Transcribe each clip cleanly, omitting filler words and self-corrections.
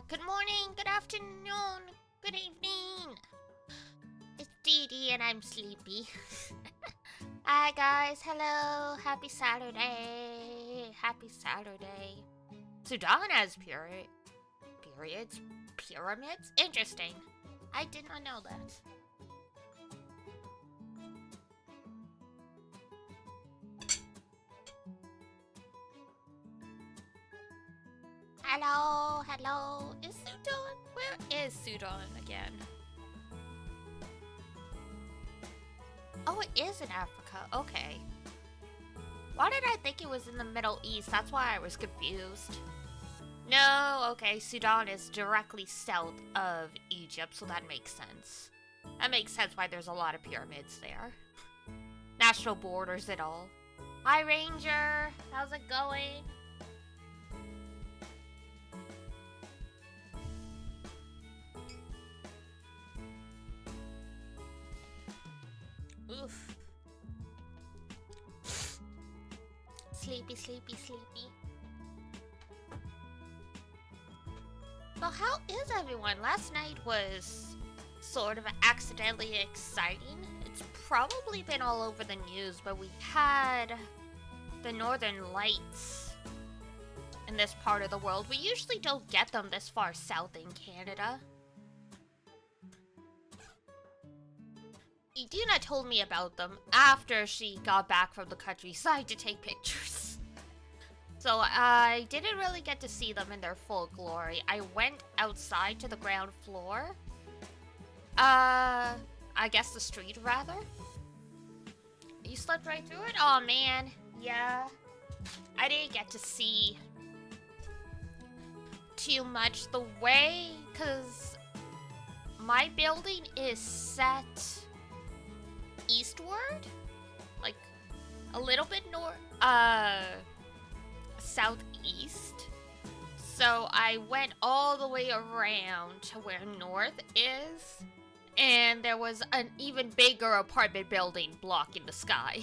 Good morning, good afternoon, good evening. It's Dee Dee and I'm sleepy. Hi guys, hello, happy Saturday. Happy Saturday. Sudan has pyramids? Interesting. I did not know that. Hello. Is Sudan? Where is Sudan again? Oh, it is in Africa. Okay. Why did I think it was in the Middle East? That's why I was confused. No, okay, Sudan is directly south of Egypt, so that makes sense. That makes sense why there's a lot of pyramids there. National borders and all. Hi, Ranger. How's it going? Oof. Sleepy. Well, how is everyone? Last night was sort of accidentally exciting. It's probably been all over the news, but we had the Northern Lights in this part of the world. We usually don't get them this far south in Canada. Iduna told me about them after she got back from the countryside to take pictures. So I didn't really get to see them in their full glory. I went outside to the ground floor. I guess the street rather. You slept right through it? Oh man, yeah. I didn't get to see too much the way, cause my building is set eastward, like a little bit southeast. So I went all the way around to where north is, and there was an even bigger apartment building blocking the sky.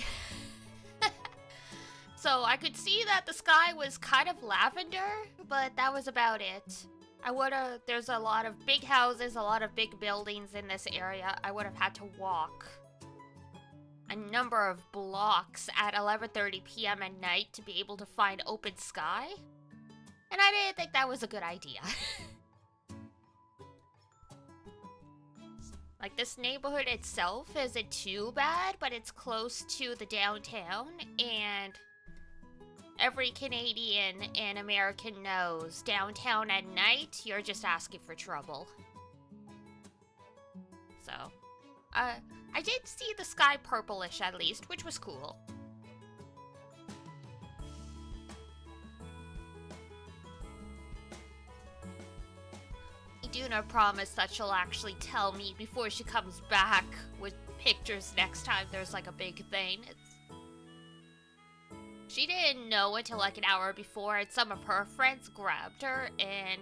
So I could see that the sky was kind of lavender, but that was about it. There's a lot of big houses, a lot of big buildings in this area. I would have had to walk a number of blocks at 11:30 p.m. at night to be able to find open sky. And I didn't think that was a good idea. Like, this neighborhood itself isn't too bad, but it's close to the downtown, and every Canadian and American knows downtown at night, you're just asking for trouble. So, I did see the sky purplish at least, which was cool. Iduna promised that she'll actually tell me before she comes back with pictures next time there's like a big thing. She didn't know until like an hour before, and some of her friends grabbed her and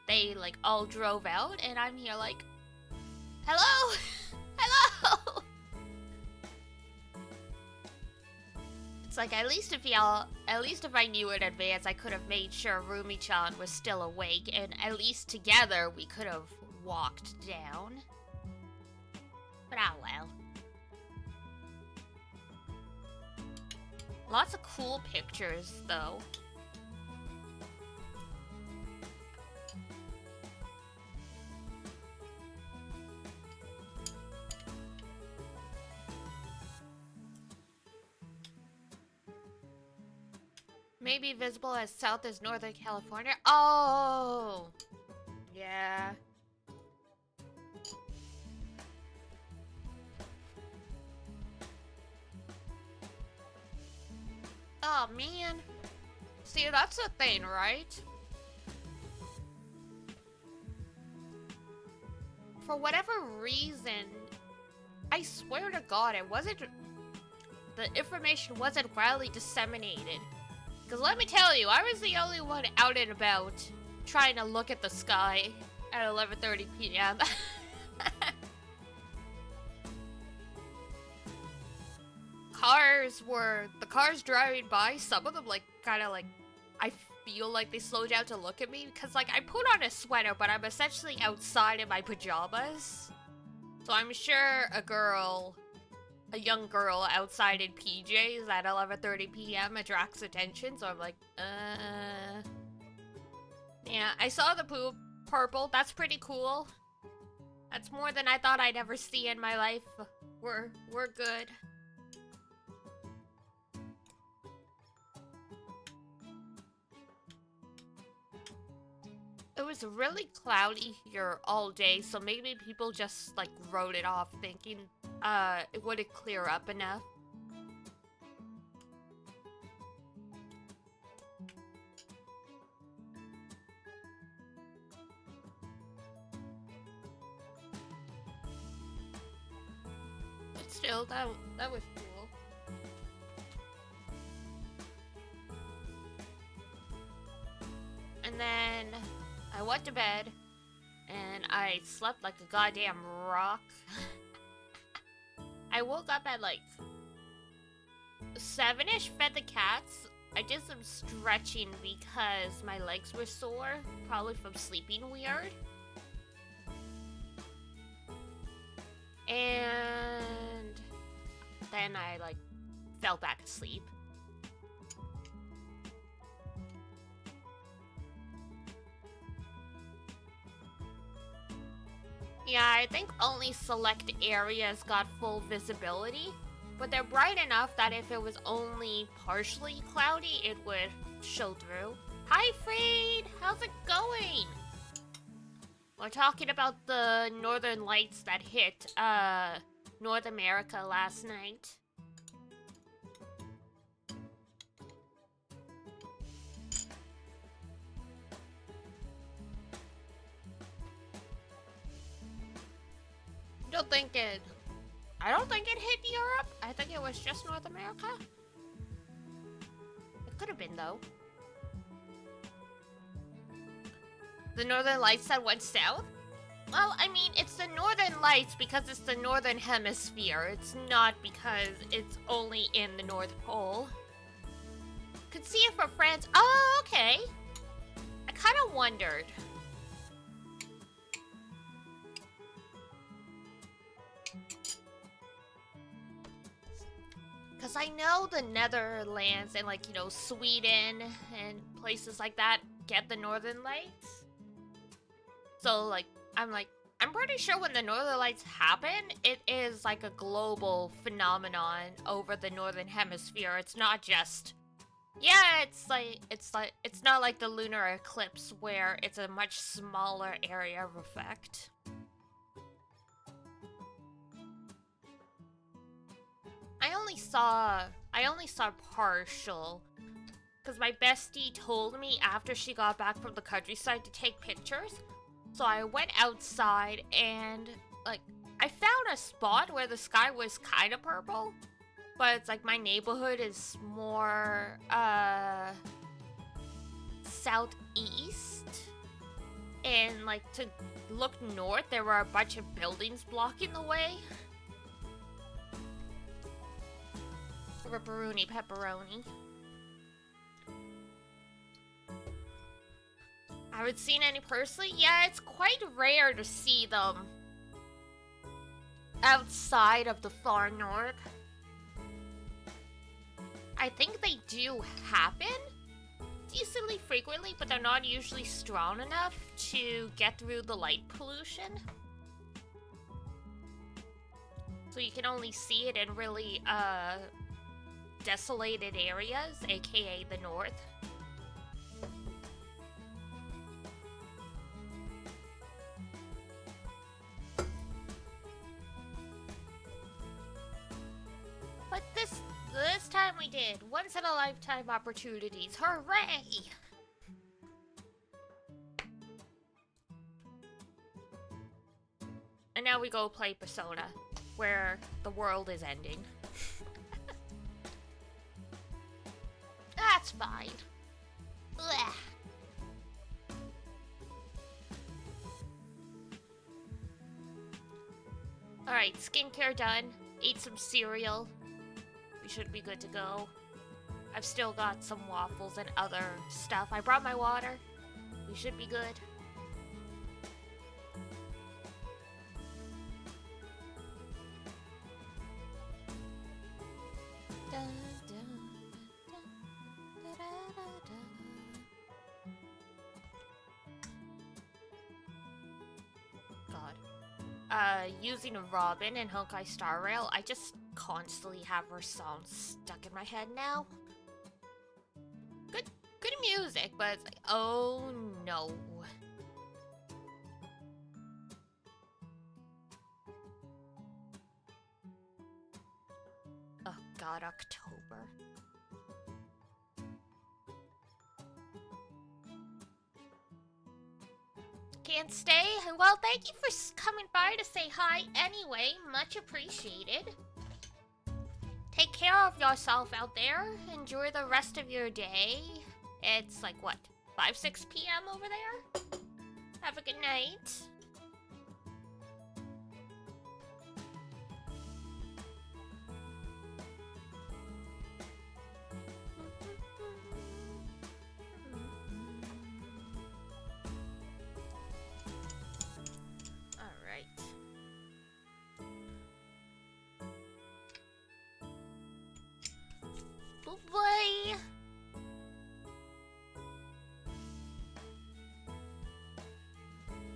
they like all drove out, and I'm here like, hello? Hello! It's like, at least if I knew in advance, I could have made sure Rumi-chan was still awake, and at least together we could have walked down. But oh well. Lots of cool pictures, though. Maybe visible as south as Northern California. Oh! Yeah. Oh, man. See, that's the thing, right? For whatever reason, I swear to God, the information wasn't widely disseminated. Because let me tell you, I was the only one out and about trying to look at the sky at 11:30 p.m. The cars driving by, some of them like kind of like, feel like they slow down to look at me because, like, I put on a sweater, but I'm essentially outside in my pajamas. So I'm sure a young girl outside in PJs at 11:30 p.m. attracts attention. So I'm like, yeah, I saw the poop purple. That's pretty cool. That's more than I thought I'd ever see in my life. We're good. It was really cloudy here all day, so maybe people just, like, wrote it off thinking, it wouldn't clear up enough. But still, that was cool. And then I went to bed, and I slept like a goddamn rock. I woke up at like 7-ish, fed the cats. I did some stretching because my legs were sore, probably from sleeping weird. And then I like fell back asleep. Yeah, I think only select areas got full visibility, but they're bright enough that if it was only partially cloudy, it would show through. Hi, Freed! How's it going? We're talking about the northern lights that hit, North America last night. I don't think it hit Europe. I think it was just North America. It could have been, though. The northern lights that went south? Well, I mean, it's the northern lights because it's the northern hemisphere. It's not because it's only in the North Pole. Could see it from France. Oh, okay. I kind of wondered. Because I know the Netherlands and, like, you know, Sweden and places like that get the northern lights. So, like, I'm pretty sure when the northern lights happen, it is, like, a global phenomenon over the northern hemisphere. It's not just... Yeah, it's not like the lunar eclipse where it's a much smaller area of effect. I only saw partial, because my bestie told me after she got back from the countryside to take pictures. So I went outside and, like, I found a spot where the sky was kind of purple, but it's like my neighborhood is more, southeast, and, like, to look north, there were a bunch of buildings blocking the way. Ripperoni pepperoni. I haven't seen any personally. Yeah, it's quite rare to see them outside of the far north. I think they do happen decently frequently, but they're not usually strong enough to get through the light pollution. So you can only see it in really, desolated areas, aka the north. But this time we did. Once in a lifetime opportunities. Hooray! And now we go play Persona, where the world is ending. That's fine. Ugh. Alright, skincare done. Ate some cereal. We should be good to go. I've still got some waffles and other stuff. I brought my water. We should be good. Using Robin and Honkai Star Rail, I just constantly have her songs stuck in my head now. Good music, but it's like, oh no. Oh god, October. Can't stay? Well, thank you for coming by to say hi anyway. Much appreciated. Take care of yourself out there. Enjoy the rest of your day. It's like, what, 5, 6 p.m. over there? Have a good night. Boy.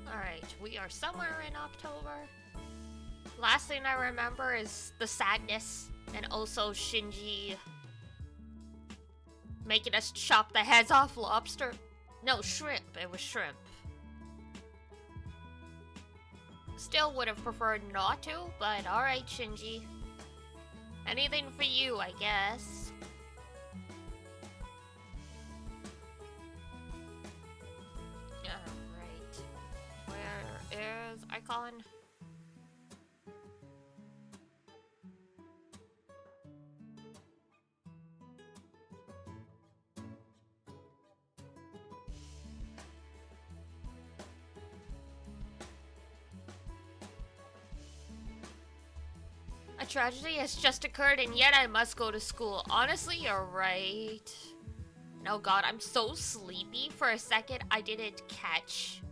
Alright, we are somewhere in October. Last thing I remember is the sadness and also Shinji making us chop the heads off lobster. No, shrimp. It was shrimp. Still would have preferred not to, but alright, Shinji. Anything for you, I guess. Alright. Where is Icon? A tragedy has just occurred and yet I must go to school. Honestly, you're right. Oh god, I'm so sleepy. For a second, I didn't catch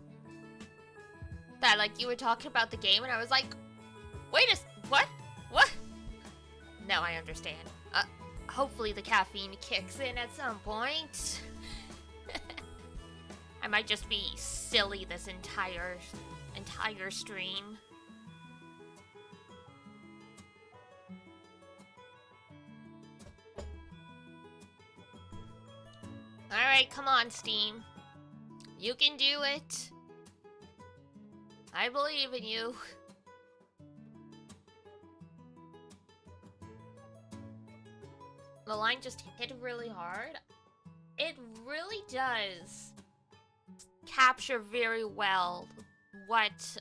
that, like, you were talking about the game and I was like, wait what? What? Now I understand. Hopefully the caffeine kicks in at some point. I might just be silly this entire stream. Alright, come on, Steam. You can do it. I believe in you. The line just hit really hard. It really does capture very well what,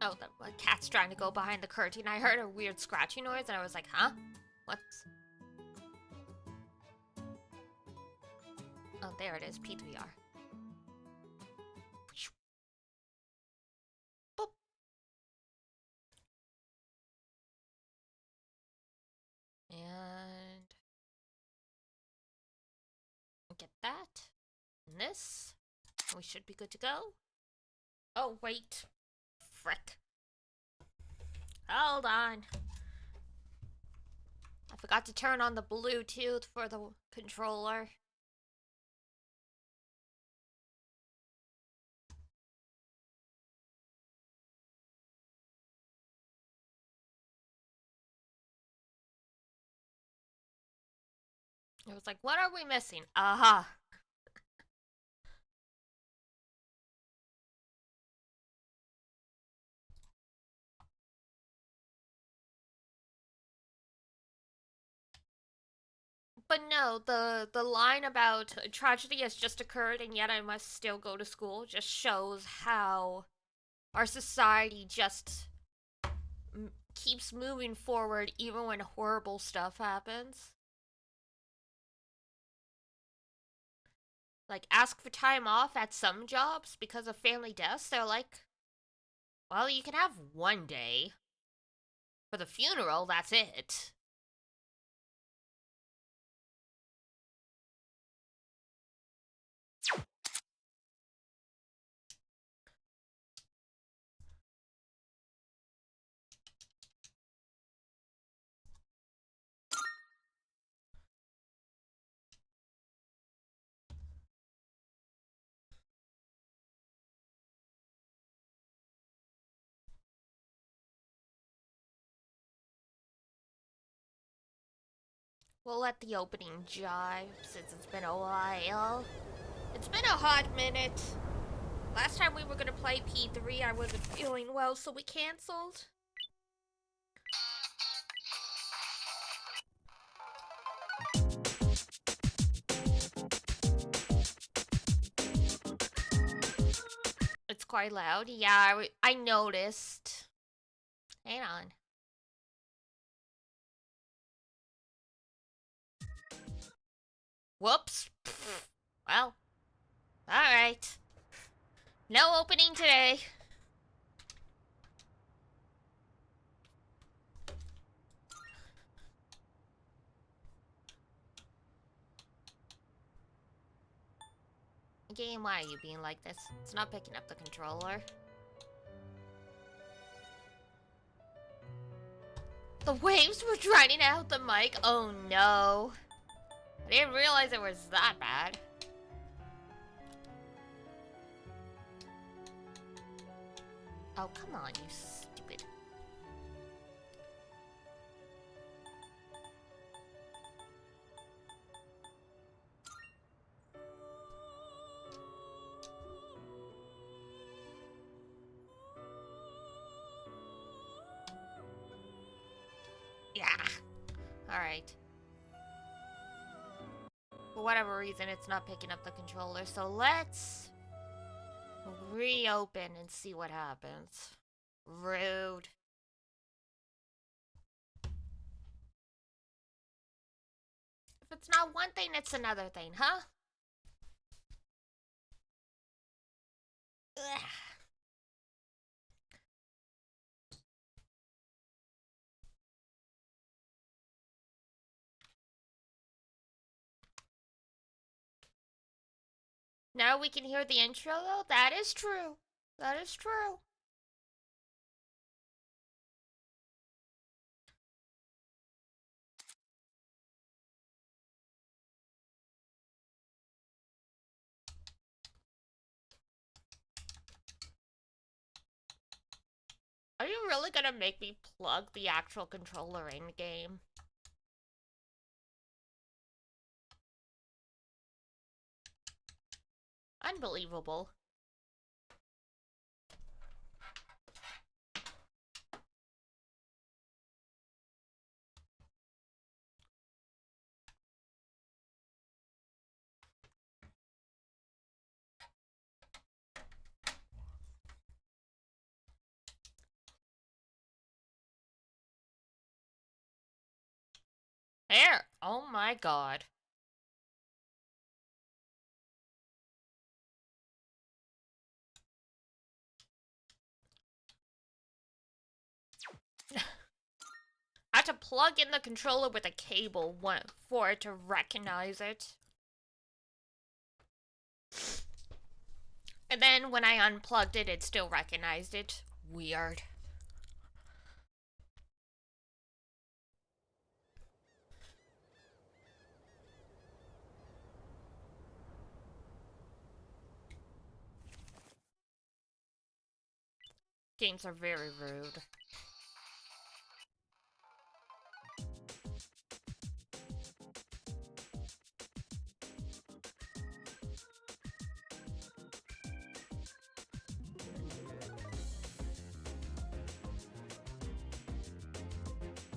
Oh, the cat's trying to go behind the curtain. I heard a weird scratching noise and I was like, huh? What? Oh, there it is. P3R. Boop. And get that. And this. We should be good to go. Oh, wait. Frick. Hold on. I forgot to turn on the Bluetooth for the controller. It was like, what are we missing? Aha. But no, the line about a tragedy has just occurred and yet I must still go to school just shows how our society just keeps moving forward even when horrible stuff happens. Like, ask for time off at some jobs because of family deaths. They're like, well, you can have one day. For the funeral, that's it. We'll let the opening jive since it's been a while. It's been a hot minute. Last time we were gonna play P3, I wasn't feeling well, so we canceled. It's quite loud. Yeah, I noticed. Hang on. Whoops. Well, alright. No opening today. Game, why are you being like this? It's not picking up the controller. The waves were drowning out the mic? Oh no. I didn't realize it was that bad. Oh, come on, you stupid. Yeah. Alright. For whatever reason, it's not picking up the controller, so let's reopen and see what happens. Rude. If it's not one thing, it's another thing, huh? Ugh. Now we can hear the intro, though? That is true. That is true. Are you really gonna make me plug the actual controller in game? Unbelievable. There! Oh my god. I had to plug in the controller with a cable for it to recognize it. And then when I unplugged it, it still recognized it. Weird. Games are very rude.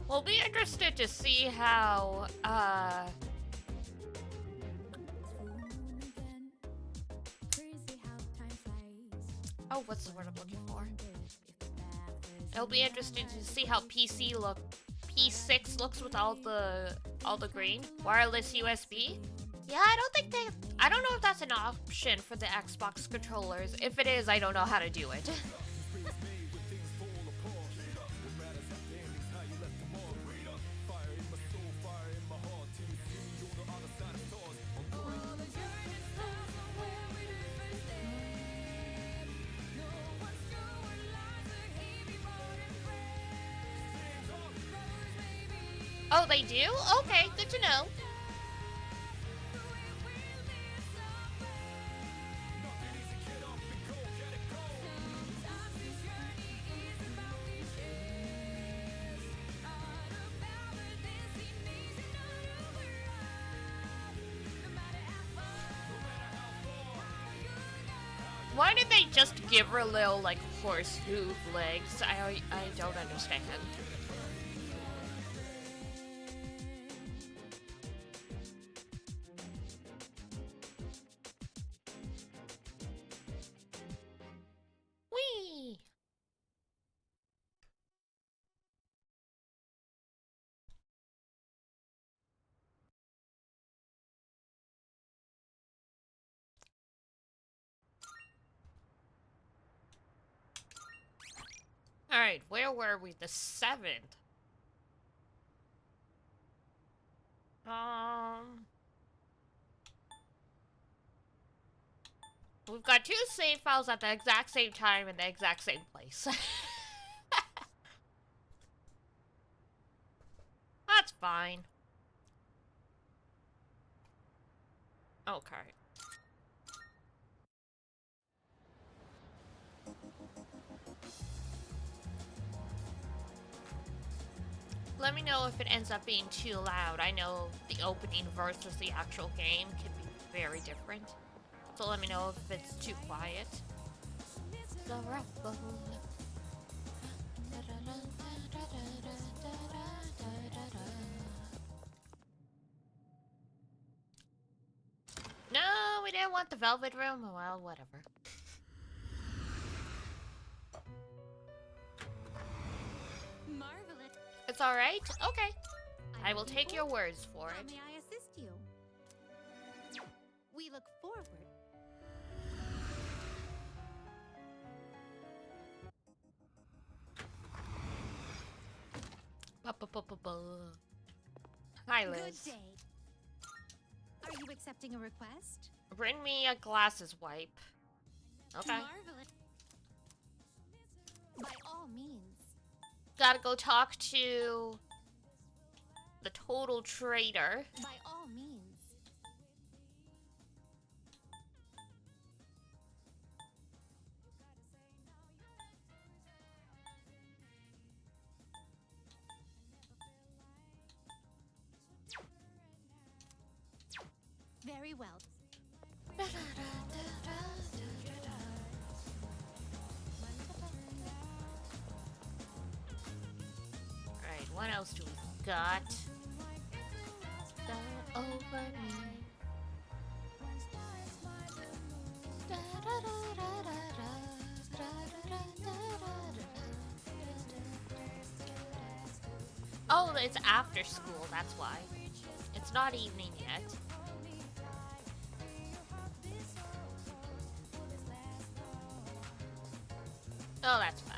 We'll be interested to see how, oh, what's the word I'm looking for? It'll be interesting to see how P6 looks with all the green. Wireless USB? Yeah, I don't know if that's an option for the Xbox controllers. If it is, I don't know how to do it. Oh, they do? Okay, good to know. Why did they just give her little, like, horse hoof legs? I don't understand. Whee! Alright, where were we? The 7th. We've got 2 save files at the exact same time in the exact same place. That's fine. Okay. Let me know if it ends up being too loud. I know the opening versus the actual game can be very different. So let me know if it's too quiet. No, we didn't want the velvet room. Well, whatever. Marvelous. It's alright? Okay. I will take your words for How it. may I assist you? We look forward. Hi, Good Liz. day. Are you accepting a request? Bring me a glasses wipe. Okay. Marvelous. By all means. Gotta go talk to the total traitor. By all means. Very well. Alright, what else do we got? Over me. Oh, it's after school, that's why. It's not evening yet. Oh, that's fine.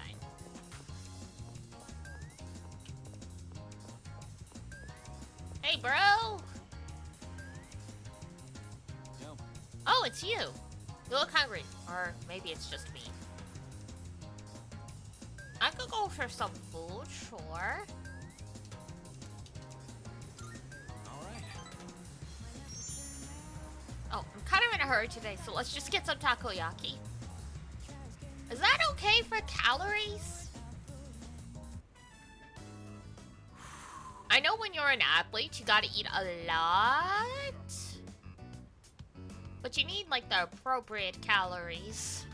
Hey, bro! Yo. Oh, it's you. You look hungry. Or maybe it's just me. I could go for some food, sure. Alright. Oh, I'm kind of in a hurry today, so let's just get some takoyaki. Is that okay for calories? I know when you're an athlete, you gotta eat a lot. But you need, like, the appropriate calories.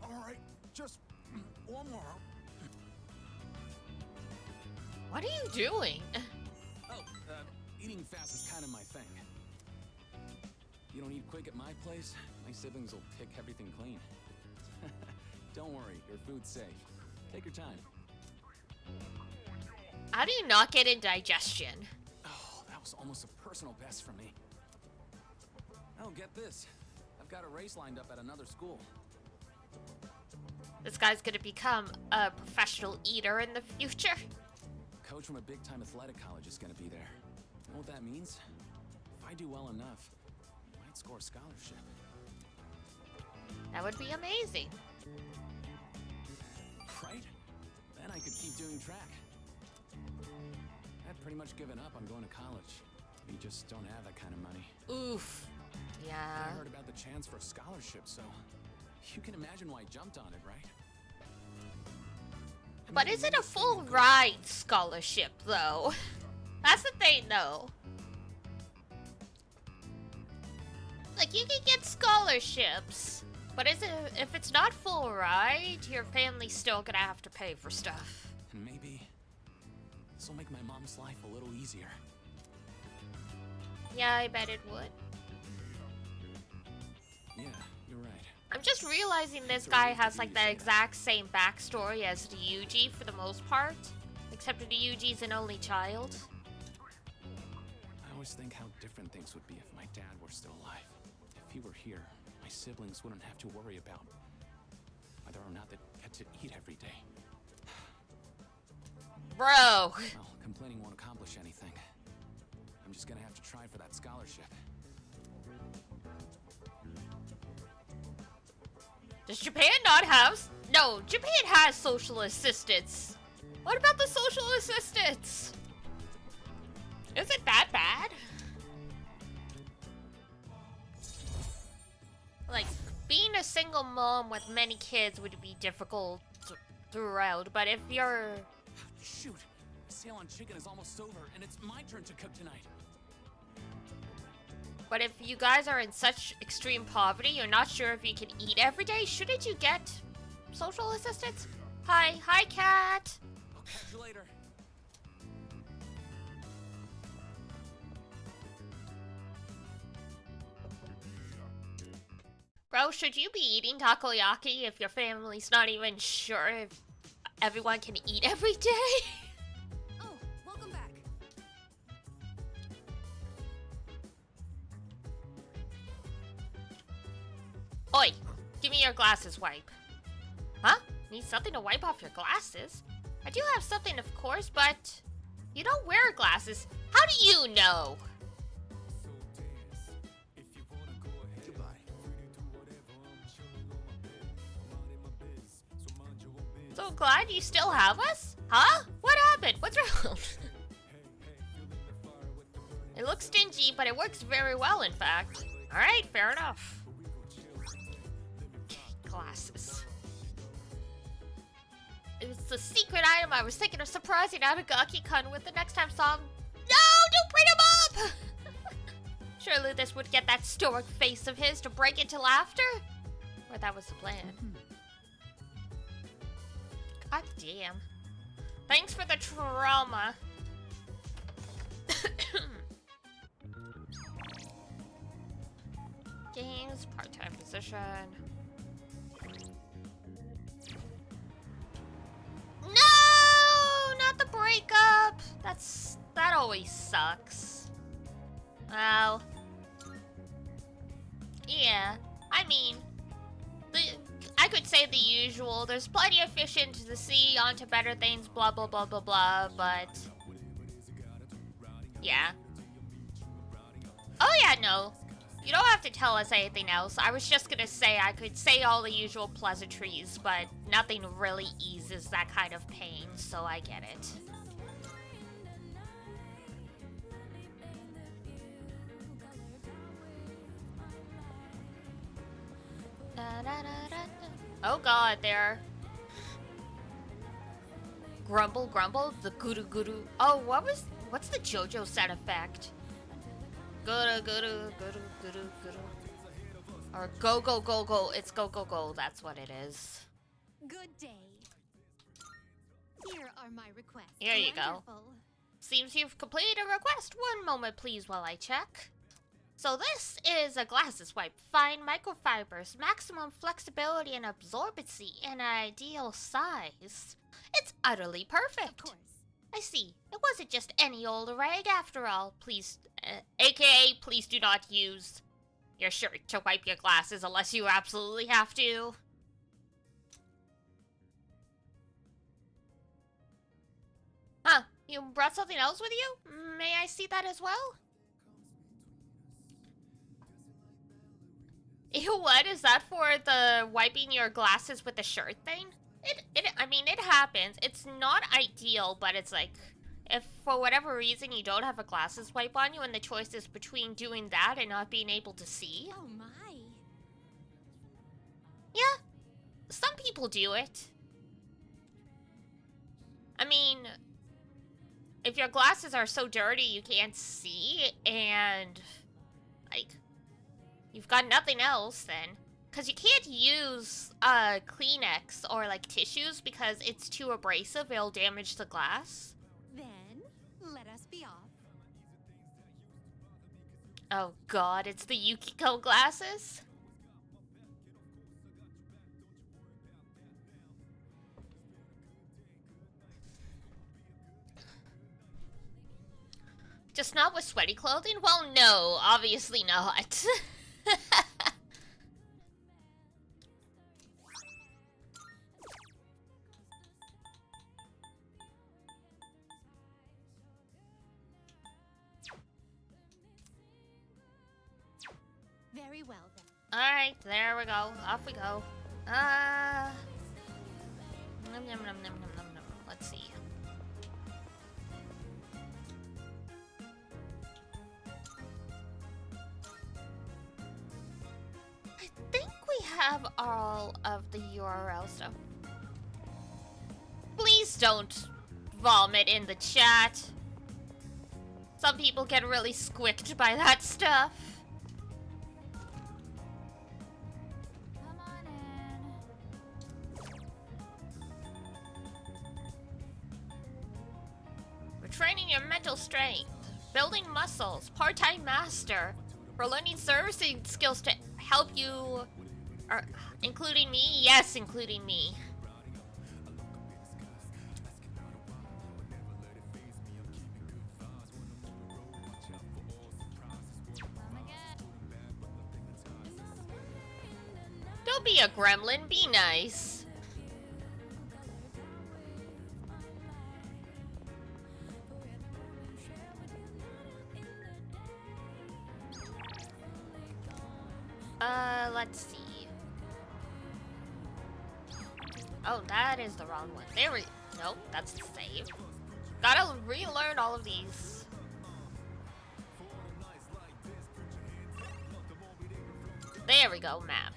Alright, just one more. What are you doing? Oh, eating fast is kind of my thing. You don't eat quick at my place, my siblings will pick everything clean. Don't worry, your food's safe. Take your time. How do you not get indigestion? Oh, that was almost a personal best for me. Oh, get this. I've got a race lined up at another school. This guy's gonna become a professional eater in the future. Coach from a big-time athletic college is gonna be there. You know what that means? If I do well enough, I might score a scholarship. That would be amazing. doing track. I'd pretty much given up on going to college. We just don't have that kind of money. Oof. Yeah. I heard about the chance for a scholarship, so you can imagine why I jumped on it, right? But is it a full ride scholarship, though? That's the thing, though. Like, you can get scholarships, but if it's not full ride, your family's still gonna have to pay for stuff. And maybe this will make my mom's life a little easier. Yeah, I bet it would. Yeah, you're right. I'm just realizing this guy has like the exact same backstory as Ryuji for the most part, except that Ryuji's an only child. I always think how different things would be if my dad were still alive. If he were here, my siblings wouldn't have to worry about whether or not they get to eat every day. Bro! Well, complaining won't accomplish anything. I'm just gonna have to try for that scholarship. Does Japan not have... No, Japan has social assistance. What about the social assistance? Is it that bad? Like, being a single mom with many kids would be difficult throughout, but if you're... Shoot! The sale on chicken is almost over, and it's my turn to cook tonight. But if you guys are in such extreme poverty, you're not sure if you can eat every day, shouldn't you get social assistance? Hi, cat. I'll catch you later. Bro, should you be eating takoyaki if your family's not even sure if everyone can eat every day? Oh, welcome back. Oi, give me your glasses wipe. Huh? Need something to wipe off your glasses? I do have something, of course, but you don't wear glasses. How do you know? So glad you still have us? Huh? What happened? What's wrong? It looks stingy, but it works very well, in fact. Alright, fair enough. Glasses. It's the secret item I was thinking of surprising Aragaki-kun with the next time song. No! Don't bring him up! Surely this would get that stoic face of his to break into laughter? Or that was the plan. God damn. Thanks for the trauma. Games, part-time position. No! Not the breakup! That always sucks. Well. Yeah. I mean, I could say the usual. There's plenty of fish into the sea, onto better things, blah blah blah blah blah, but yeah. Oh yeah, no. You don't have to tell us anything else. I was just gonna say I could say all the usual pleasantries, but nothing really eases that kind of pain, so I get it. Oh god, there. Grumble, grumble, the guru guru. Oh, what's the JoJo sound effect? Guru guru guru guru guru. Or go go go go, it's go go go, that's what it is. Good day. Here are my requests. Here you go. Wonderful. Seems you've completed a request. One moment please while I check. So this is a glasses wipe. Fine microfibers, maximum flexibility and absorbency, and an ideal size. It's utterly perfect. Of course. I see. It wasn't just any old rag after all. Please, aka, please do not use your shirt to wipe your glasses unless you absolutely have to. Huh, you brought something else with you? May I see that as well? Ew, what? Is that for the wiping your glasses with the shirt thing? I mean, it happens. It's not ideal, but it's like, if for whatever reason you don't have a glasses wipe on you and the choice is between doing that and not being able to see. Oh my. Yeah, some people do it. I mean, if your glasses are so dirty you can't see and, like, you've got nothing else then. Because you can't use Kleenex or, like, tissues because it's too abrasive. It'll damage the glass. Then, let us be off. Oh god, it's the Yukiko glasses? Just not with sweaty clothing? Well, no, obviously not. Very well then. Alright, there we go. Off we go. Nom, nom, nom, nom, nom, nom, nom. Let's see. I think we have all of the URL stuff. Please don't vomit in the chat. Some people get really squicked by that stuff. Come on in. Training your mental strength, building muscles, part-time master, for learning servicing skills to help you, including me? Yes, including me. Come again. Don't be a gremlin, be nice. Let's see. Oh, that is the wrong one. There we... Nope, that's the save. Gotta relearn all of these. There we go, map.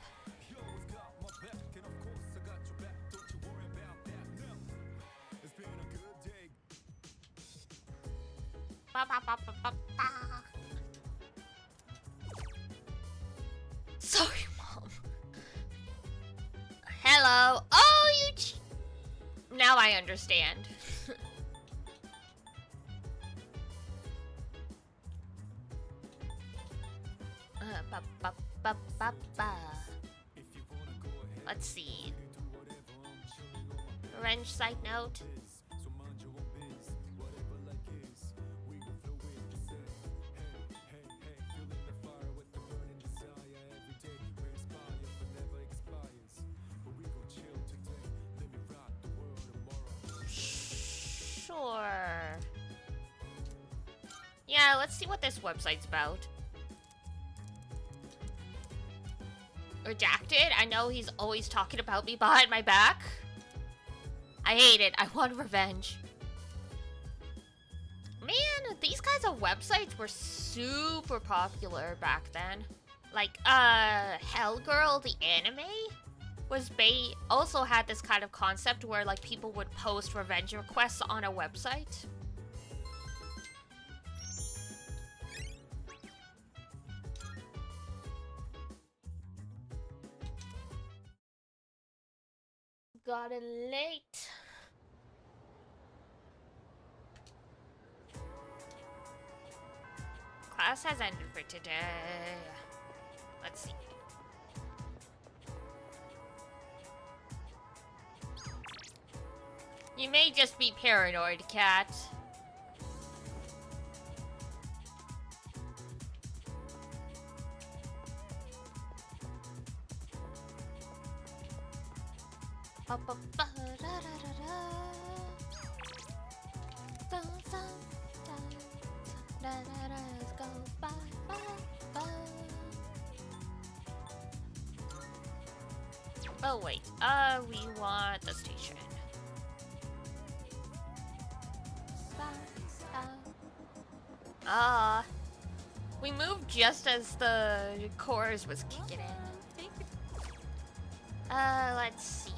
Ba, ba, ba, ba, ba, ba. Sorry, Mom. Hello. Oh, you... Now I understand. Ba, ba, ba, ba, ba. Let's see. Revenge side note. Sure. Yeah, let's see what this website's about. Redacted? I know he's always talking about me behind my back. I hate it. I want revenge. Man, these kinds of websites were super popular back then. Like, Hellgirl, the anime, was also had this kind of concept where, like, people would post revenge requests on a website. Got it late. Class has ended for today. Let's see. You may just be paranoid, cat. Ba, ba, ba, da, da, da, da. Da, da, da, da, da, da, let's go. Bye, bye, bye. Oh wait, we want the station. We moved just as the chorus was kicking in. Let's see.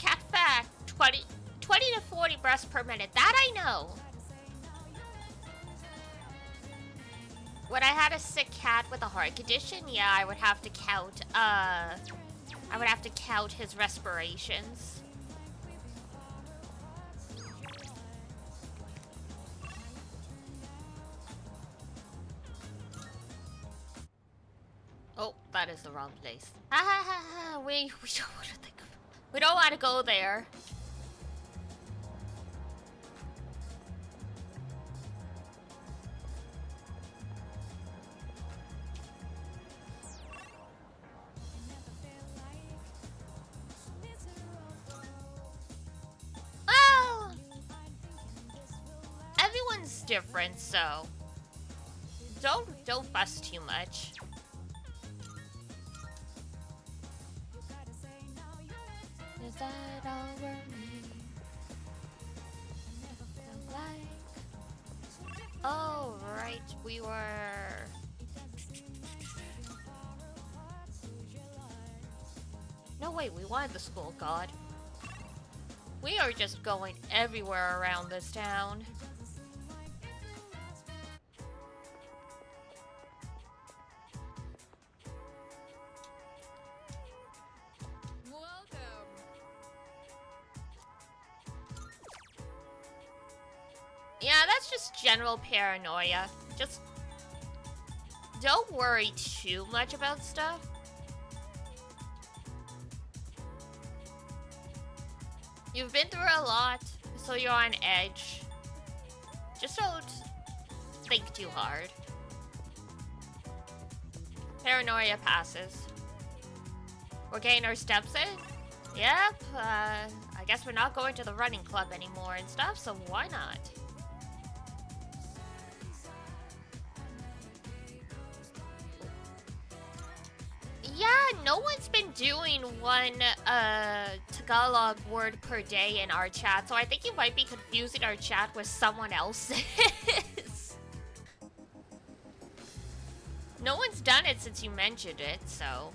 Cat fact, 20 to 40 breaths per minute. That I know. When I had a sick cat with a heart condition, yeah, I would have to count, his respirations. Oh, that is the wrong place. Ha ha ha ha, we don't want to think of, we don't want to go there. Everyone's different, so don't fuss too much. Is that over me? Oh right, we were. No wait, we wanted the school god. We are just going everywhere around this town. Yeah, that's just general paranoia. Just don't worry too much about stuff. You've been through a lot, so you're on edge. Just don't think too hard. Paranoia passes. We're getting our steps in? Yep, I guess we're not going to the running club anymore and stuff, so why not? Yeah, no one's been doing one Tagalog word per day in our chat, so I think you might be confusing our chat with someone else's. No one's done it since you mentioned it, so...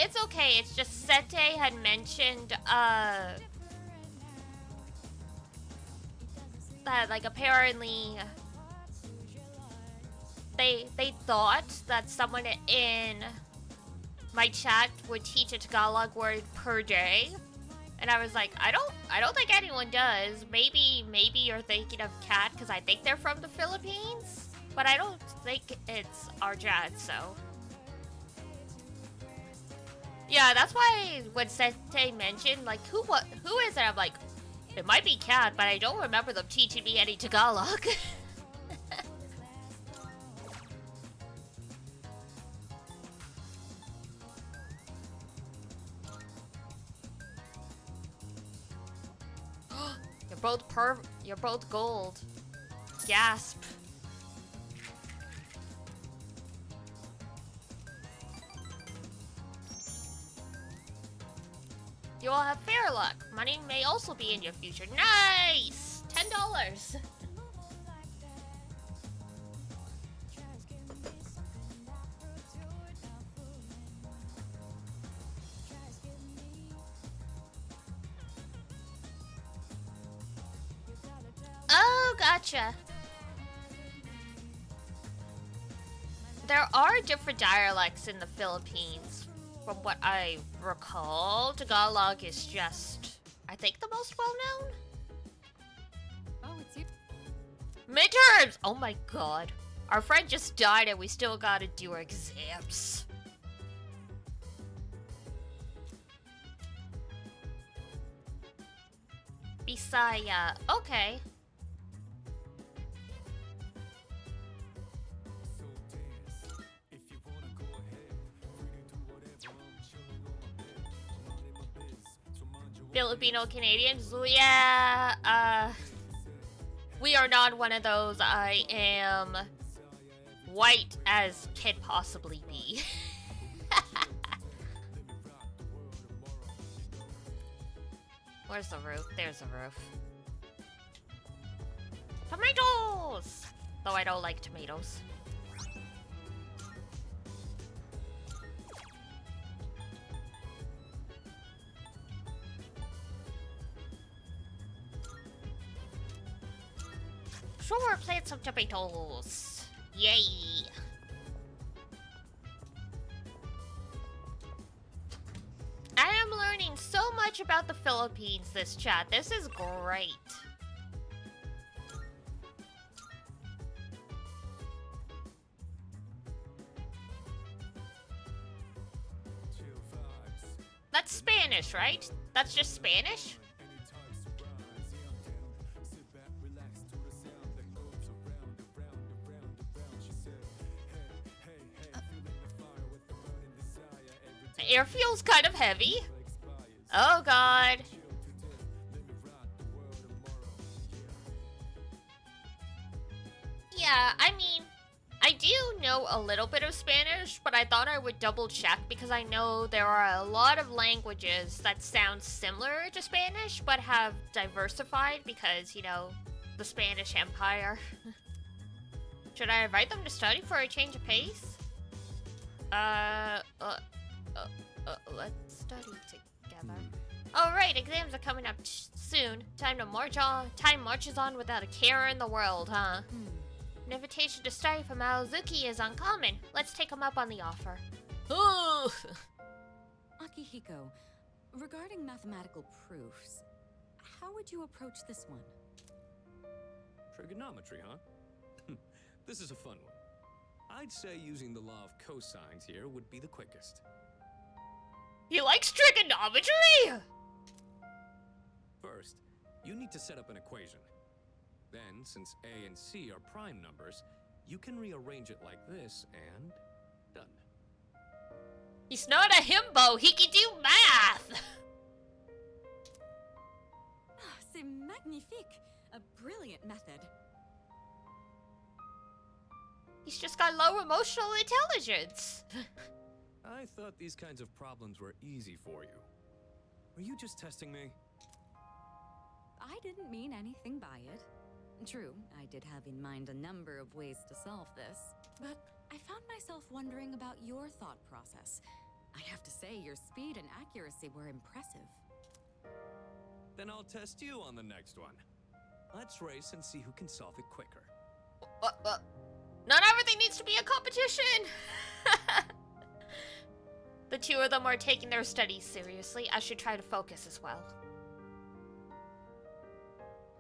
It's okay, it's just Sete had mentioned, that, like, apparently, they thought that someone in my chat would teach a Tagalog word per day, and I was like, I don't think anyone does. Maybe you're thinking of Cat, because I think they're from the Philippines, but I don't think it's our chat, so... Yeah, that's why when Sete mentioned, like, who is it? I'm like, it might be Cat, but I don't remember them teaching me any Tagalog. You're both gold. Gasp. You all have fair luck. Money may also be in your future. Nice! $10. Oh, gotcha. There are different dialects in the Philippines. From what I recall, Tagalog is just, I think, the most well-known. it's you. Midterms! Oh my god. Our friend just died and we still gotta do our exams. Bisaya. Okay. Filipino Canadians? Yeah, we are not one of those. I am white as can possibly be. Where's the roof? There's the roof. Tomatoes! Though I don't like tomatoes. Sure, plant some tomatoes. Yay! I am learning so much about the Philippines this chat. This is great. That's Spanish, right? That's just Spanish? The air feels kind of heavy. Oh god. Yeah, I mean, I do know a little bit of Spanish, but I thought I would double check because I know there are a lot of languages that sound similar to Spanish, but have diversified because, you know, the Spanish Empire. Should I invite them to study for a change of pace? Let's study together. Oh right, exams are coming up soon. Time marches on without a care in the world, huh? An invitation to study from Aozuki is uncommon. Let's take him up on the offer. Ooh. Akihiko, regarding mathematical proofs, how would you approach this one? Trigonometry, huh? This is a fun one. I'd say using the law of cosines here would be the quickest. He likes trigonometry? First, you need to set up an equation. Then, since A and C are prime numbers, you can rearrange it like this and done. He's not a himbo, he can do math! C'est magnifique! A brilliant method. He's just got low emotional intelligence. I thought these kinds of problems were easy for you. Were you just testing me? I didn't mean anything by it. True, I did have in mind a number of ways to solve this, but I found myself wondering about your thought process. I have to say, your speed and accuracy were impressive. Then I'll test you on the next one. Let's race and see who can solve it quicker. Not everything needs to be a competition! The two of them are taking their studies seriously. I should try to focus as well.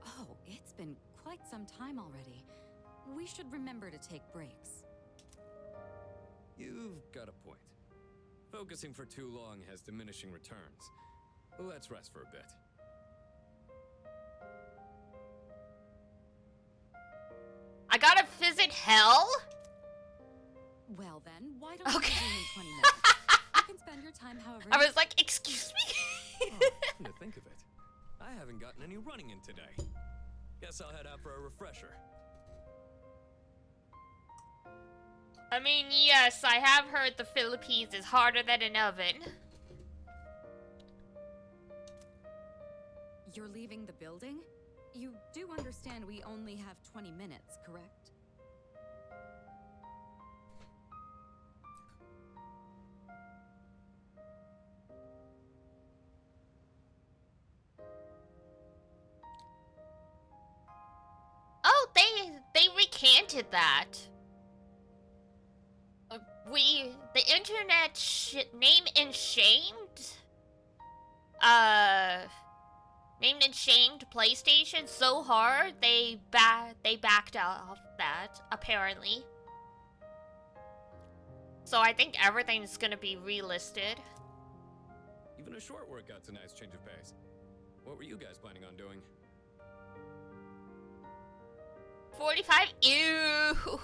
Oh, it's been quite some time already. We should remember to take breaks. You've got a point. Focusing for too long has diminishing returns. Let's rest for a bit. I gotta visit hell? Well then, why don't Okay. you resume in 20 minutes? You can spend your time however... I was like, excuse me? Come to think of it, I haven't gotten any running in today. Guess I'll head out for a refresher. I mean, yes, I have heard the Philippines is harder than an oven. You're leaving the building? You do understand we only have 20 minutes, correct? Oh, they recanted that. The internet name and shamed? Named and shamed PlayStation so hard they backed off that, apparently. So I think everything's gonna be relisted. Even a short workout's a nice change of pace. What were you guys planning on doing? 45? Ew.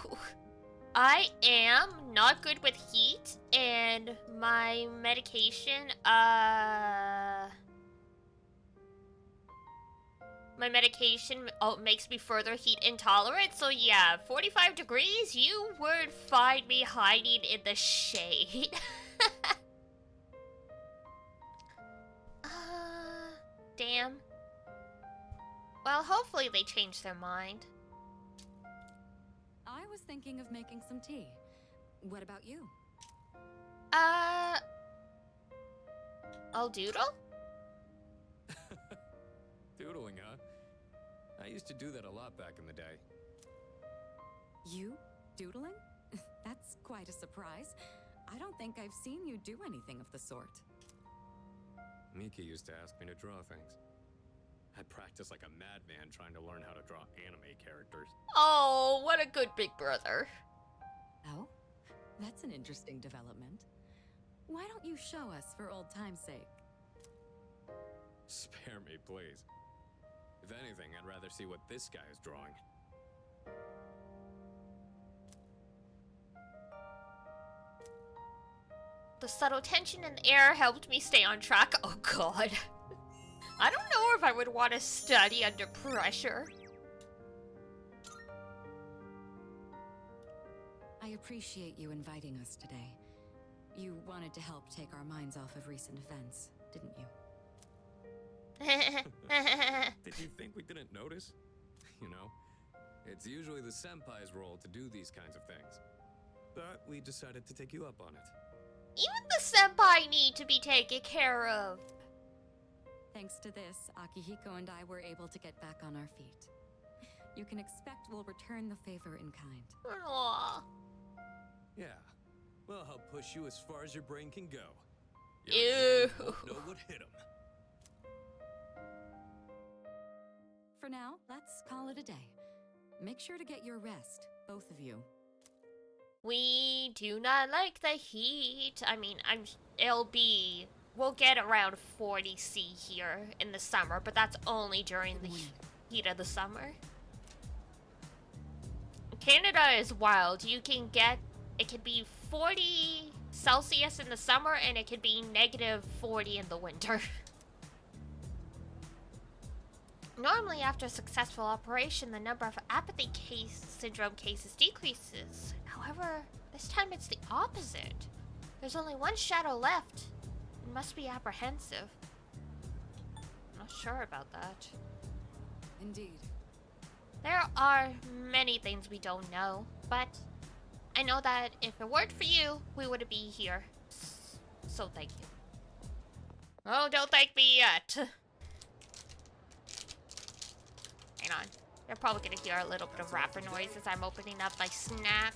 I am not good with heat, and my medication, makes me further heat intolerant, so yeah, 45 degrees, you would find me hiding in the shade. Damn. Well, hopefully they change their mind. I was thinking of making some tea. What about you? I'll doodle? Doodling, huh? I used to do that a lot back in the day. You? Doodling? That's quite a surprise. I don't think I've seen you do anything of the sort. Mika used to ask me to draw things. I practiced like a madman trying to learn how to draw anime characters. Oh, what a good big brother. Oh? That's an interesting development. Why don't you show us for old time's sake? Spare me, please. If anything, I'd rather see what this guy is drawing. The subtle tension in the air helped me stay on track. Oh god. I don't know if I would want to study under pressure. I appreciate you inviting us today. You wanted to help take our minds off of recent events, didn't you? Did you think we didn't notice? You know, it's usually the senpai's role to do these kinds of things. But we decided to take you up on it. Even the senpai need to be taken care of. Thanks to this, Akihiko and I were able to get back on our feet. You can expect we'll return the favor in kind. Aww. Yeah. Well, I'll push you as far as your brain can go. Ew. Won't know what hit him. For now, let's call it a day. Make sure to get your rest, both of you. We do not like the heat. I mean, we'll get around 40 C here in the summer, but that's only during the heat of the summer. Canada is wild. It can be 40 Celsius in the summer, and it can be negative 40 in the winter. Normally, after a successful operation, the number of apathy syndrome cases decreases. However, this time it's the opposite. There's only one shadow left. It must be apprehensive. I'm not sure about that. Indeed. There are many things we don't know, but I know that if it weren't for you, we wouldn't be here. So thank you. Oh, don't thank me yet. Hang on. You're probably gonna hear a little bit of wrapper noise as I'm opening up my snack.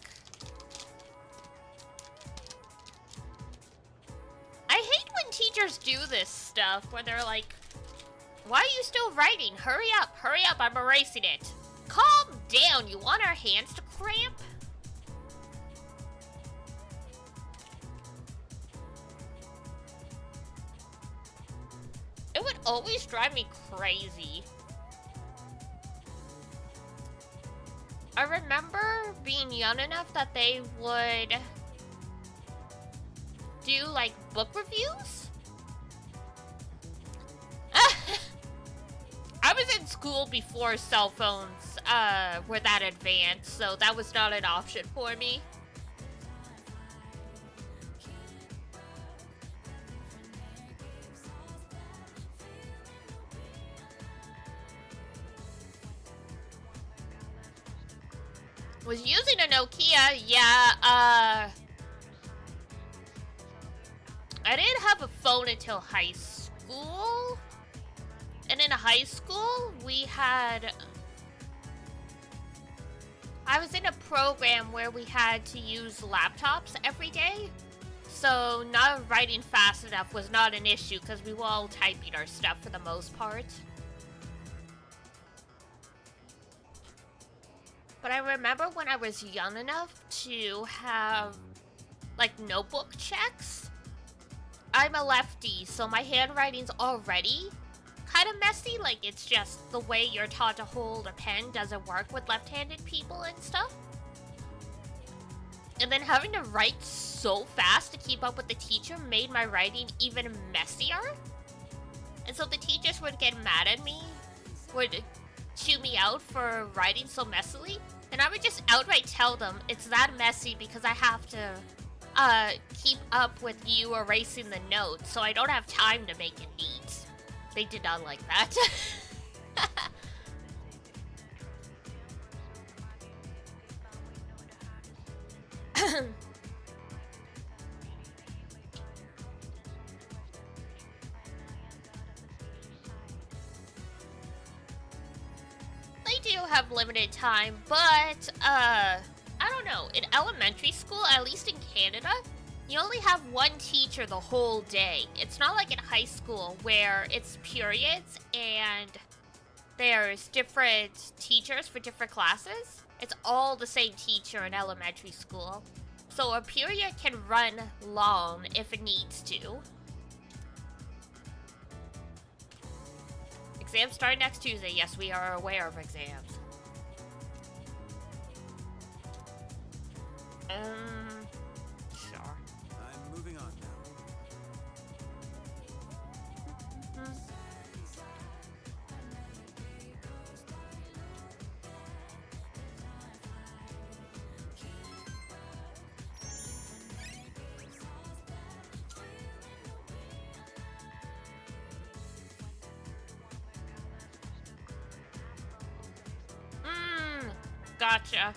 I hate when teachers do this stuff, where they're like, why are you still writing? Hurry up, I'm erasing it. Calm down, you want our hands to cramp? It would always drive me crazy. I remember being young enough that they would do like book reviews. I was in school before cell phones were that advanced, so that was not an option for me. Was using a Nokia, yeah, I didn't have a phone until high school. And in high school, I was in a program where we had to use laptops every day. So not writing fast enough was not an issue because we were all typing our stuff for the most part. But I remember when I was young enough to have, like, notebook checks. I'm a lefty, so my handwriting's already kind of messy. Like, it's just the way you're taught to hold a pen doesn't work with left-handed people and stuff. And then having to write so fast to keep up with the teacher made my writing even messier. And so the teachers would get mad at me, would chew me out for writing so messily. And I would just outright tell them it's that messy because I have to keep up with you erasing the notes, so I don't have time to make it neat. They did not like that. They do have limited time, but I don't know. In elementary school, at least in Canada, you only have one teacher the whole day. It's not like in high school where it's periods and there's different teachers for different classes. It's all the same teacher in elementary school. So a period can run long if it needs to. Exams start next Tuesday. Yes, we are aware of exams. Sure. I'm moving on now. Gotcha.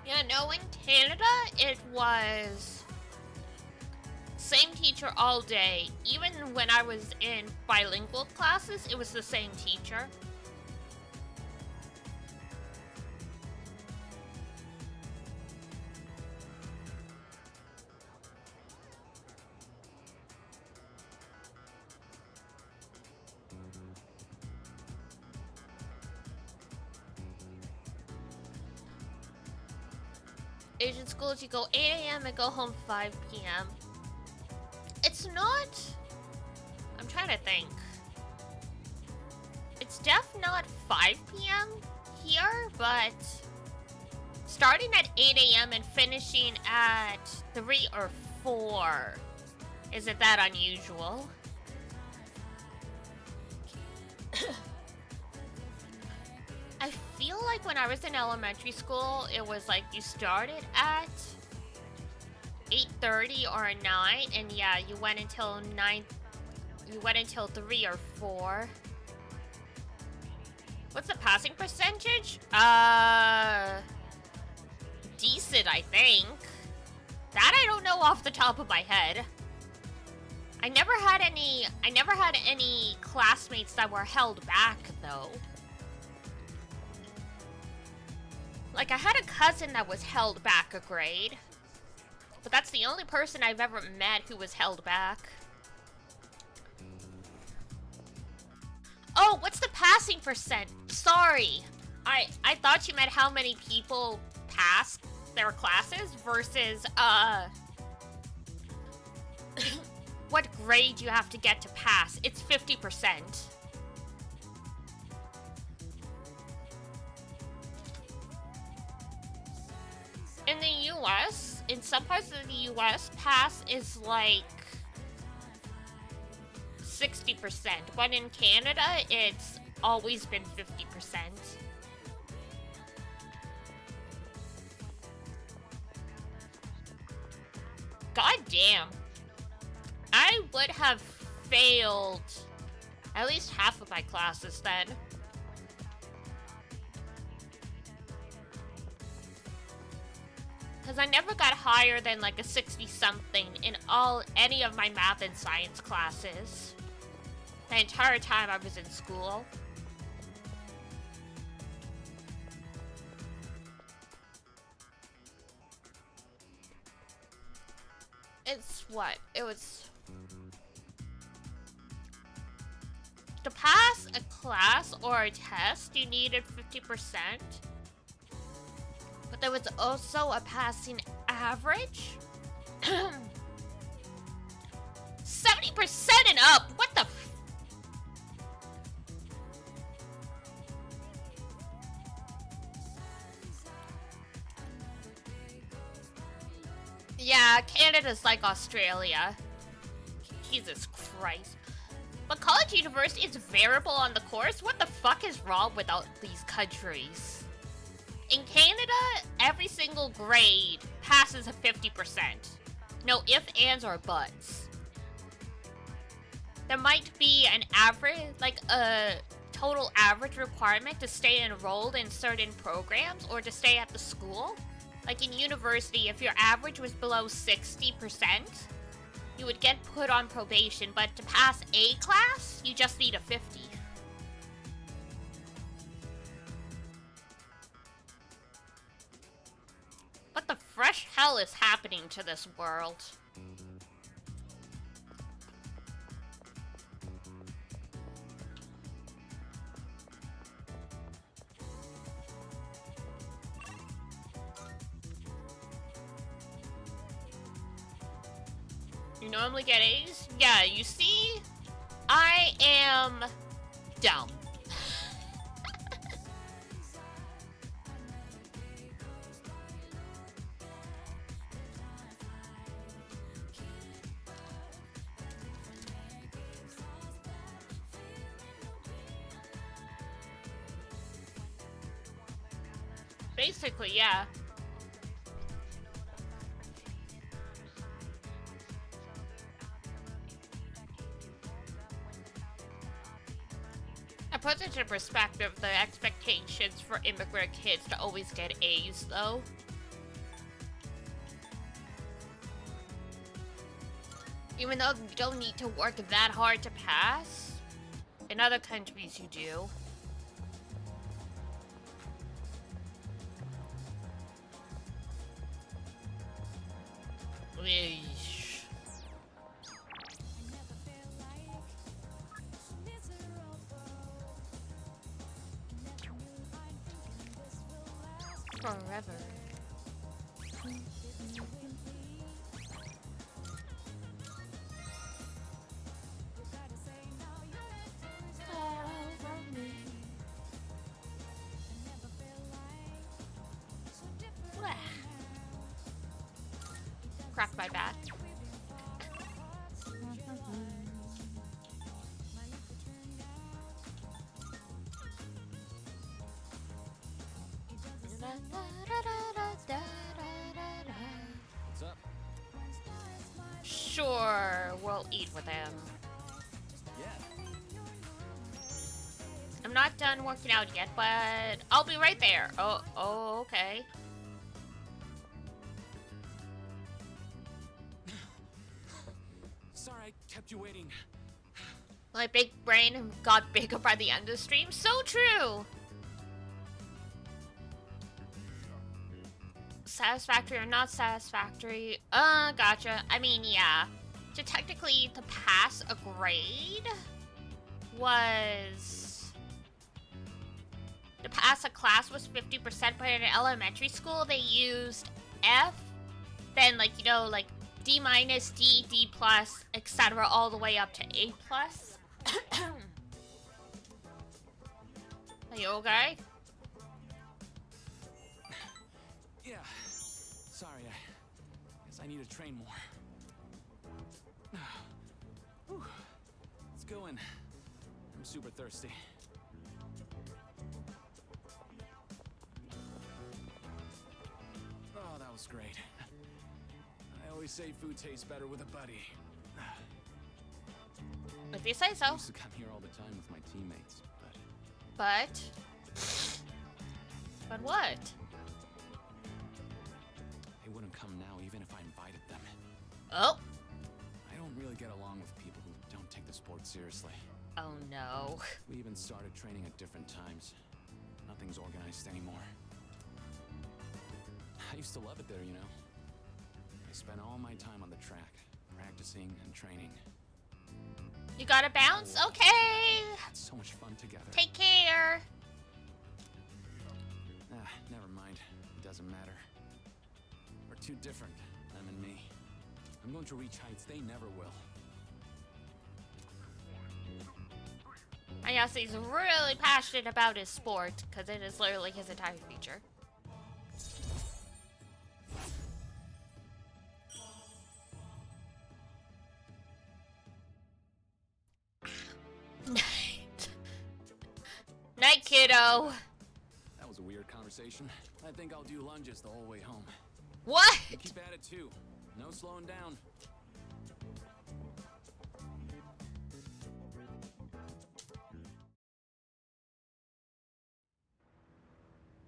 Yeah, no, in Canada, it was same teacher all day. Even when I was in bilingual classes, it was the same teacher. Asian schools, you go 8 a.m. and go home 5 p.m. It's not... I'm trying to think. It's not 5 p.m. here, but starting at 8 a.m. and finishing at 3 or 4 isn't that unusual. I feel like when I was in elementary school, it was like you started at 8:30 or 9, and yeah, you went until 9. You went until 3 or 4. What's the passing percentage? Decent, I think. That I don't know off the top of my head. I never had any classmates that were held back though. Like, I had a cousin that was held back a grade. But that's the only person I've ever met who was held back. Oh, what's the passing percent? Sorry. I thought you meant how many people pass their classes versus, what grade you have to get to pass. It's 50%. In the US, in some parts of the US, pass is like 60%, but in Canada, it's always been 50%. God damn. I would have failed at least half of my classes then. Because I never got higher than like a 60-something in any of my math and science classes. The entire time I was in school. It's what? It was... The pass class or a test, you needed 50%. But there was also a passing average. 70% and up. What the f— Yeah, Canada's like Australia. Jesus Christ. But college university is variable on the course? What the fuck is wrong with all these countries? In Canada, every single grade passes a 50%. No ifs, ands, or buts. There might be an average, like a total average requirement to stay enrolled in certain programs or to stay at the school. Like in university, if your average was below 60%, you would get put on probation, but to pass a class, you just need a 50. What the fresh hell is happening to this world? You normally get A's? Yeah, you see? I am dumb. Basically, yeah. It puts into perspective the expectations for immigrant kids to always get A's, though. Even though you don't need to work that hard to pass, in other countries you do. Eesh. Forever. Cracked my bat. What's up? Sure, we'll eat with him. Yeah. I'm not done working out yet, but I'll be right there. Oh, okay. Sorry, I kept you waiting. My big brain got bigger by the end of the stream. So true. Satisfactory or not satisfactory? Gotcha. I mean, yeah. So technically, to pass a grade was... To pass a class was 50%, but in elementary school, they used F, then, like, you know, like, D minus, D, D plus, etc., all the way up to A plus. Are you okay? Yeah. Sorry, I guess I need to train more. Whew. Let's go in. I'm super thirsty. Oh, that was great. I always say food tastes better with a buddy. If you say I so. used to come here all the time with my teammates, but But what? they wouldn't come now even if I invited them. Oh. I don't really get along with people who don't take the sport seriously. Oh no. We even started training at different times. Nothing's organized anymore. I used to love it there, you know. I spent all my time on the track, practicing and training. You gotta bounce? Okay. Had so much fun together. take care. Never mind. It doesn't matter. We're too different, them and me. I'm going to reach heights they never will. I guess he's really passionate about his sport, because it is literally his entire future. Night. Night, kiddo. That was a weird conversation. I think I'll do lunges the whole way home. What? You keep at it too. No slowing down.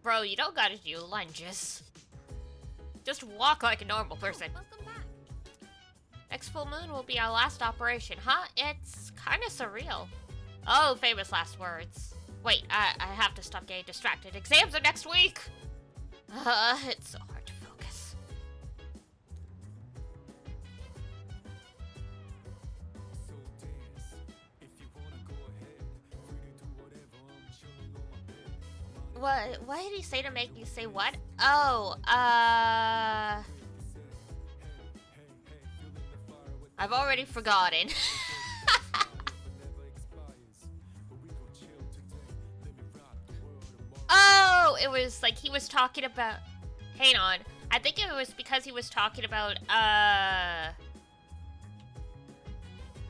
Bro, you don't gotta do lunges. Just walk like a normal person. Welcome back. Next full moon will be our last operation, huh? It's kinda surreal. Oh, famous last words. Wait, I have to stop getting distracted. Exams are next week! It's so hard to focus. What did he say to make you say what? Oh, I've already forgotten. Oh, it was like he was talking about... Hang on. I think it was because he was talking about,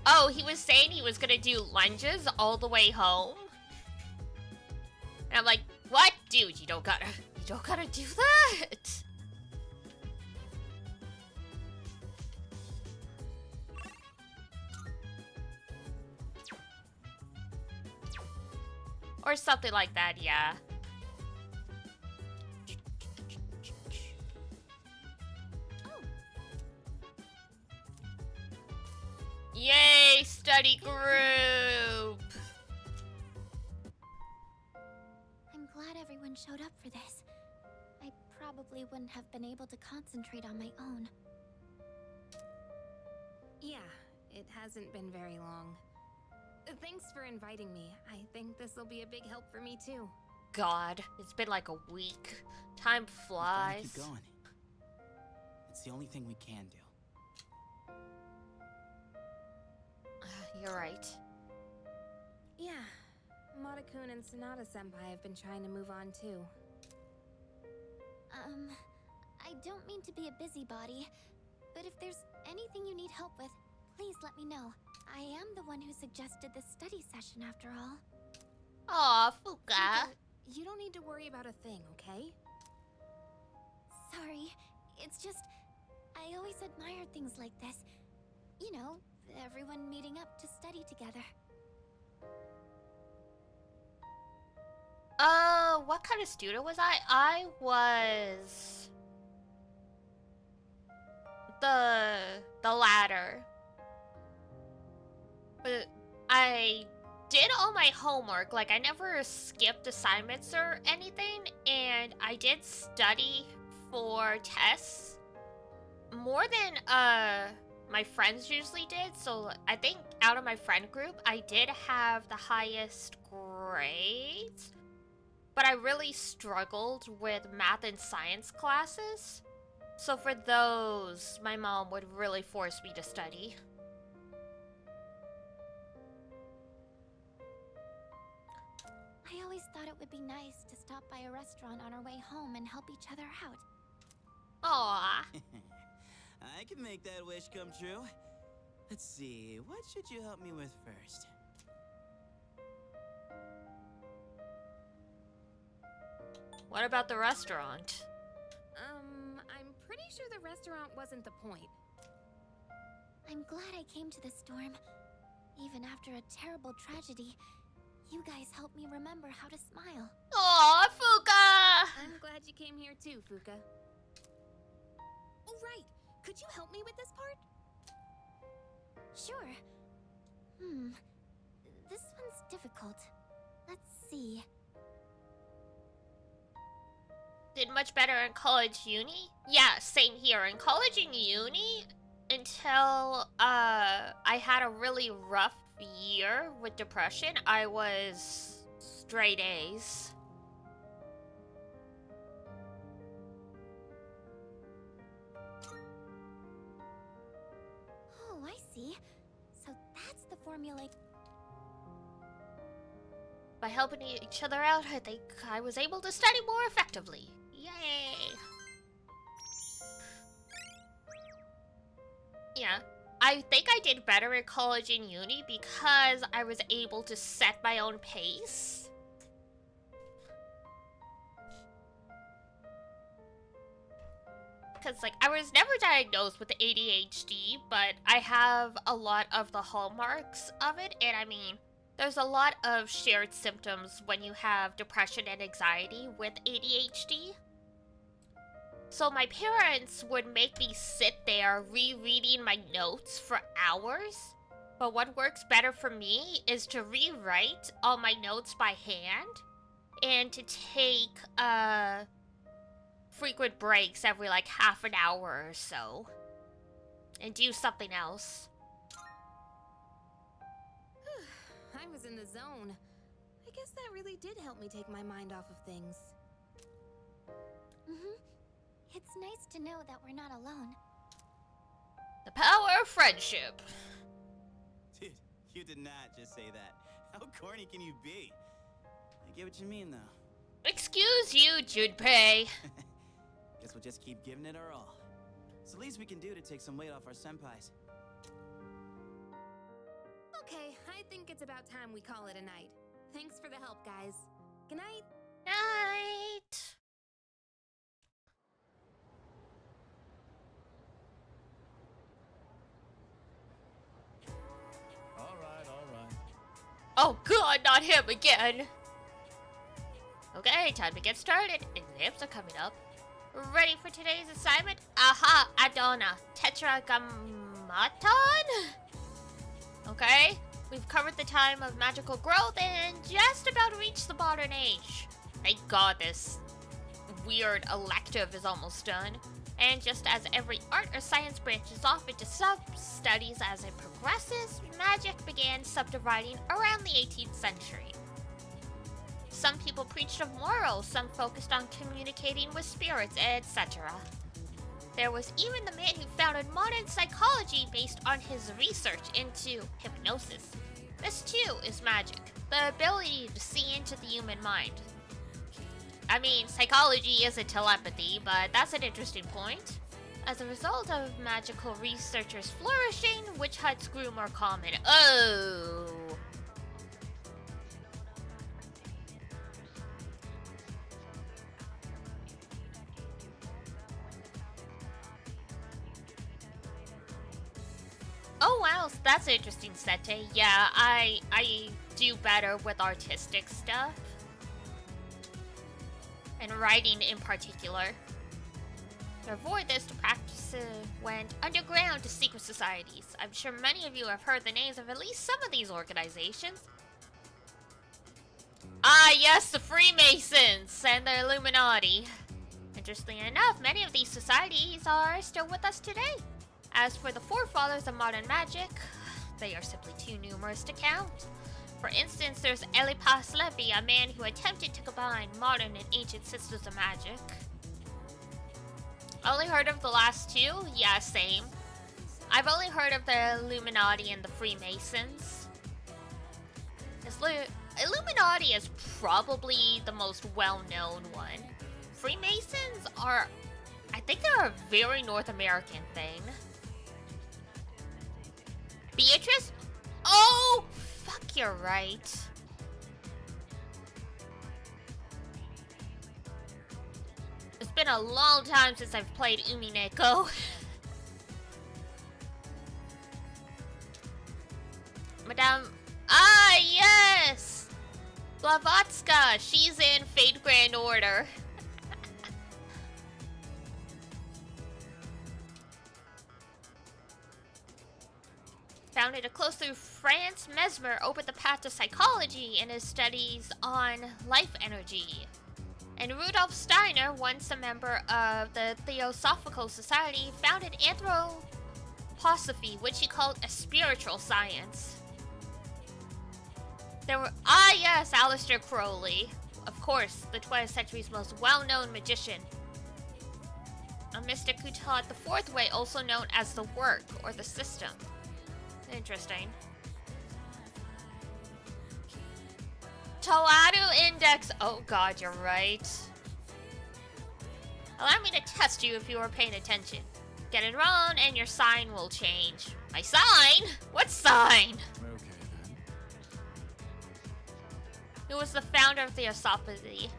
Oh, he was saying he was gonna do lunges all the way home. And I'm like, what? Dude, you don't gotta do that! Or something like that, yeah. Yay, study group! I'm glad everyone showed up for this. I probably wouldn't have been able to concentrate on my own. Yeah, it hasn't been very long. Thanks for inviting me. I think this will be a big help for me too. God, it's been like a week. Time flies. Keep going. It's the only thing we can do. You're right. Yeah, Mata-kun and Sonata-senpai have been trying to move on too. I don't mean to be a busybody, but if there's anything you need help with, please let me know. I am the one who suggested this study session after all. Aw, Fuka. Fuka, you don't need to worry about a thing, okay? Sorry, it's just, I always admire things like this. You know, everyone meeting up to study together. What kind of student was I? I was... the latter. But I did all my homework, like I never skipped assignments or anything, and I did study for tests more than my friends usually did. So I think out of my friend group, I did have the highest grades, but I really struggled with math and science classes. So for those, my mom would really force me to study. I always thought it would be nice to stop by a restaurant on our way home and help each other out. Aww. I can make that wish come true. Let's see, what should you help me with first? What about the restaurant? I'm pretty sure the restaurant wasn't the point. I'm glad I came to this storm. Even after a terrible tragedy, you guys helped me remember how to smile. Aw, Fuka! I'm glad you came here too, Fuka. Oh, right. Could you help me with this part? Sure. This one's difficult. Let's see. Did much better in college uni? Yeah, same here. In college and uni, until I had a really rough year with depression, I was straight A's. Oh, I see. So that's the formula. By helping each other out, I think I was able to study more effectively. Yay! Yeah, I think I did better in college and uni because I was able to set my own pace. Because, like, I was never diagnosed with ADHD, but I have a lot of the hallmarks of it, and I mean, there's a lot of shared symptoms when you have depression and anxiety with ADHD. So my parents would make me sit there rereading my notes for hours. But what works better for me is to rewrite all my notes by hand and to take frequent breaks every like half an hour or so and do something else. I was in the zone. I guess that really did help me take my mind off of things. Mm-hmm. It's nice to know that we're not alone. The power of friendship. Dude, you did not just say that. How corny can you be? I get what you mean, though. Excuse you, Junpei. Guess we'll just keep giving it our all. It's the least we can do to take some weight off our senpais. Okay, I think it's about time we call it a night. Thanks for the help, guys. Good night. Night. All right. Oh god, not him again! Okay, time to get started. Exams are coming up. Ready for today's assignment? Aha, Adona. Tetragrammaton? Okay, we've covered the time of magical growth and just about reached the modern age. Thank god this weird elective is almost done. And just as every art or science branches off into sub-studies as it progresses, magic began subdividing around the 18th century. Some people preached of morals, some focused on communicating with spirits, etc. There was even the man who founded modern psychology based on his research into hypnosis. This too is magic, the ability to see into the human mind. I mean, psychology isn't telepathy, but that's an interesting point. As a result of magical researchers flourishing, witch hunts grew more common. Oh! Oh wow, that's interesting, Sete. Yeah, I do better with artistic stuff. And writing in particular. To avoid this, the practice went underground to secret societies. I'm sure many of you have heard the names of at least some of these organizations. Ah yes, the Freemasons and the Illuminati. Interestingly enough, many of these societies are still with us today. As for the forefathers of modern magic, they are simply too numerous to count. For instance, there's Elipas Levi, a man who attempted to combine modern and ancient systems of magic. Only heard of the last two? Yeah, same. I've only heard of the Illuminati and the Freemasons. Illuminati is probably the most well-known one. Freemasons are... I think they're a very North American thing. Beatrice? Oh! Fuck, you're right. It's been a long time since I've played Umineko. Madame... Ah, yes! Blavatsky, she's in Fate Grand Order. Founded a close through France, Mesmer opened the path to psychology in his studies on life energy. And Rudolf Steiner, once a member of the Theosophical Society, founded anthroposophy, which he called a spiritual science. There were yes, Aleister Crowley. Of course, the 20th century's most well-known magician. A mystic who taught the fourth way, also known as the work or the system. Interesting. Toadu Index. Oh god, you're right. Allow me to test you if you are paying attention. Get it wrong and your sign will change. My sign? What sign? Okay, then. Who was the founder of the Theosophy?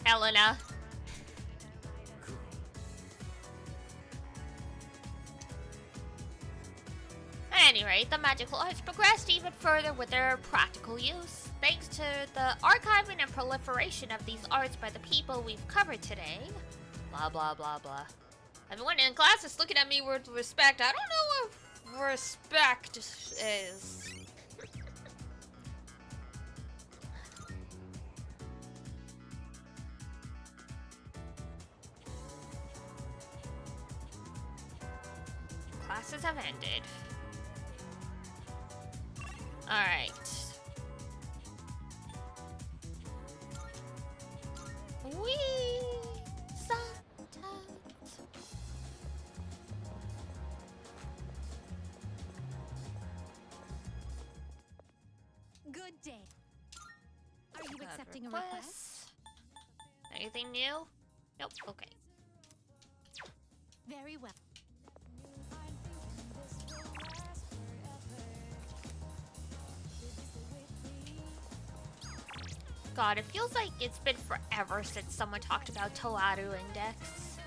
Helena. Cool. At any rate, the magical arts progressed even further with their practical use. Thanks to the archiving and proliferation of these arts by the people we've covered today. Blah, blah, blah, blah. Everyone in class is looking at me with respect. I don't know what respect is. Classes have ended. Alright. Wee! Sometimes. Good day. Are you Got accepting a requests. request? Anything new? Nope, okay. Very well. God, it feels like it's been forever since someone talked about Toadu Index.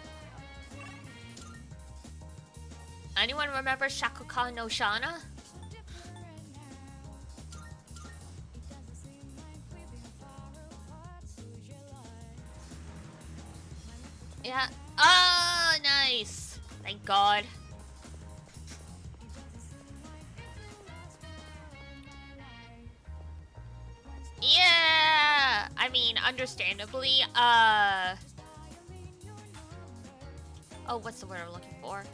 Anyone remember Shakukan no Shana? Yeah. Oh, nice. Thank God. Yeah. I mean, understandably, oh, what's the word I'm looking for?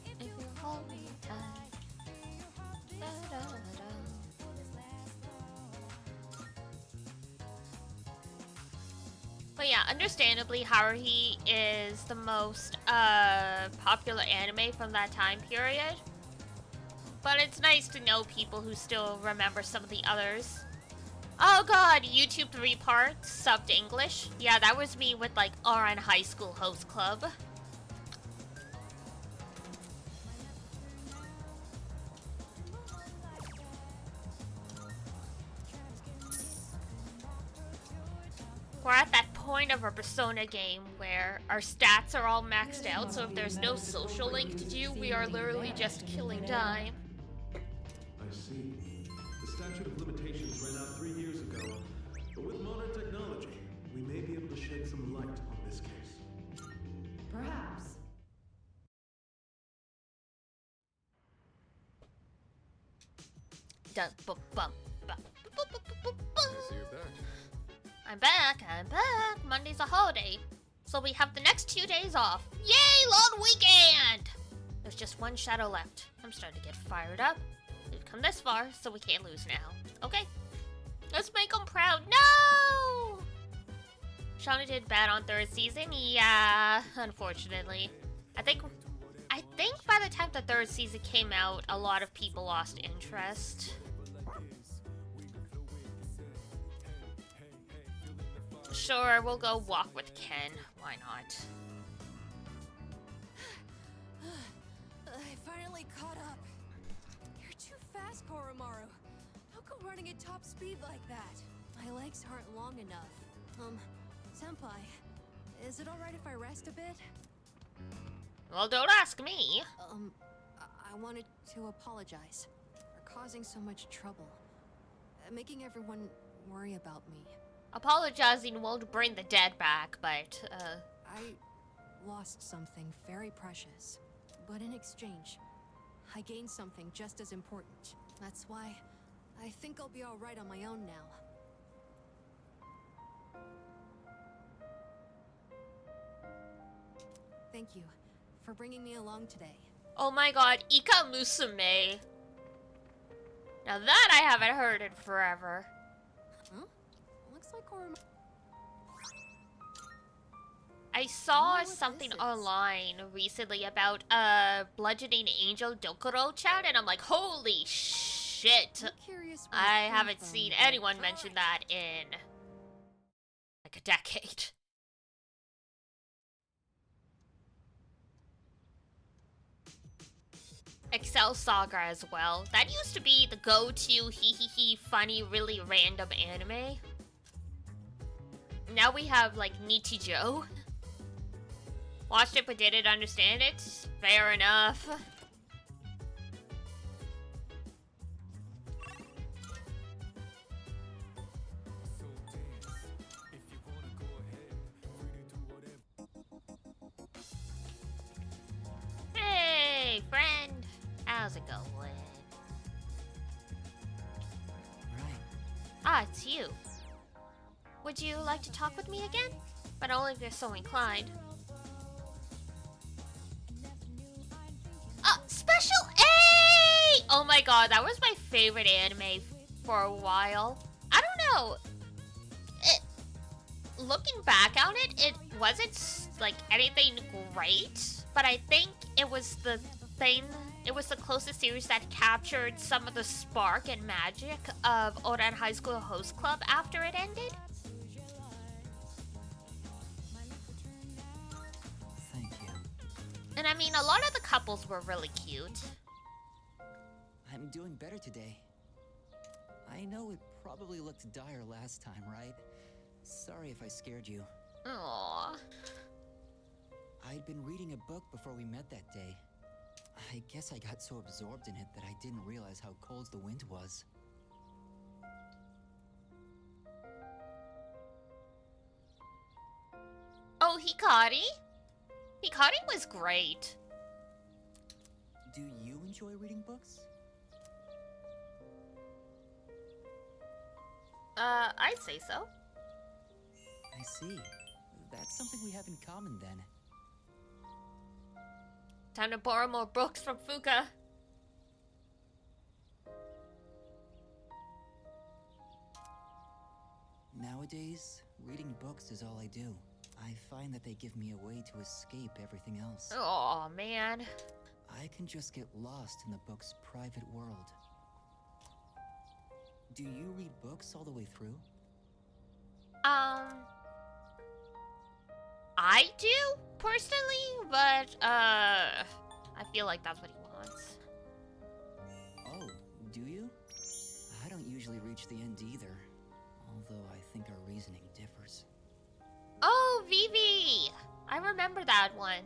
If you hold me tight. Da-da-da-da. But yeah, understandably, Haruhi is the most popular anime from that time period. But it's nice to know people who still remember some of the others. Oh god, YouTube 3 parts, subbed English. Yeah, that was me with like RN High School Host Club. We're at that point of our Persona game where our stats are all maxed out, so if there's no social link to do, we are literally just killing time. I see. The statute of limitations ran out 3 years ago, but with modern technology, we may be able to shed some light on this case. Perhaps. Dun, bum, bum, bum, bum, bum, bum, bum. I see you're back. I'm back. Monday's a holiday, so we have the next 2 days off. Yay, long weekend! There's just one shadow left. I'm starting to get fired up. We've come this far, so we can't lose now. Okay, let's make them proud. No! Shauna did bad on third season. Yeah, unfortunately. I think by the time the third season came out, a lot of people lost interest. Sure, we'll go walk with Ken. Why not? I finally caught up. You're too fast, Koromaru. Don't go running at top speed like that. My legs aren't long enough. Senpai, is it alright if I rest a bit? Well, don't ask me. I wanted to apologize for causing so much trouble. Making everyone worry about me. Apologizing won't bring the dead back, but, I lost something very precious. But in exchange, I gained something just as important. That's why I think I'll be alright on my own now. Thank you for bringing me along today. Oh my god, Ika Musume. Now that I haven't heard in forever. Huh? Looks like Oromaru. I saw what something this is. online recently about bludgeoning angel Dokuro-chan, and I'm like, holy shit! I'm curious where I it came haven't from, seen but- anyone mention that in like a decade. Excel Saga as well. That used to be the go-to hee funny, really random anime. Now we have like Nichijou. Watched it but didn't understand it. Fair enough. Hey, friend. How's it going? Right. Ah, it's you. Would you like to talk with me again? But only if you're so inclined. Special A! Oh my god, that was my favorite anime for a while. I don't know. Looking back on it, it wasn't like anything great, but I think it was the closest series that captured some of the spark and magic of Oran High School Host Club after it ended. Thank you. And I mean, a lot of the couples were really cute. I'm doing better today. I know it probably looked dire last time, right? Sorry if I scared you. Aww. I'd been reading a book before we met that day. I guess I got so absorbed in it that I didn't realize how cold the wind was. Oh, Hikari? Hikari was great. Do you enjoy reading books? I'd say so. I see. That's something we have in common then. Time to borrow more books from Fuka. Nowadays, reading books is all I do. I find that they give me a way to escape everything else. Oh man. I can just get lost in the book's private world. Do you read books all the way through? I do, personally, but, I feel like that's what he wants. Oh, do you? I don't usually reach the end either, although I think our reasoning differs. Oh, Vivi! I remember that one.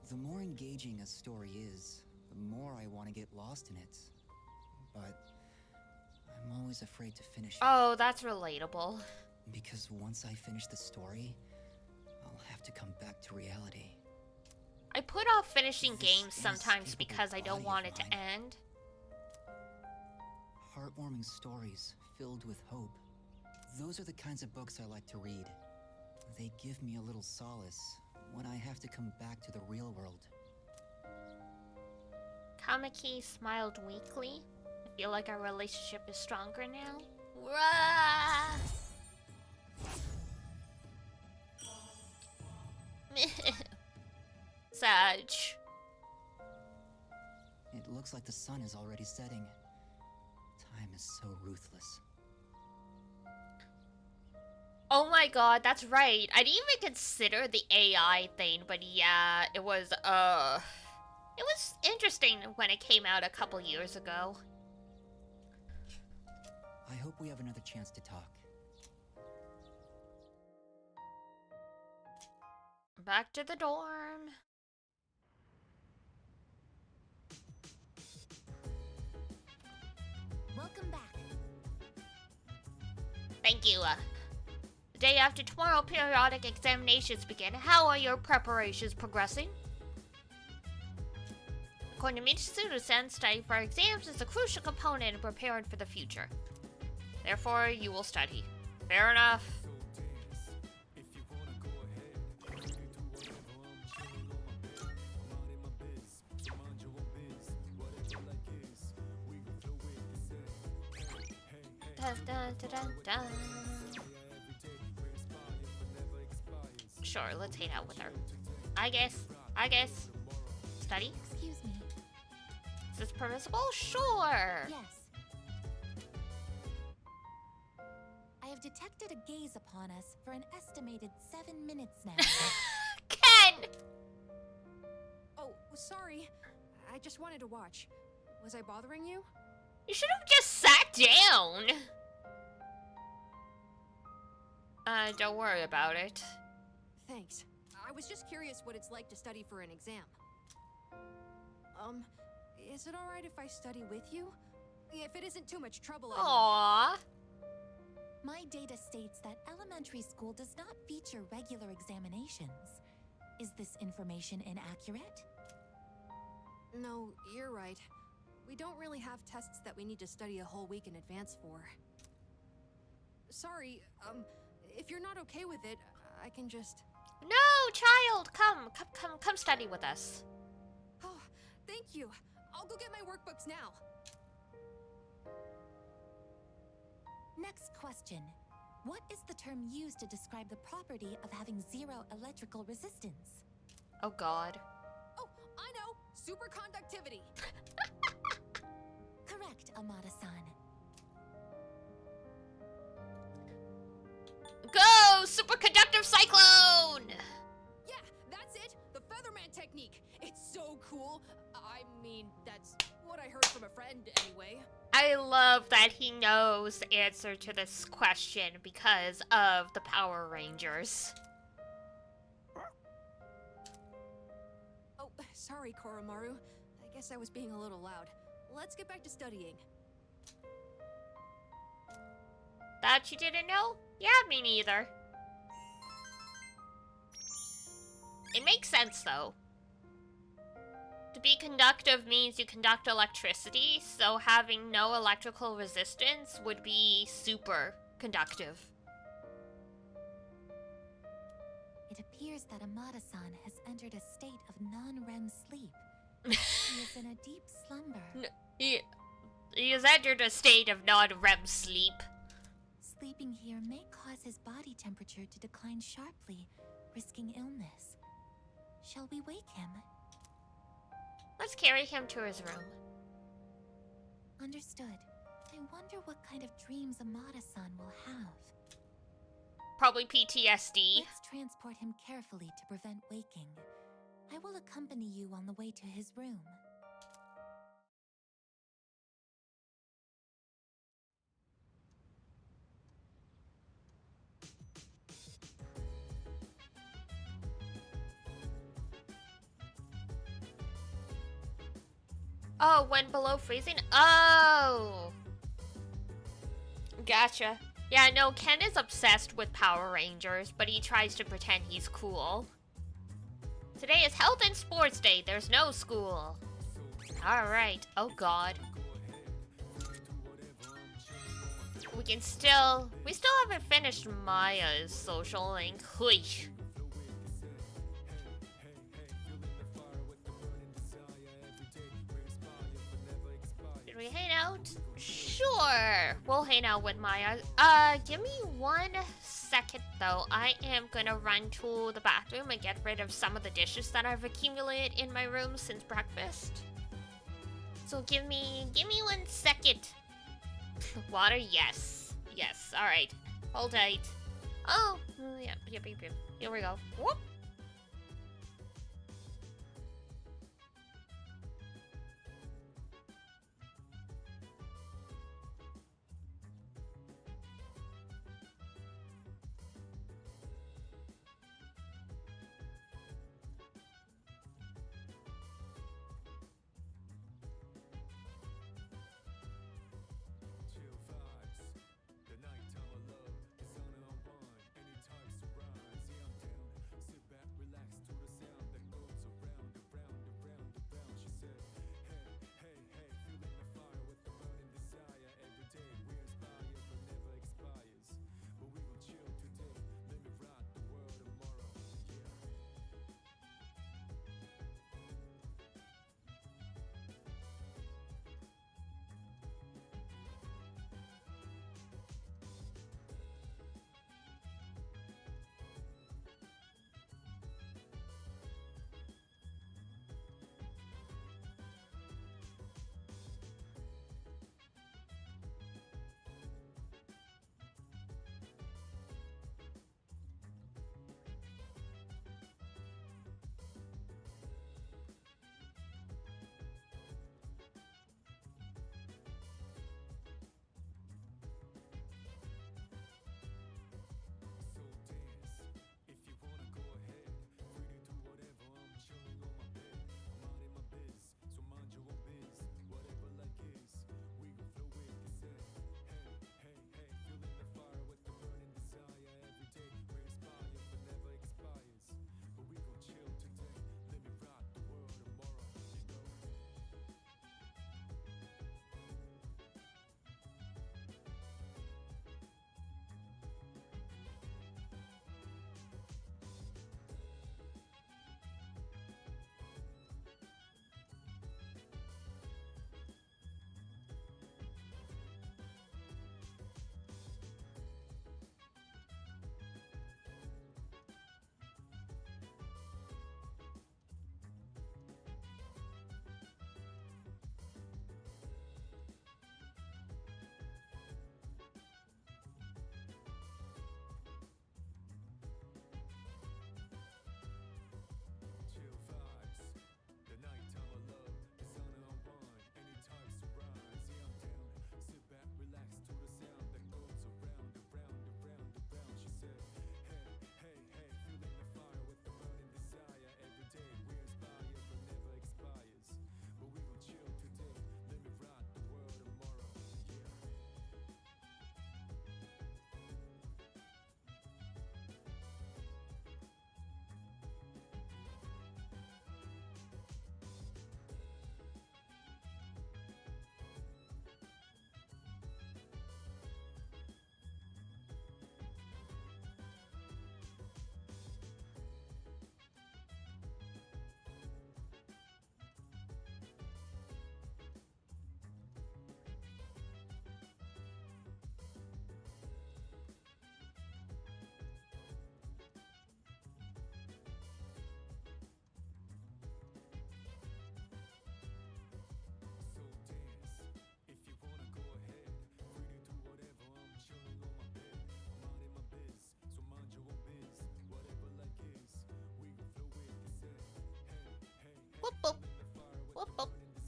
The more engaging a story is, the more I want to get lost in it. But I'm always afraid to finish it. Oh, that's relatable. Because once I finish the story, I'll have to come back to reality. I put off finishing games sometimes because I don't want it to end. Heartwarming stories filled with hope. Those are the kinds of books I like to read. They give me a little solace when I have to come back to the real world. Kamiki smiled weakly. I feel like our relationship is stronger now. Rah! Sag. It looks like the sun is already setting. Time is so ruthless. Oh my god, that's right. I didn't even consider the AI thing, but yeah, it was interesting when it came out a couple years ago. I hope we have another chance to talk. Back to the dorm. Welcome back. Thank you. The day after tomorrow, periodic examinations begin. How are your preparations progressing? According to Mitsuda-san, studying for exams is a crucial component in preparing for the future. Therefore, you will study. Fair enough. Dun, dun, dun, dun, dun. Sure, let's hang out with her. I guess. Study? Excuse me. Is this permissible? Sure. Yes. I have detected a gaze upon us for an estimated 7 minutes now. Ken! Oh, sorry. I just wanted to watch. Was I bothering you? You should have just sat down. Don't worry about it. Thanks. I was just curious what it's like to study for an exam. Is it alright if I study with you? If it isn't too much trouble, Aww. My data states that elementary school does not feature regular examinations. Is this information inaccurate? No, you're right. We don't really have tests that we need to study a whole week in advance for. Sorry, if you're not okay with it, I can just... No, child, come study with us. Oh, thank you. I'll go get my workbooks now. Next question. What is the term used to describe the property of having zero electrical resistance? Oh god. Oh, I know! Superconductivity! Correct, Amada-san. Go! Superconductive cyclone! Yeah, that's it! The Featherman technique! It's so cool! I mean, that's what I heard from a friend, anyway. I love that he knows the answer to this question because of the Power Rangers. Oh, sorry, Koromaru. I guess I was being a little loud. Let's get back to studying. That you didn't know? Yeah, me neither. It makes sense, though. To be conductive means you conduct electricity, so having no electrical resistance would be super conductive. It appears that Amada-san has entered a state of non-REM sleep. He is in a deep slumber. He has entered a state of non-REM sleep. Sleeping here may cause his body temperature to decline sharply, risking illness. Shall we wake him? Let's carry him to his room. Understood. I wonder what kind of dreams Amada-san will have. Probably PTSD. Let's transport him carefully to prevent waking. I will accompany you on the way to his room. Oh, when below freezing? Oh! Gotcha. Yeah, no, Ken is obsessed with Power Rangers, but he tries to pretend he's cool. Today is Health and Sports Day. There's no school. Alright. Oh god. We still haven't finished Maya's social link. Hui. Did we hang out? Sure. We'll hang out with Maya. Give me 1 second though. I am gonna run to the bathroom and get rid of some of the dishes that I've accumulated in my room since breakfast. So give me 1 second. Water, yes. Yes, alright. Hold tight. Oh, yep. Here we go. Whoop.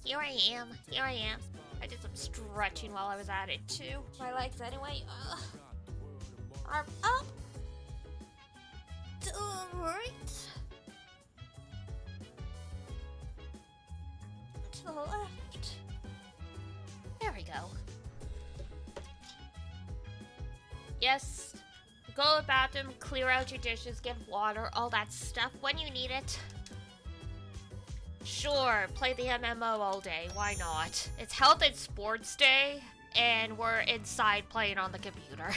Here I am. Here I am. I did some stretching while I was at it too. My legs anyway. Ugh. Arm up. To the right. To the left. There we go. Yes. Go to the bathroom, clear out your dishes, get water, all that stuff when you need it. Sure, play the MMO all day, why not? It's Health and Sports Day, and we're inside playing on the computer.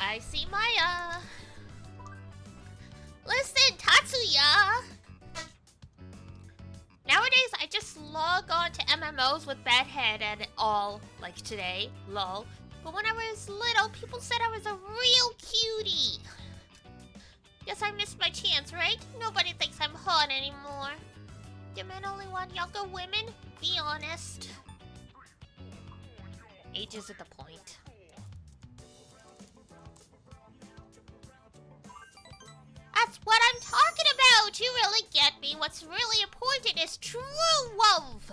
I see Maya. Listen, Tatsuya! Nowadays, I just log on to MMOs with Bedhead and all, like today, lol. But when I was little, people said I was a real cutie. Guess I missed my chance, right? Nobody thinks I'm hot anymore. Do men only want younger women? Be honest. Age isn't the point. That's what I'm talking about! You really get me. What's really important is true love.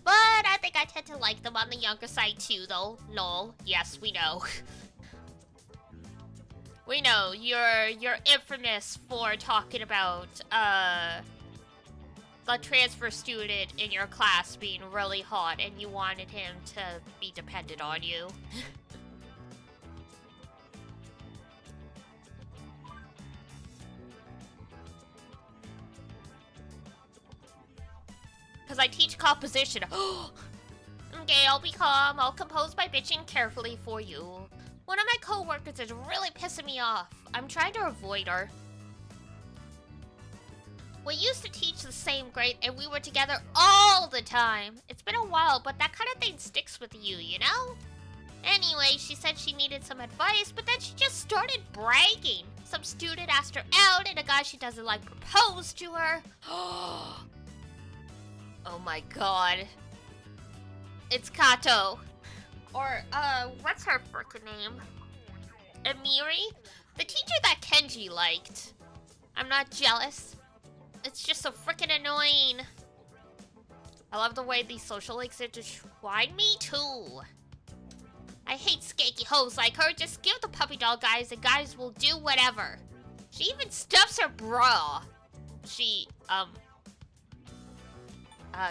But I think I tend to like them on the younger side too, though. Lol. Yes, we know. We know, you're infamous for talking about, the transfer student in your class being really hot and you wanted him to be dependent on you. Because I teach composition. Okay, I'll be calm. I'll compose my bitching carefully for you. One of my co-workers is really pissing me off. I'm trying to avoid her. We used to teach the same grade and we were together all the time. It's been a while, but that kind of thing sticks with you, you know? Anyway, she said she needed some advice, but then she just started bragging. Some student asked her out and a guy she doesn't like proposed to her. Oh my god. It's Kato. Or, what's her frickin' name? Amiri? The teacher that Kenji liked. I'm not jealous. It's just so frickin' annoying. I love the way these social links intertwine me too. I hate skanky hoes like her. Just give the puppy dog guys and guys will do whatever. She even stuffs her bra. She,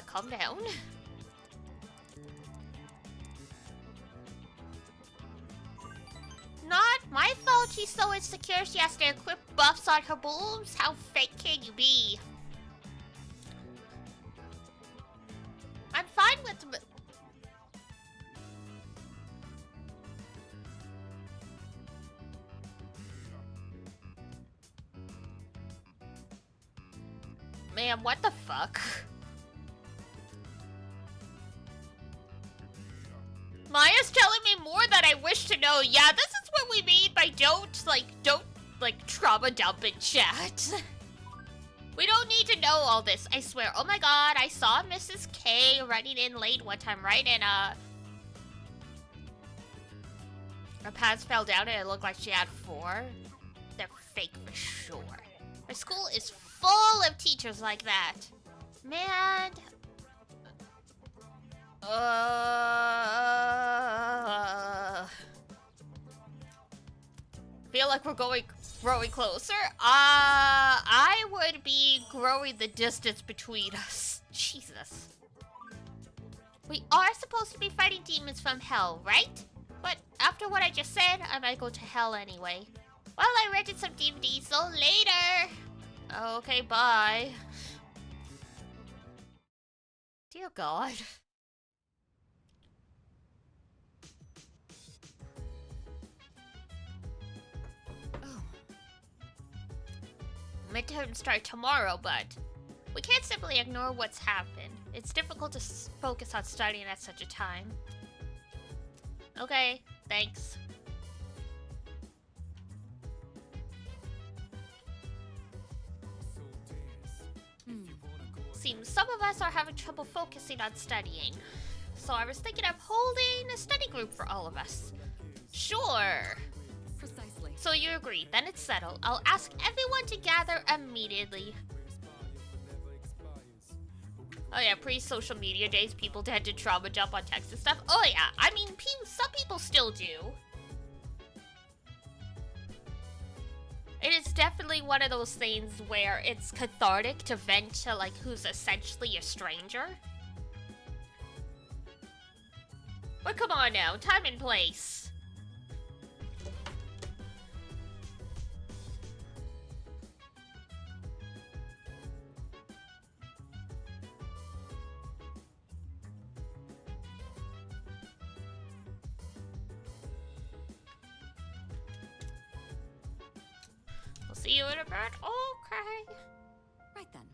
calm down. Not my fault she's so insecure she has to equip buffs on her boobs. How fake can you be? I'm fine with... Man, what the fuck? Maya's telling me more than I wish to know. Yeah, this is what we mean by don't trauma dump in chat. We don't need to know all this, I swear. Oh my god, I saw Mrs. K running in late one time, right? And, her pants fell down and it looked like she had 4. They're fake for sure. My school is full of teachers like that. Man... feel like we're growing closer. I would be growing the distance between us. Jesus. We are supposed to be fighting demons from hell, right? But after what I just said, I might go to hell anyway. Well, I rented some DVDs, so later. Okay, bye. Dear God. Midterms start tomorrow, but we can't simply ignore what's happened. It's difficult to focus on studying at such a time. Okay, thanks. Seems some of us are having trouble focusing on studying. So I was thinking of holding a study group for all of us. Sure. Precisely. So you agree, then it's settled. I'll ask everyone to gather immediately. Oh yeah, pre-social media days, people tend to trauma dump on text and stuff. Oh yeah, I mean, some people still do. It is definitely one of those things where it's cathartic to vent to, like, who's essentially a stranger. But come on now, time and place. See you in a bit. Okay. Right then.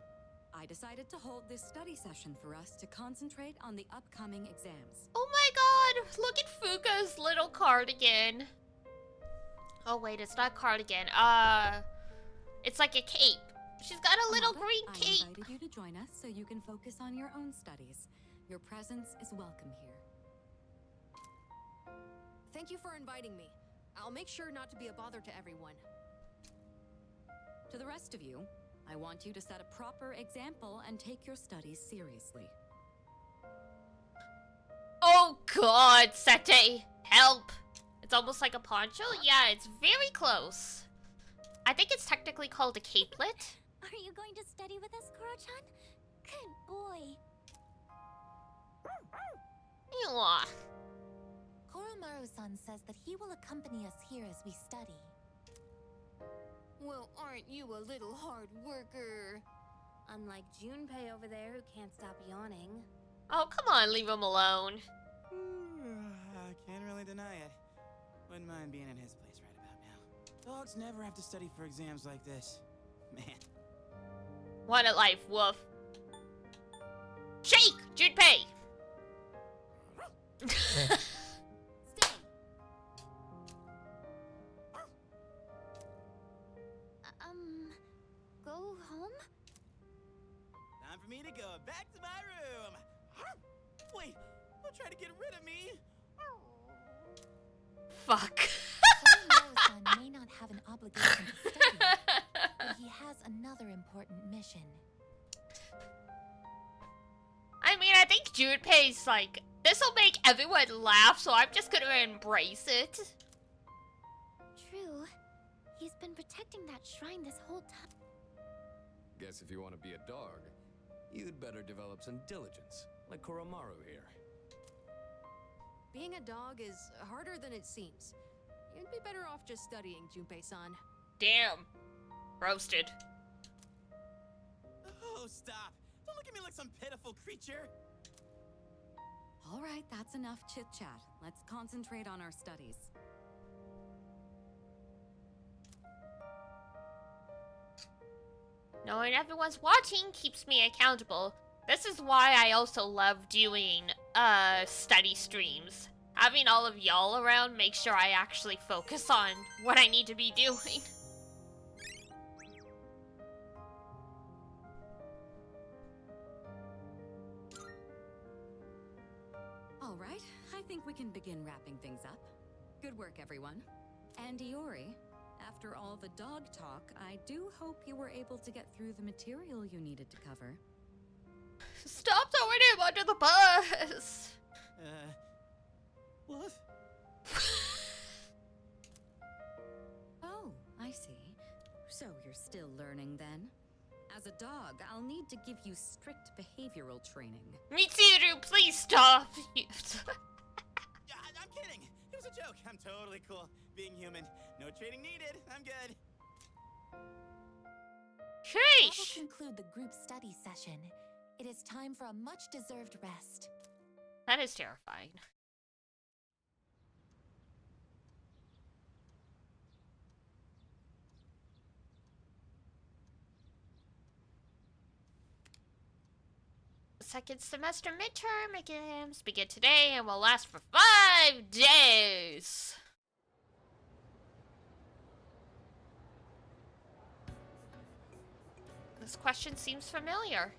I decided to hold this study session for us to concentrate on the upcoming exams. Oh my god! Look at Fuka's little cardigan. Oh wait, it's not cardigan. It's like a cape. She's got a little green cape. I invited you to join us so you can focus on your own studies. Your presence is welcome here. Thank you for inviting me. I'll make sure not to be a bother to everyone. To the rest of you, I want you to set a proper example and take your studies seriously. Oh god, Sete! Help! It's almost like a poncho? Yeah, it's very close. I think it's technically called a capelet. Are you going to study with us, Koro-chan? Good boy. Ew. Koromaru-san says that he will accompany us here as we study. Well, aren't you a little hard worker? Unlike Junpei over there who can't stop yawning. Oh, come on, leave him alone. I can't really deny it. Wouldn't mind being in his place right about now. Dogs never have to study for exams like this. Man. What a life, woof. Shake, Junpei! Go home? Time for me to go back to my room. Wait, don't try to get rid of me. Fuck. Koromaru-san may not have an obligation to study, but he has another important mission. I mean, I think Junpei's like, this'll make everyone laugh, so I'm just gonna embrace it. True. He's been protecting that shrine this whole time. Guess if you want to be a dog, you'd better develop some diligence, like Koromaru here. Being a dog is harder than it seems. You'd be better off just studying, Junpei-san. Damn. Roasted. Oh, stop. Don't look at me like some pitiful creature. All right, that's enough chit-chat. Let's concentrate on our studies. Knowing everyone's watching keeps me accountable. This is why I also love doing, study streams. Having all of y'all around makes sure I actually focus on what I need to be doing. All right, I think we can begin wrapping things up. Good work, everyone. And Iori, after all the dog talk, I do hope you were able to get through the material you needed to cover. Stop throwing him under the bus! What? Oh, I see. So you're still learning then? As a dog, I'll need to give you strict behavioral training. Mitsuru, please stop! I'm kidding. It was a joke. I'm totally cool. Being human. No training needed. I'm good. That will Sheesh! conclude the group study session. It is time for a much-deserved rest. That is terrifying. Second semester midterm exams begin today and will last for 5 days. This question seems familiar.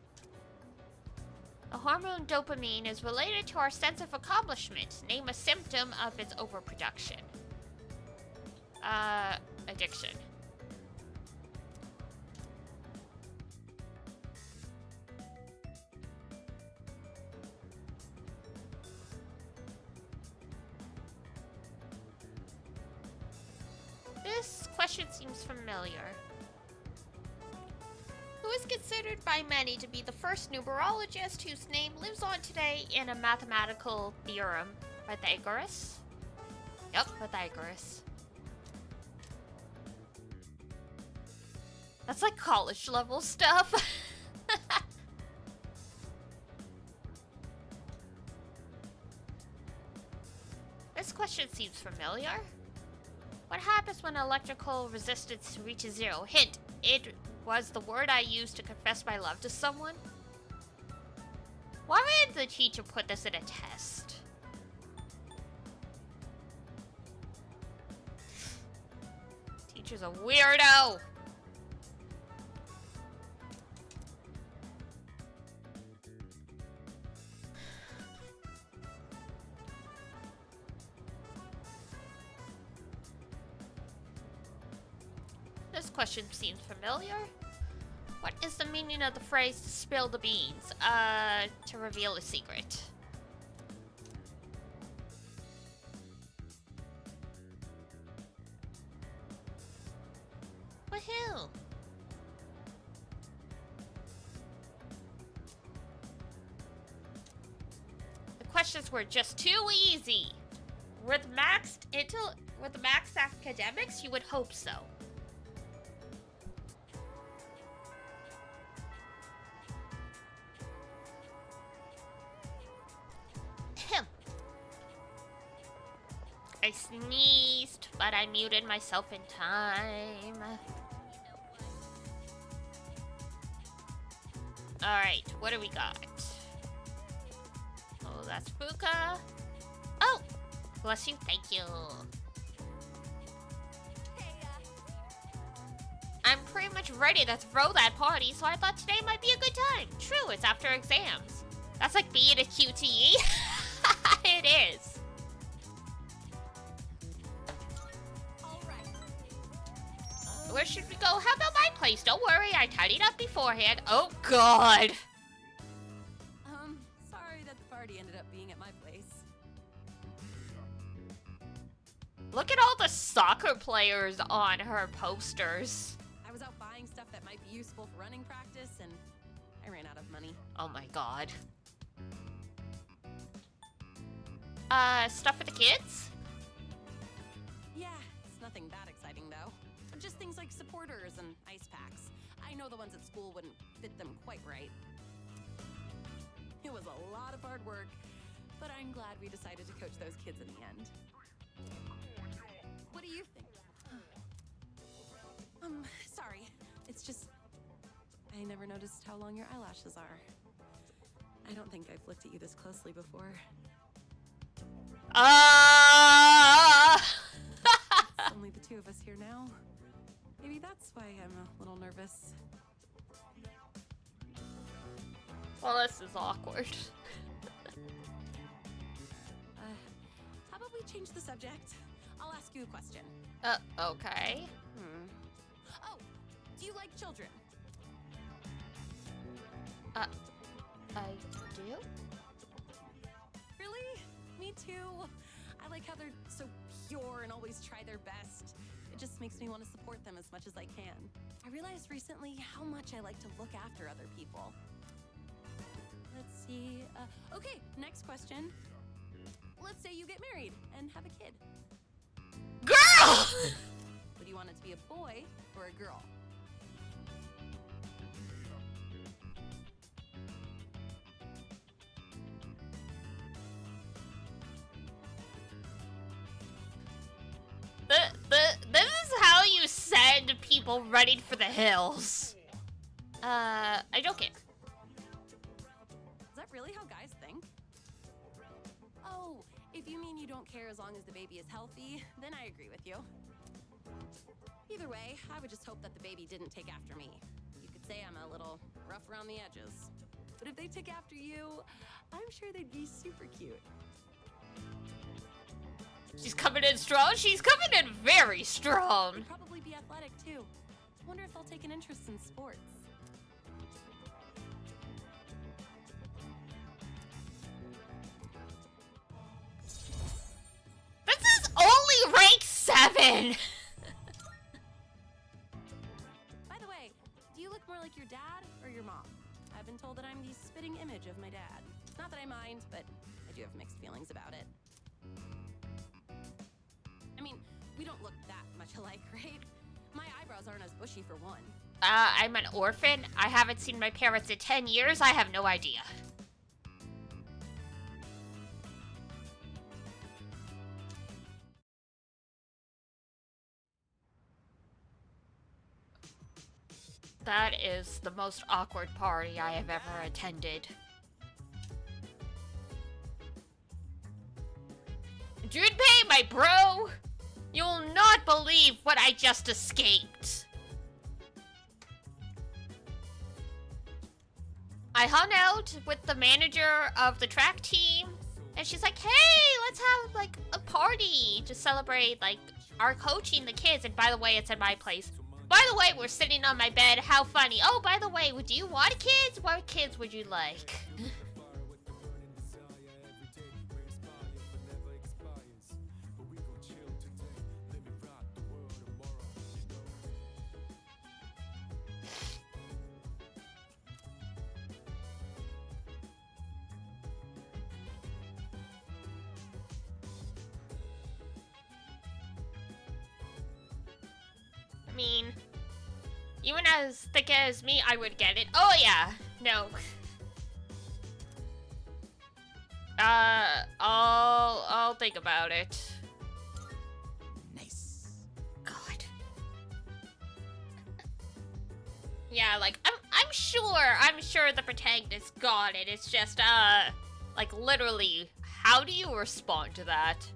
The hormone dopamine is related to our sense of accomplishment. Name a symptom of its overproduction. addiction. This question seems familiar. Who is considered by many to be the first numerologist whose name lives on today in a mathematical theorem? Pythagoras? Yep, Pythagoras. That's like college level stuff. This question seems familiar. What happens when electrical resistance reaches 0? Hint, it was the word I used to confess my love to someone. Why would the teacher put this in a test? Teacher's a weirdo. This question seems familiar. What is the meaning of the phrase spill the beans? To reveal a secret. Woohoo! The questions were just too easy. With maxed academics, you would hope so. I sneezed, but I muted myself in time. Alright, what do we got? Oh, that's Fuka. Oh! Bless you, thank you. I'm pretty much ready to throw that party, so I thought today might be a good time. True, it's after exams. That's like being a QTE. It is. Where should we go? How about my place? Don't worry, I tidied up beforehand. Oh, God. Sorry that the party ended up being at my place. Look at all the soccer players on her posters. I was out buying stuff that might be useful for running practice, and I ran out of money. Oh, my God. Stuff for the kids? Yeah, it's nothing that exciting, though. Just things like supporters and ice packs. I know the ones at school wouldn't fit them quite right. It was a lot of hard work, but I'm glad we decided to coach those kids in the end. What do you think? Sorry. It's just... I never noticed how long your eyelashes are. I don't think I've looked at you this closely before. It's only the two of us here now. Maybe that's why I'm a little nervous. Well, this is awkward. How about we change the subject? I'll ask you a question. Okay. Oh, do you like children? I do? Really? Me too. I like how they're so pure and always try their best. It just makes me want to support them as much as I can. I realized recently how much I like to look after other people. Let's see. Okay, next question. Let's say you get married and have a kid. Girl! Would you want it to be a boy or a girl? This is how you send people running for the hills. I don't care. Is that really how guys think? Oh, if you mean you don't care as long as the baby is healthy, then I agree with you. Either way, I would just hope that the baby didn't take after me. You could say I'm a little rough around the edges. But if they took after you, I'm sure they'd be super cute. She's coming in strong. She's coming in very strong. They'd probably be athletic too. Wonder if they'll take an interest in sports. This is only rank 7. By the way, do you look more like your dad or your mom? I've been told that I'm the spitting image of my dad. Not that I mind, but I do have mixed feelings about it. I mean, we don't look that much alike, right? My eyebrows aren't as bushy for one. I'm an orphan. I haven't seen my parents in 10 years. I have no idea. That is the most awkward party I have ever attended. Junpei, my bro! You'll not believe what I just escaped. I hung out with the manager of the track team, and she's like, hey, let's have, like, a party to celebrate, like, our coaching the kids. And by the way, it's at my place. By the way, we're sitting on my bed. How funny. Oh, by the way, do you want kids? What kids would you like? I mean, even as thick as me, I would get it. Oh yeah, no. I'll think about it. Nice. God. Yeah, like I'm sure the protagonist got it. It's just like literally, how do you respond to that?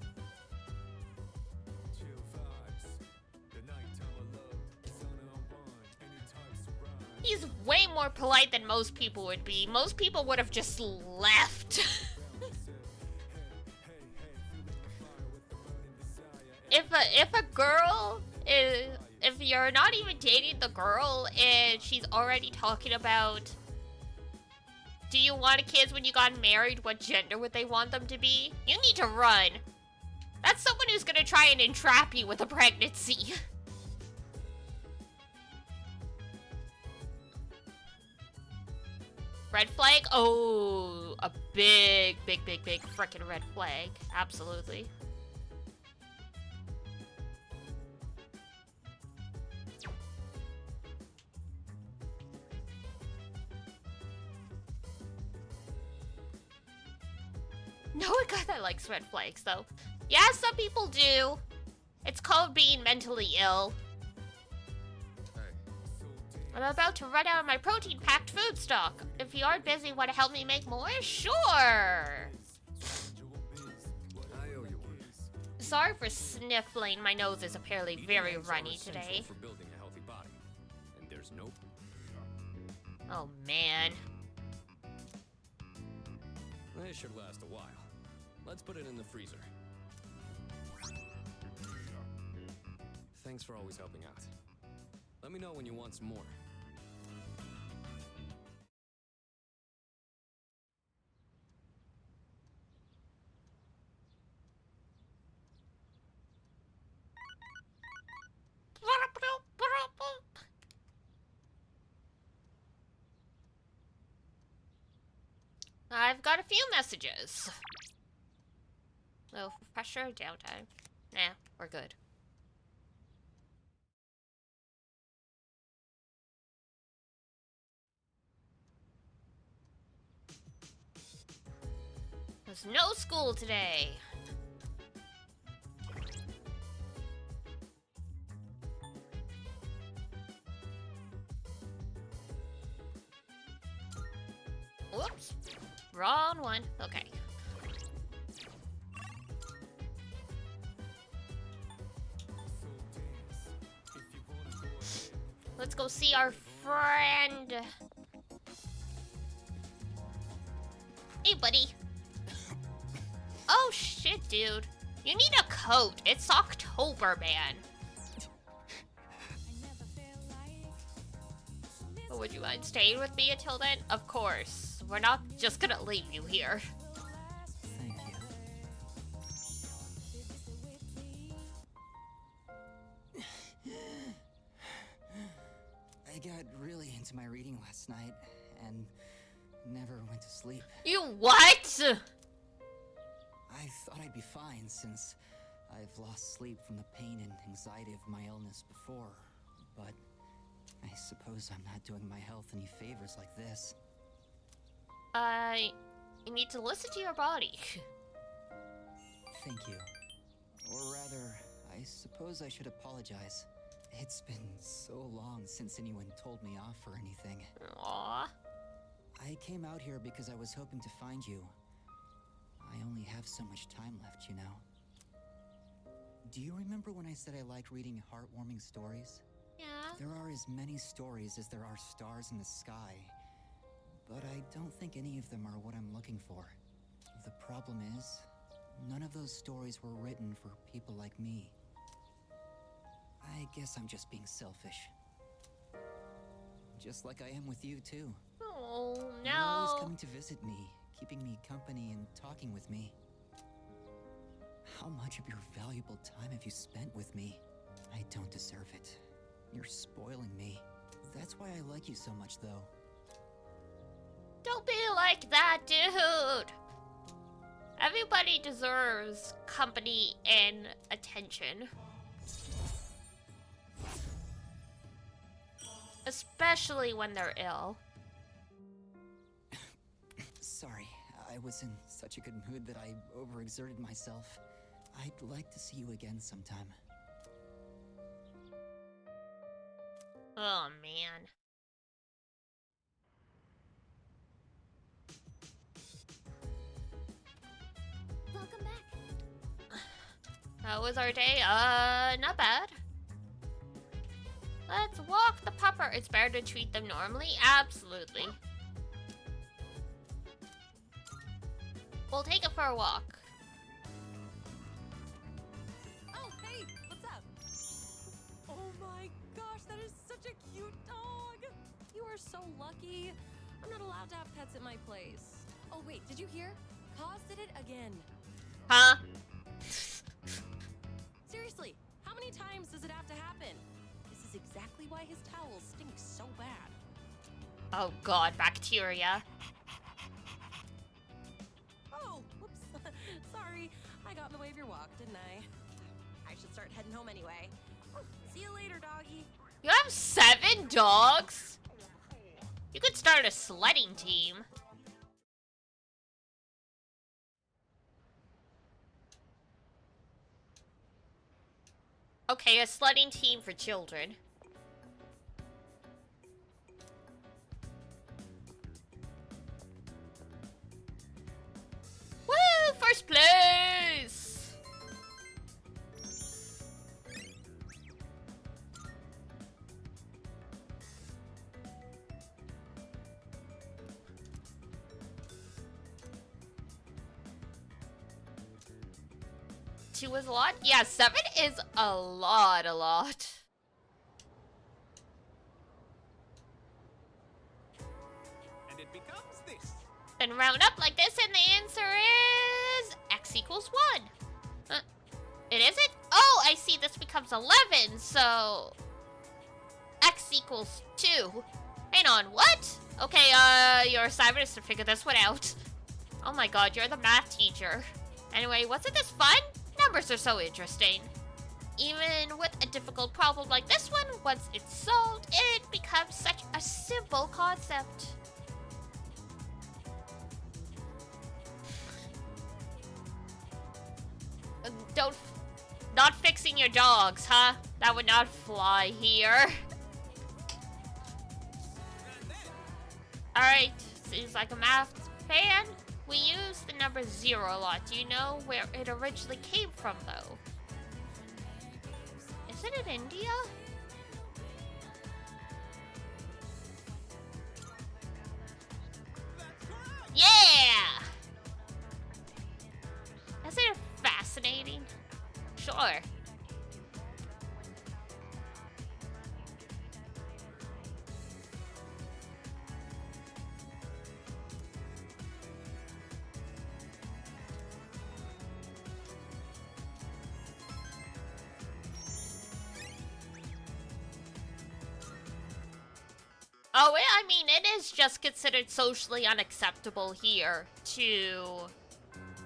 He's way more polite than most people would be. Most people would have just left. If a girl is, if you're not even dating the girl and she's already talking about, do you want kids when you got married? What gender would they want them to be? You need to run. That's someone who's gonna try and entrap you with a pregnancy. Red flag? Oh, a big frickin' red flag. Absolutely. No one guy that likes red flags, though. Yeah, some people do. It's called being mentally ill. I'm about to run out of my protein-packed food stock. If you aren't busy, want to help me make more? Sure! Sorry for sniffling. My nose is apparently very runny today. For building a healthy body. And there's no... Oh, man. This should last a while. Let's put it in the freezer. Thanks for always helping out. Let me know when you want some more. I've got a few messages. No pressure, downtime. Nah, we're good. There's no school today. Whoops. Wrong one. Okay. Let's go see our friend. Hey, buddy. Oh, shit, dude. You need a coat. It's October, man. But would you mind staying with me until then? Of course. We're not just gonna leave you here. Thank you. I got really into my reading last night and never went to sleep. You what? I thought I'd be fine since I've lost sleep from the pain and anxiety of my illness before, but I suppose I'm not doing my health any favors like this. You need to listen to your body. Thank you. Or rather, I suppose I should apologize. It's been so long since anyone told me off for anything. Aww. I came out here because I was hoping to find you. I only have so much time left, you know. Do you remember when I said I liked reading heartwarming stories? Yeah. There are as many stories as there are stars in the sky, but I don't think any of them are what I'm looking for. The problem is, none of those stories were written for people like me. I guess I'm just being selfish. Just like I am with you, too. Oh, no. You're always coming to visit me, keeping me company and talking with me. How much of your valuable time have you spent with me? I don't deserve it. You're spoiling me. That's why I like you so much, though. Don't be like that, dude. Everybody deserves company and attention. Especially when they're ill. Sorry, I was in such a good mood that I overexerted myself. I'd like to see you again sometime. Oh, man. Welcome back. How was our day? Not bad. Let's walk the pupper. It's better to treat them normally? Absolutely. We'll take it for a walk. Oh, hey, what's up? Oh my gosh, that is such a cute dog. You are so lucky. I'm not allowed to have pets at my place. Oh wait, did you hear? Kaz did it again. Huh? Seriously, how many times does it have to happen? This is exactly why his towel stinks so bad. Oh god, bacteria. Oh, whoops. Sorry, I got in the way of your walk, didn't I? I should start heading home anyway. See you later, doggy. You have 7 dogs? You could start a sledding team. Okay, a sledding team for children. Woo! First place! Two is a lot? Yeah, 7 is a lot. And it becomes this. Then round up like this, and the answer is x equals 1. It isn't? Oh, I see. This becomes 11, so x equals 2. Hang on, what? Okay, your assignment is to figure this one out. Oh my god, you're the math teacher. Anyway, wasn't this fun? Numbers are so interesting. Even with a difficult problem like this one, once it's solved, it becomes such a simple concept. Not fixing your dogs, huh? That would not fly here. Alright, seems like a math fan. We use the number 0 a lot. Do you know where it originally came from, though? Is it in India? Yeah! Isn't it fascinating? Oh, I mean, it is just considered socially unacceptable here to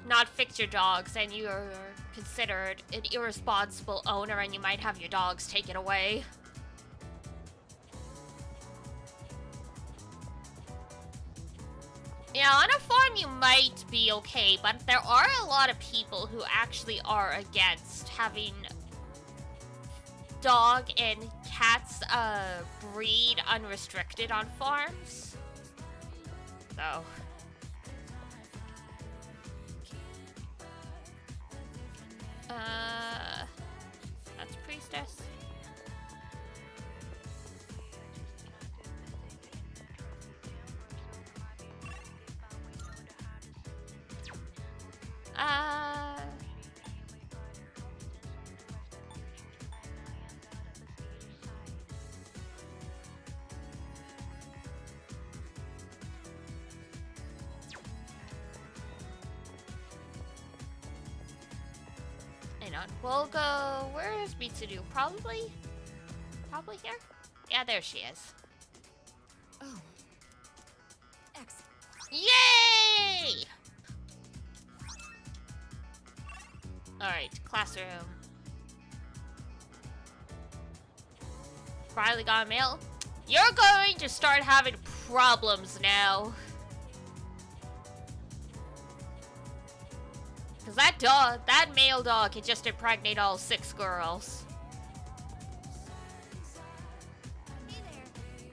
not fix your dogs, and you're considered an irresponsible owner, and you might have your dogs taken away. Yeah, on a farm you might be okay, but there are a lot of people who actually are against having dog and cats breed unrestricted on farms. So that's priestess. Hang on. We'll go. Where is Mitsudu? Probably here? Yeah, there she is. Oh. Excellent. Yay! Alright, classroom. Finally got a mail. You're going to start having problems now. Cause that male dog can just impregnate all 6 girls. Hey there.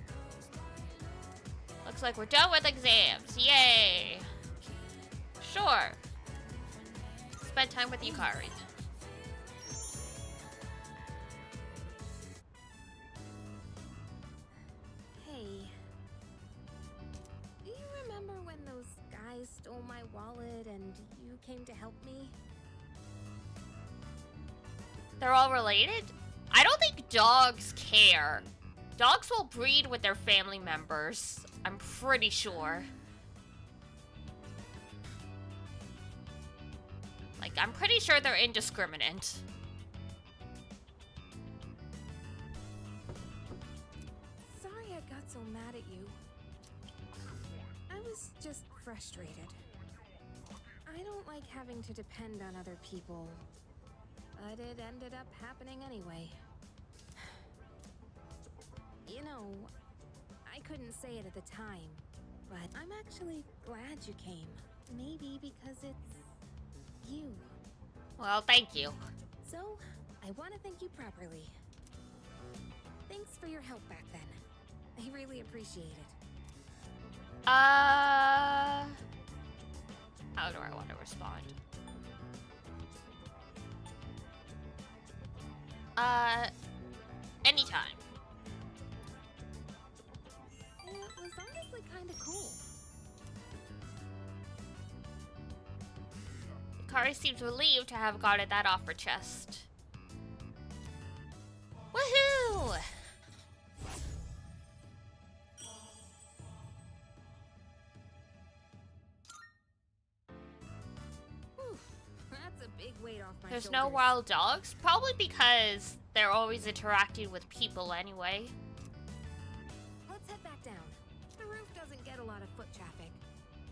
Looks like we're done with exams. Yay! Sure. Spend time with Yukari. Hey. Do you remember when those guys stole my wallet and you came to help me? They're all related? I don't think dogs care. Dogs will breed with their family members. I'm pretty sure. Like, I'm pretty sure they're indiscriminate. Sorry I got so mad at you. I was just frustrated. I don't like having to depend on other people. But it ended up happening anyway. You know, I couldn't say it at the time, but I'm actually glad you came. Maybe because it's you. Well, thank you. So, I want to thank you properly. Thanks for your help back then. I really appreciate it. How do I want to respond? Anytime. It was honestly kind of cool. Kari seems relieved to have gotten that off her chest. Woohoo! Whew, that's a big weight off my There's shoulders. no wild dogs? Probably because they're always interacting with people anyway. Let's head back down. The roof doesn't get a lot of foot traffic,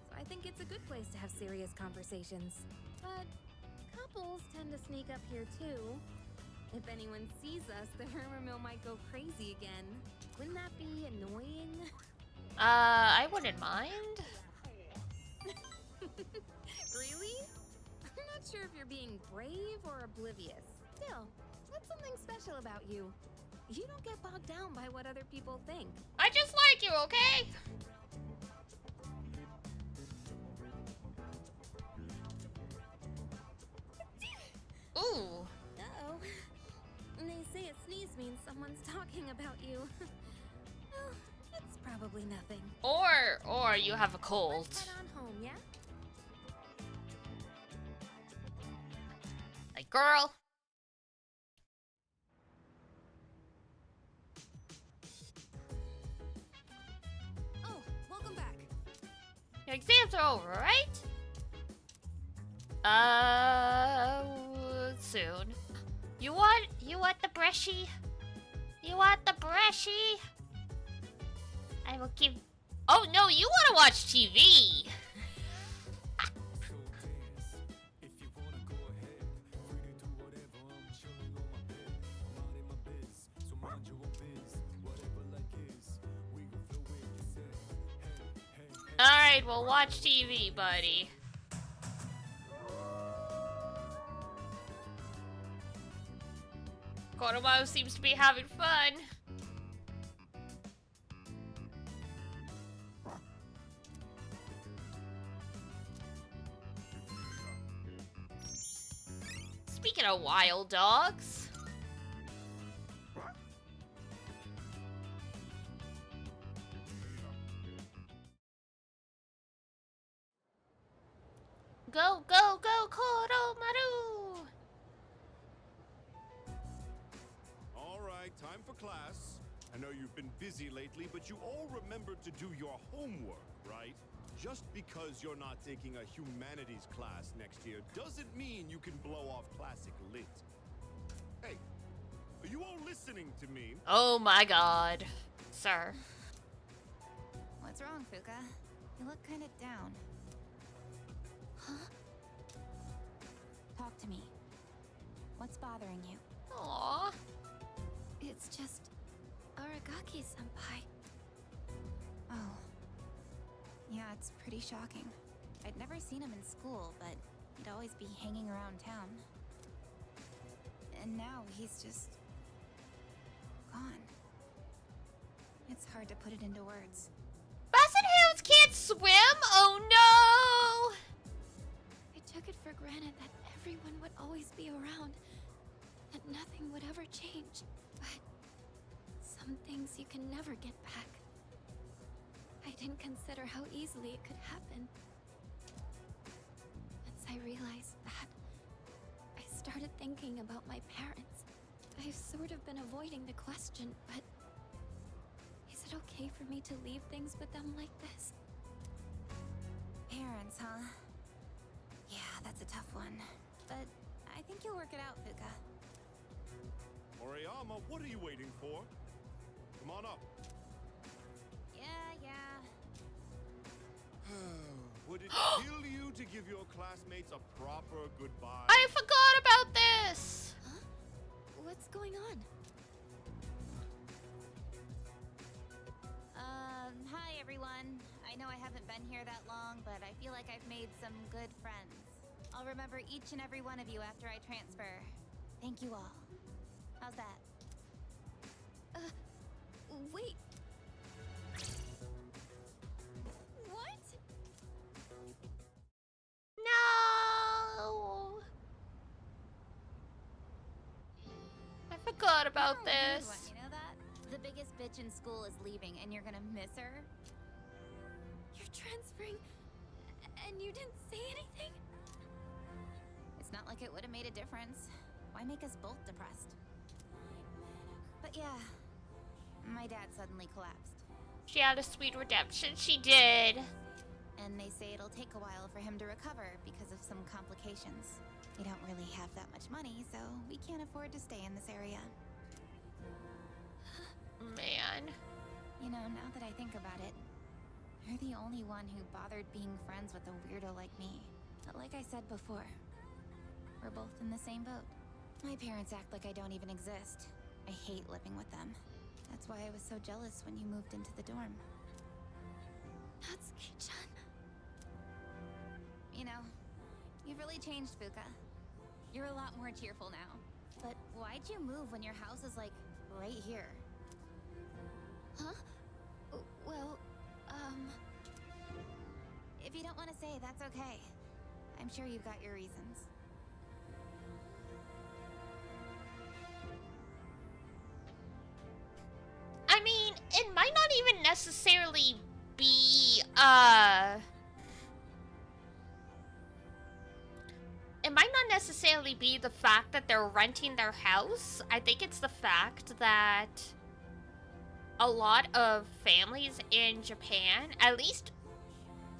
so I think it's a good place to have serious conversations. But couples tend to sneak up here too. If anyone sees us, the rumor mill might go crazy again. Wouldn't that be annoying? I wouldn't mind. Really? I'm not sure if you're being brave or oblivious. Still, what's something special about you? You don't get bogged down by what other people think. I just like you, okay? Ooh. Uh-oh. They say a sneeze means someone's talking about you. Well, it's probably nothing. Or you have a cold. Let's head on home, yeah? Like, girl. Oh, welcome back. Your exams are over, right? Soon. You want the brushy? You want the brushy? I will give... Oh no, you want to watch TV! Alright, well watch TV, buddy. Koromaru seems to be having fun. Speaking of wild dogs. Go, go, go, Koromaru! Alright, time for class. I know you've been busy lately, but you all remembered to do your homework, right? Just because you're not taking a humanities class next year doesn't mean you can blow off classic lit. Hey, are you all listening to me? Oh my god, sir. What's wrong, Fuka? You look kind of down. Huh? Talk to me. What's bothering you? Aww. It's just Aragaki-senpai. Oh. Yeah, it's pretty shocking. I'd never seen him in school, but he'd always be hanging around town. And now he's just... gone. It's hard to put it into words. Basset Hounds can't swim? Oh no! I took it for granted that everyone would always be around, that nothing would ever change. But some things you can never get back. I didn't consider how easily it could happen. Once I realized that, I started thinking about my parents. I've sort of been avoiding the question, but is it okay for me to leave things with them like this? Parents, huh? Yeah, that's a tough one. But I think you'll work it out, Fuka. Moriyama, what are you waiting for? Come on up. Yeah. Would it kill you to give your classmates a proper goodbye? I forgot about this! Huh? What's going on? Hi everyone. I know I haven't been here that long, but I feel like I've made some good friends. I'll remember each and every one of you after I transfer. Thank you all. How's that? Wait. What? No! I forgot about You're a weird this. one, you know that? The biggest bitch in school is leaving and you're gonna miss her? You're transferring, and you didn't say anything? It's not like it would have made a difference. Why make us both depressed? But yeah, my dad suddenly collapsed. She had a sweet redemption, she did. And they say it'll take a while for him to recover because of some complications. We don't really have that much money, so we can't afford to stay in this area. Man. You know, now that I think about it, you're the only one who bothered being friends with a weirdo like me. But like I said before, we're both in the same boat. My parents act like I don't even exist. I hate living with them. That's why I was so jealous when you moved into the dorm. Natsuki-chan. You know, you've really changed, Fuka. You're a lot more cheerful now. But why'd you move when your house is, like, right here? Huh? Well, If you don't want to say, that's okay. I'm sure you've got your reasons. I mean, it might not even necessarily be, it might not necessarily be the fact that they're renting their house. I think it's the fact that a lot of families in Japan, at least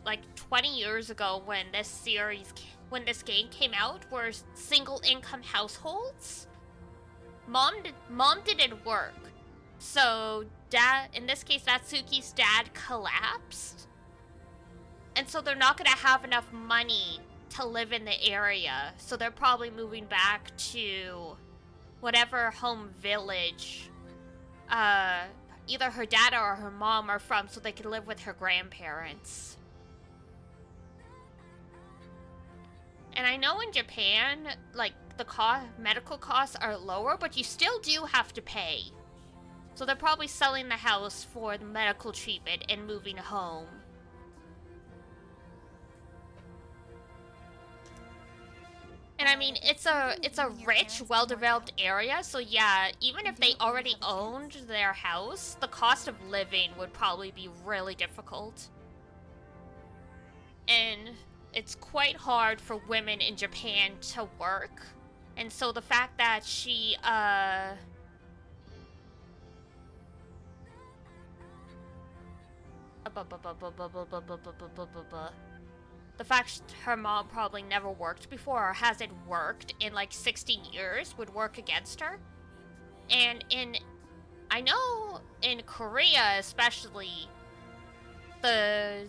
like 20 years ago when this game came out, were single income households. Mom didn't work. So, dad, in this case, Natsuki's dad collapsed. And so they're not gonna have enough money to live in the area. So they're probably moving back to whatever home village either her dad or her mom are from, so they can live with her grandparents. And I know in Japan, like, the medical costs are lower, but you still do have to pay. So they're probably selling the house for the medical treatment and moving home. And I mean, it's a rich, well-developed area, so yeah, even if they already owned their house, the cost of living would probably be really difficult. And it's quite hard for women in Japan to work. And so the fact that she, the fact her mom probably never worked before or hasn't worked in like 60 years would work against her. And I know in Korea especially, the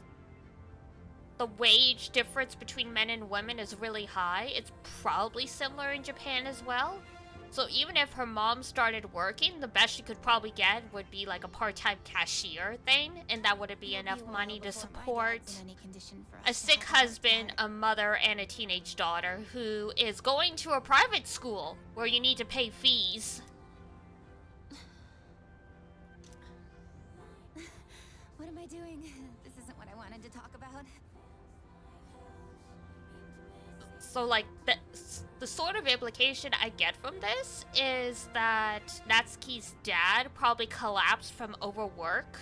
wage difference between men and women is really high. It's probably similar in Japan as well. So even if her mom started working, the best she could probably get would be like a part-time cashier thing, and that wouldn't be enough money to support a sick husband, a mother, and a teenage daughter who is going to a private school where you need to pay fees. What am I doing? This isn't what I wanted to talk about. So, like, the sort of implication I get from this is that Natsuki's dad probably collapsed from overwork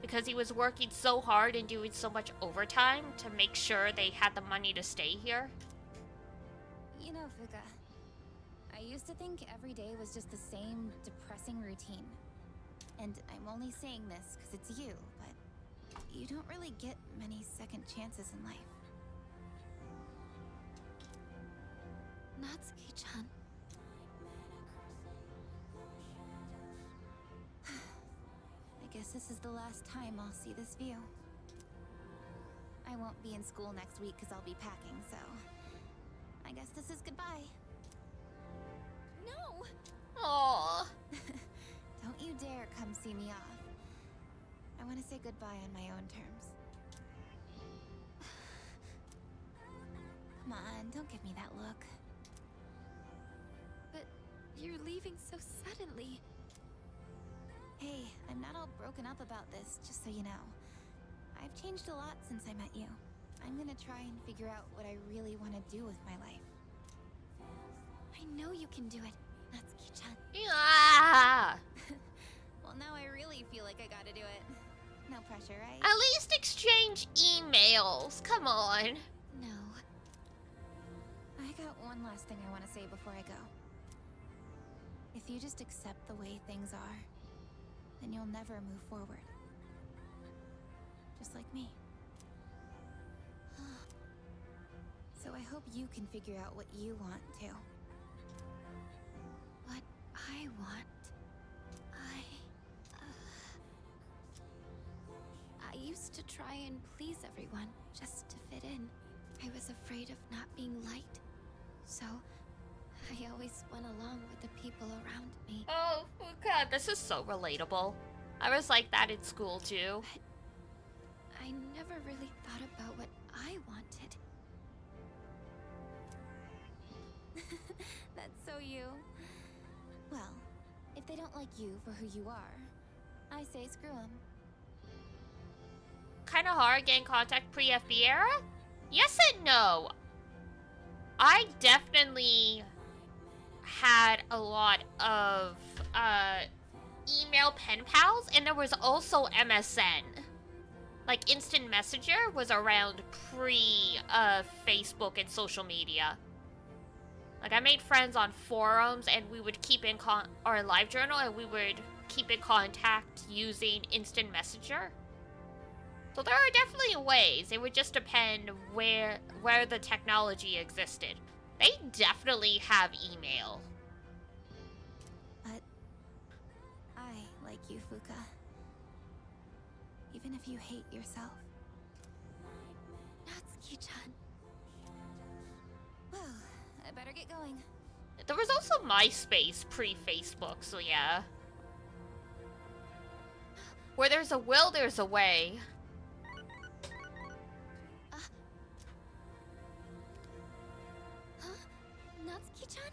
because he was working so hard and doing so much overtime to make sure they had the money to stay here. You know, Fuka, I used to think every day was just the same depressing routine. And I'm only saying this because it's you, but you don't really get many second chances in life. Natsuki-chan. I guess this is the last time I'll see this view. I won't be in school next week because I'll be packing, so I guess this is goodbye. No! Aww. Don't you dare come see me off. I want to say goodbye on my own terms. Come on, don't give me that look. But you're leaving so suddenly. Hey, I'm not all broken up about this, just so you know. I've changed a lot since I met you. I'm gonna try and figure out what I really want to do with my life. I know you can do it, Natsuki-chan. Yeah. Well, now I really feel like I gotta do it. No pressure, right? At least exchange emails. Come on. No. I got one last thing I want to say before I go. If you just accept the way things are, then you'll never move forward. Just like me. So I hope you can figure out what you want too. What I want... I used to try and please everyone, just to fit in. I was afraid of not being liked. So, I always went along with the people around me. Oh, God, this is so relatable. I was like that in school, too. But I never really thought about what I wanted. That's so you. Well, if they don't like you for who you are, I say screw them. Kind of hard getting contact pre-FB era? Yes and no. I definitely had a lot of email pen pals, and there was also MSN. Like, Instant Messenger was around pre-Facebook and social media. Like, I made friends on forums, and we would keep in or live journal, and we would keep in contact using Instant Messenger. So there are definitely ways. It would just depend where the technology existed. They definitely have email. But I, like you, Fuka. Even if you hate yourself. Natsuki-chan. Well, I better get going. There was also MySpace pre-Facebook, so yeah. Where there's a will, there's a way. Natsuki-chan?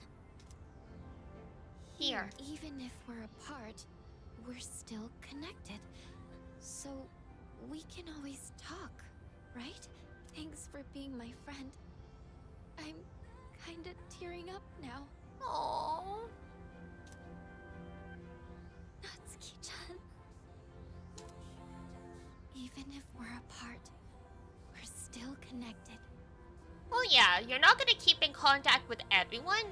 Here. Even if we're apart, we're still connected. So we can always talk, right? Thanks for being my friend. I'm kinda tearing up now. Aww. Natsuki-chan. Even if we're apart, we're still connected. Well, yeah, you're not gonna keep in contact with everyone.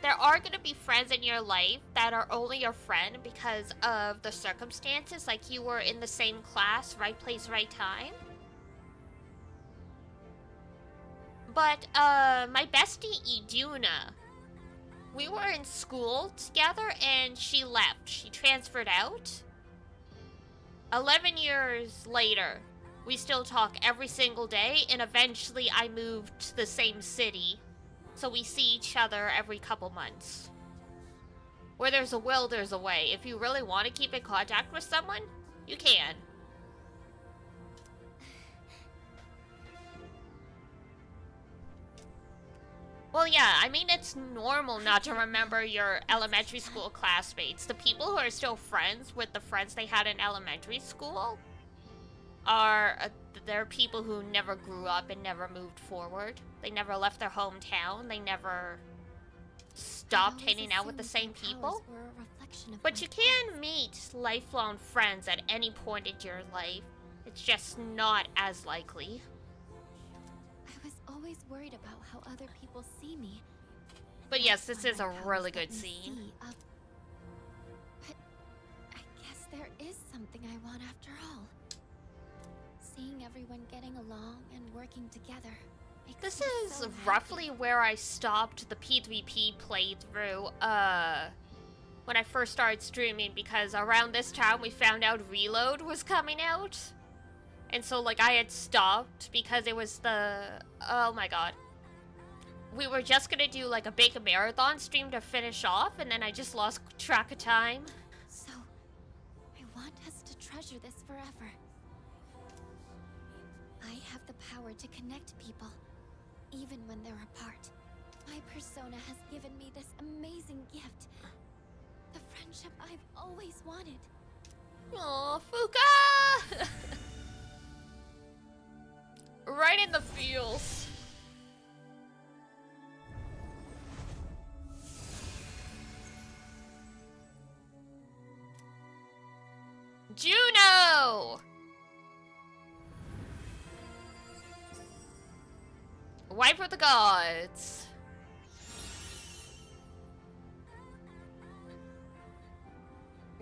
There are gonna be friends in your life that are only your friend because of the circumstances, like you were in the same class, right place, right time. But, my bestie Iduna, we were in school together and she left. She transferred out. 11 years later, we still talk every single day, and eventually I moved to the same city, so we see each other every couple months. Where there's a will, there's a way. If you really want to keep in contact with someone, you can. Well, yeah, I mean, it's normal not to remember your elementary school classmates. The people who are still friends with the friends they had in elementary school they're people who never grew up and never moved forward. They never left their hometown. They never stopped hanging out with the same people. But you can meet lifelong friends at any point in your life. It's just not as likely. I was always worried about how other people see me. But yes, this is a really good scene. But I guess there is something I want after all. Seeing everyone getting along and working together. This is roughly where I stopped the P3P playthrough, when I first started streaming, because around this time we found out Reload was coming out. And so, like, I had stopped because it was oh my god. We were just gonna do, like, a big marathon stream to finish off, and then I just lost track of time. So, I want us to treasure this forever. I have the power to connect people, even when they're apart. My persona has given me this amazing gift. The friendship I've always wanted. Aw, Fuka! Right in the feels. Juno! Wife of the gods.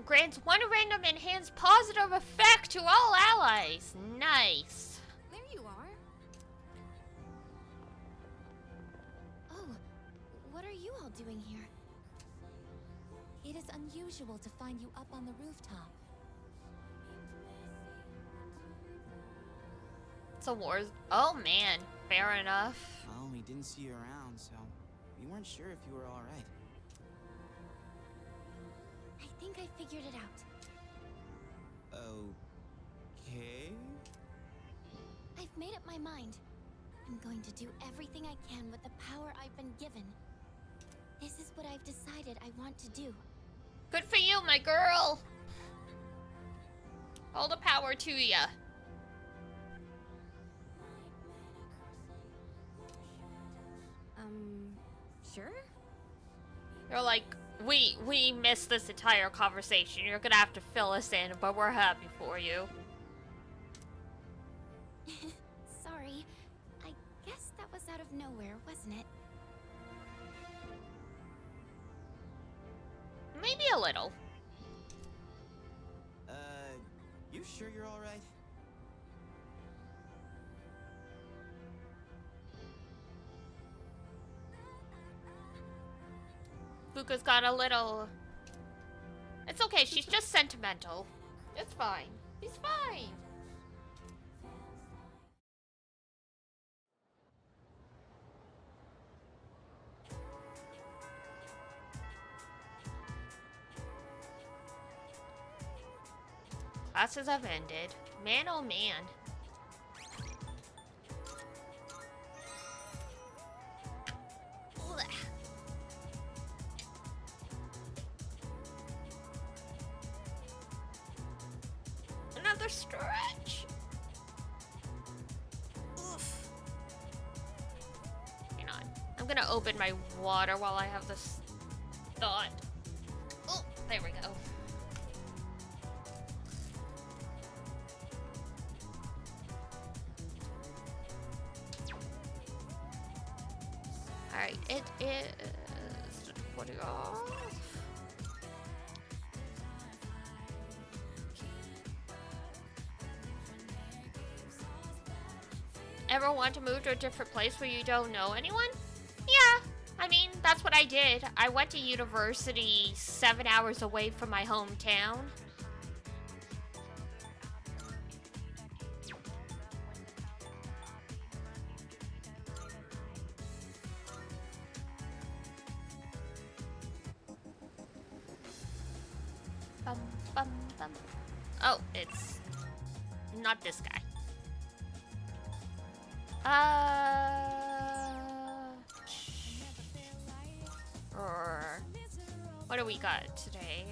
Grants one random enhanced positive effect to all allies. Nice. There you are. Oh, what are you all doing here? It is unusual to find you up on the rooftop. It's a war. Oh man, fair enough. Well, we didn't see you around, so we weren't sure if you were all right. I think I figured it out. Okay. I've made up my mind. I'm going to do everything I can with the power I've been given. This is what I've decided I want to do. Good for you, my girl. All the power to ya. Sure? You're like, we missed this entire conversation. You're gonna have to fill us in, but we're happy for you. Sorry. I guess that was out of nowhere, wasn't it? Maybe a little. You sure you're all right? Fuka's got a little... It's okay, she's just sentimental. It's fine. He's fine. Classes have ended. Man, oh man. Blech. Another stretch. Oof. Hang on. I'm gonna open my water while I have this thought. Oh, there we go. Alright, it is 20 off. Ever want to move to a different place where you don't know anyone? Yeah, I mean, that's what I did. I went to university 7 hours away from my hometown. Bum, bum, bum. Oh, it's not this guy. What do we got today?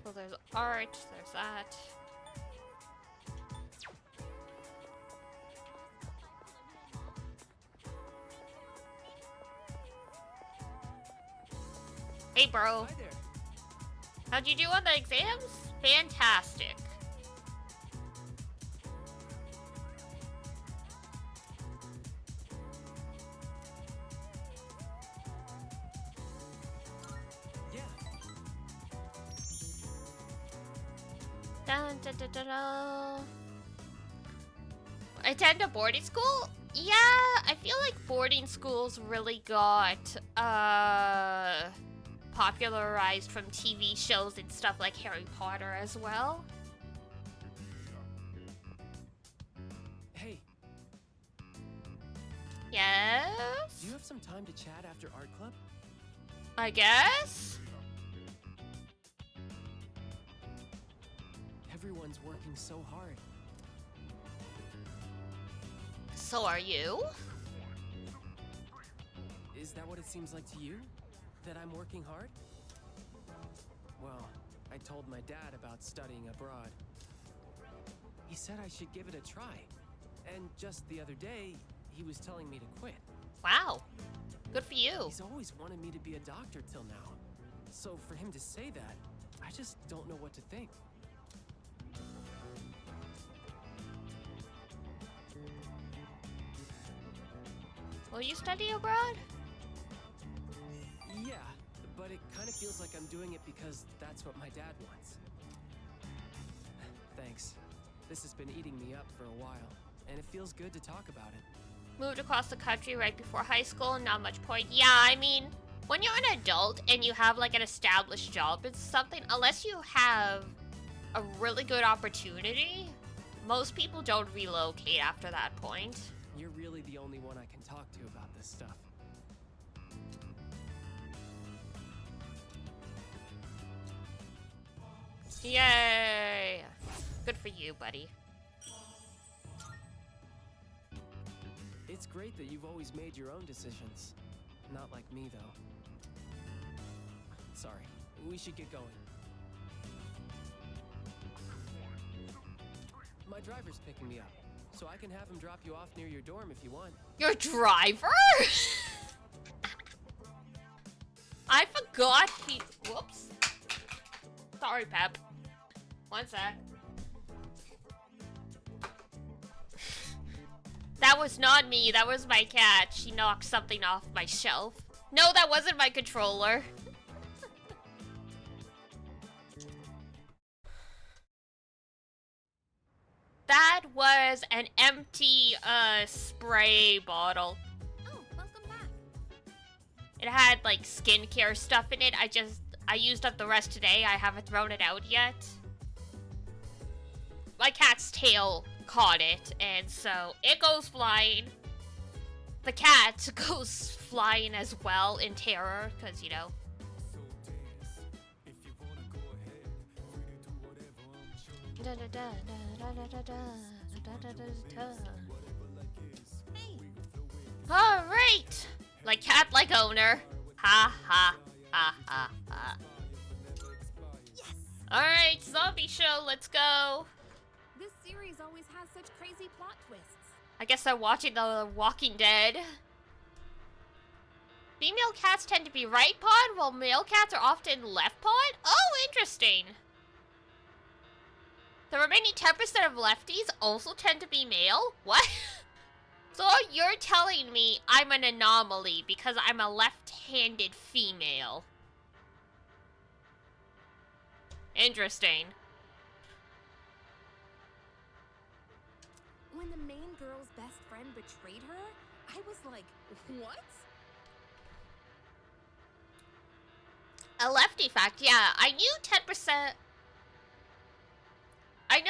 Well, there's art, there's that. Hey, bro. Hi there. How'd you do on the exams? Fantastic. Dun, dun, dun, dun, dun. Attend a boarding school? Yeah, I feel like boarding schools really got popularized from TV shows and stuff like Harry Potter as well. Hey. Yes? Do you have some time to chat after art club? I guess? Everyone's working so hard. So are you? Is that what it seems like to you? That I'm working hard? Well, I told my dad about studying abroad. He said I should give it a try. And just the other day, he was telling me to quit. Wow. Good for you. He's always wanted me to be a doctor till now. So for him to say that, I just don't know what to think. Will you study abroad? Yeah, but it kind of feels like I'm doing it because that's what my dad wants. Thanks. This has been eating me up for a while, and it feels good to talk about it. Moved across the country right before high school, not much point. Yeah, I mean, when you're an adult and you have like an established job, it's something, unless you have a really good opportunity, most people don't relocate after that point. You're really the only one I can talk to about this stuff. Yay! Good for you, buddy. It's great that you've always made your own decisions. Not like me, though. Sorry, we should get going. My driver's picking me up, so I can have him drop you off near your dorm if you want. Your driver? I forgot he... Whoops. Sorry, Pep. One sec. That was not me. That was my cat. She knocked something off my shelf. No, that wasn't my controller. That was an empty spray bottle. Oh, welcome back. It had like skincare stuff in it. I used up the rest today. I haven't thrown it out yet. My cat's tail caught it, and so it goes flying. The cat goes flying as well in terror, because, you know. Alright! Like cat, like owner. Ha ha ha ha ha. Yes! Alright, zombie show, let's go. This series always has such crazy plot twists. I guess they're watching The Walking Dead. Female cats tend to be right pod, while male cats are often left pod? Oh, interesting. The remaining 10% of lefties also tend to be male? What? So you're telling me I'm an anomaly because I'm a left-handed female. Interesting. When the main girl's best friend betrayed her, I was like, what? A lefty fact, yeah. I knew 10%. I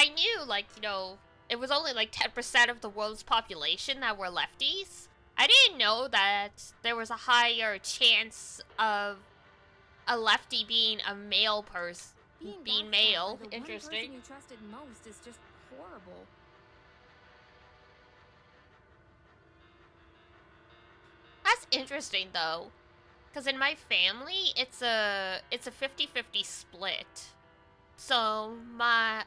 knew, like, you know, it was only like 10% of the world's population that were lefties. I didn't know that there was a higher chance of a lefty being a male person, being male. Interesting. The one person you trusted most is just horrible. That's interesting though, because in my family, it's a 50-50 split. So my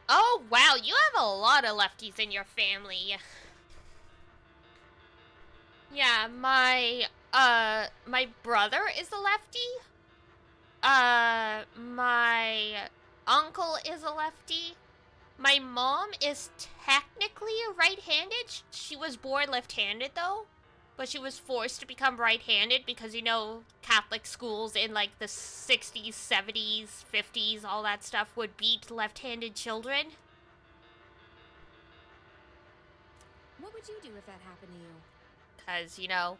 oh wow, you have a lot of lefties in your family. Yeah, my brother is a lefty. My uncle is a lefty. My mom is technically a right-handed. She was born left-handed though, but she was forced to become right-handed because, you know, Catholic schools in like the 60s, 70s, 50s, all that stuff would beat left-handed children. What would you do if that happened to you? Because, you know,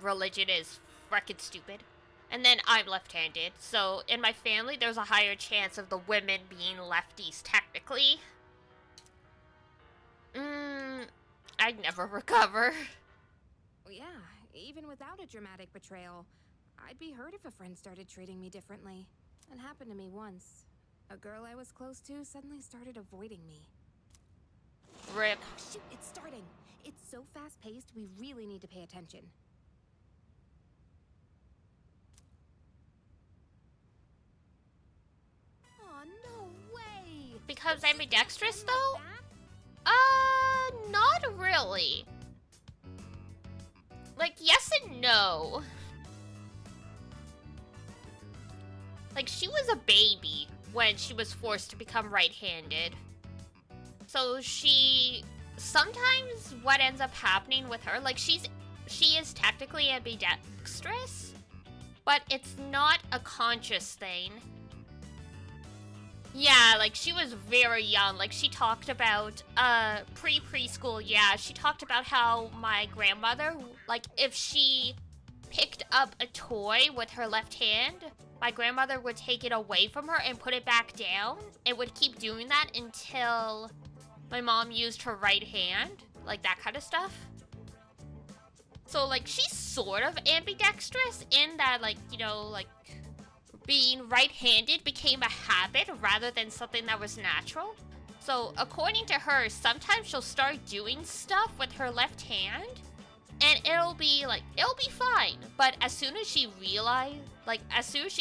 religion is frickin' stupid. And then I'm left-handed, so in my family, there's a higher chance of the women being lefties, technically. I'd never recover. Well, yeah, even without a dramatic betrayal, I'd be hurt if a friend started treating me differently. It happened to me once. A girl I was close to suddenly started avoiding me. Rip. Oh, shoot, it's starting. It's so fast-paced, we really need to pay attention. Oh, no way! Because ambidextrous, though? Not really. Like, yes and no. Like, she was a baby when she was forced to become right-handed. So sometimes what ends up happening with her, like, she is technically ambidextrous, but it's not a conscious thing. Yeah, like, she was very young. Like, she talked about, preschool, yeah. She talked about how my grandmother, like, if she picked up a toy with her left hand, my grandmother would take it away from her and put it back down. It would keep doing that until my mom used her right hand. Like, that kind of stuff. So, like, she's sort of ambidextrous in that, like, you know, like, being right-handed became a habit rather than something that was natural. So, according to her, sometimes she'll start doing stuff with her left hand, and it'll be fine. But as soon as she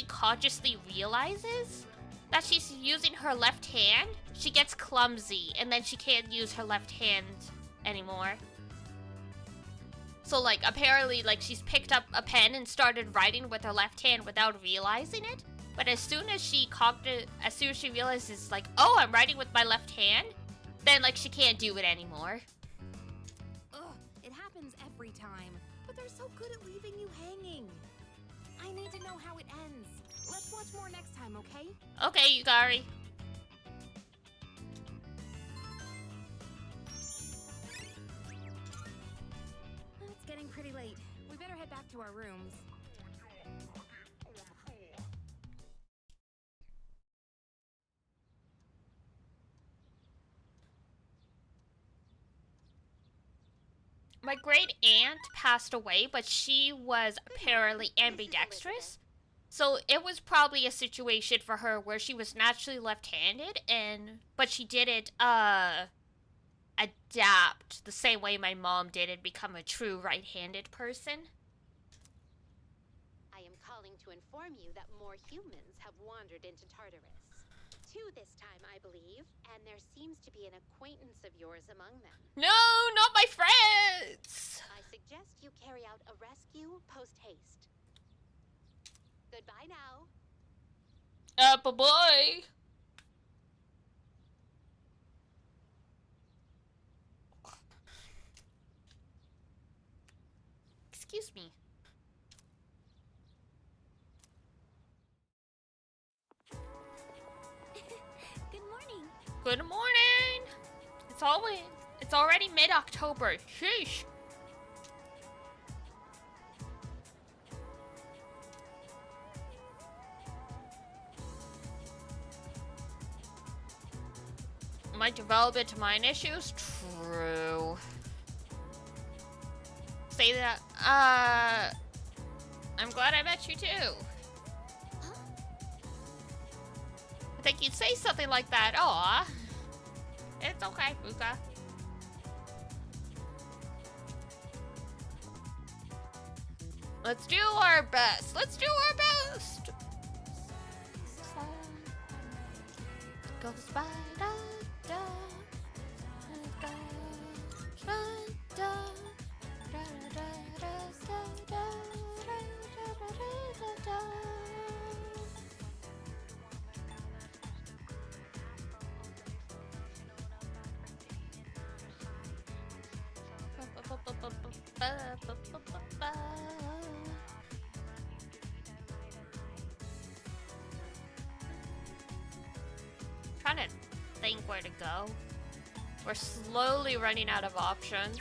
consciously realizes that she's using her left hand, she gets clumsy, and then she can't use her left hand anymore. So, like, apparently, like, she's picked up a pen and started writing with her left hand without realizing it. But as soon as she realizes, like, oh, I'm writing with my left hand, then, like, she can't do it anymore. Ugh, it happens every time. But they're so good at leaving you hanging. I need to know how it ends. Let's watch more next time, okay? Okay, Yugari. off to our rooms. My great aunt passed away, but she was apparently ambidextrous. So it was probably a situation for her where she was naturally left-handed, but she didn't adapt the same way my mom did and become a true right-handed person. I am calling to inform you that more humans have wandered into Tartarus. 2 this time, I believe, and there seems to be an acquaintance of yours among them. No, not my friends! I suggest you carry out a rescue post-haste. Goodbye now. Bye-bye. Excuse me. Good morning. Good morning. It's already mid-October. Sheesh. Might develop into mine issues? True. Say that, I'm glad I met you too. I think you'd say something like that. Aw. It's okay, Fuka. Let's do our best. Let's do our best. Go spider. Trying to think where to go. We're slowly running out of options.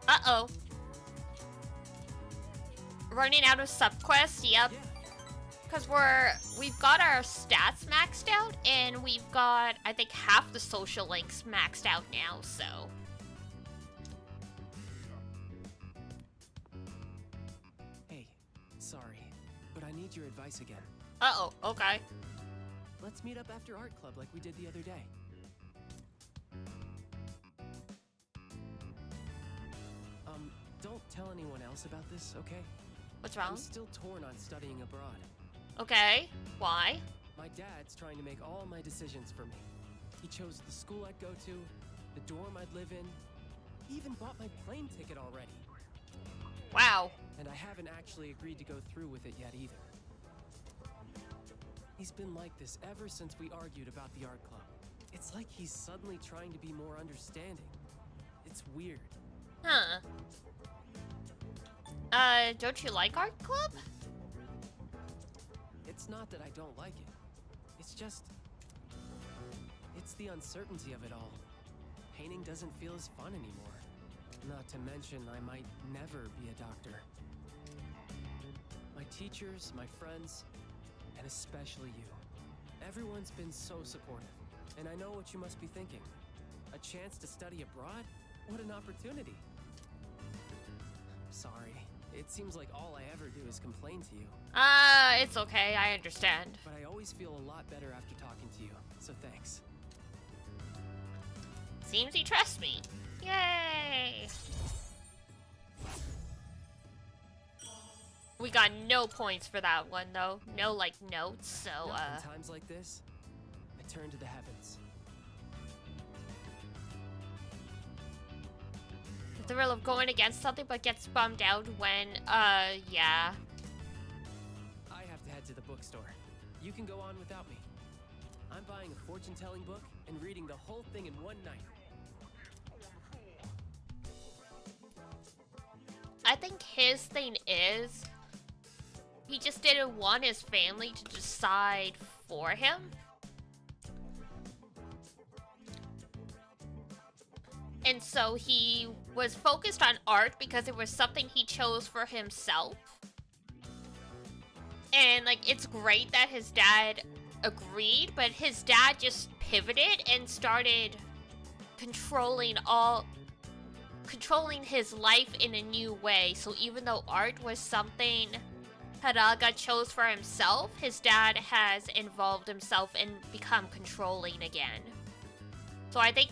Uh-oh. Running out of subquests, yep. Because we've got our stats maxed out, and we've got, I think, half the social links maxed out now, so. Hey, sorry, but I need your advice again. Uh-oh, okay. Let's meet up after art club like we did the other day. Don't tell anyone else about this, okay? What's wrong? I'm still torn on studying abroad. Okay, why? My dad's trying to make all my decisions for me. He chose the school I'd go to, the dorm I'd live in, he even bought my plane ticket already. Wow. And I haven't actually agreed to go through with it yet either. He's been like this ever since we argued about the art club. It's like he's suddenly trying to be more understanding. It's weird. Huh. Don't you like art club? It's not that I don't like it. It's just... it's the uncertainty of it all. Painting doesn't feel as fun anymore. Not to mention, I might never be a doctor. My teachers, my friends, and especially you. Everyone's been so supportive. And I know what you must be thinking. A chance to study abroad? What an opportunity. Sorry. It seems like all I ever do is complain to you. It's okay, I understand. But I always feel a lot better after talking to you, so thanks. Seems you trust me. Yay! We got no points for that one, though. No, like, notes, so, In times like this, I turn to the heavens. The thrill of going against something but gets bummed out when, yeah. I have to head to the bookstore. You can go on without me. I'm buying a fortune-telling book and reading the whole thing in one night. I think his thing is he just didn't want his family to decide for him. And so he was focused on art because it was something he chose for himself. And like, it's great that his dad agreed, but his dad just pivoted and started controlling his life in a new way. So even though art was something Hiraga chose for himself, his dad has involved himself and become controlling again. So I think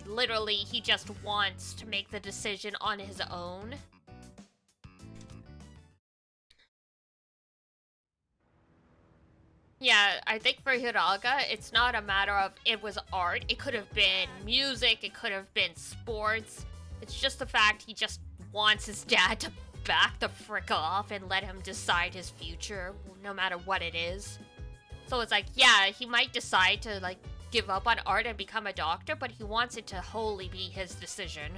literally he just wants to make the decision on his own. Yeah, I think for Hiraga, it's not a matter of it was art. It could have been music, it could have been sports. It's just the fact he just wants his dad to back the frick off and let him decide his future, no matter what it is. So it's like, yeah, he might decide to like give up on art and become a doctor, but he wants it to wholly be his decision.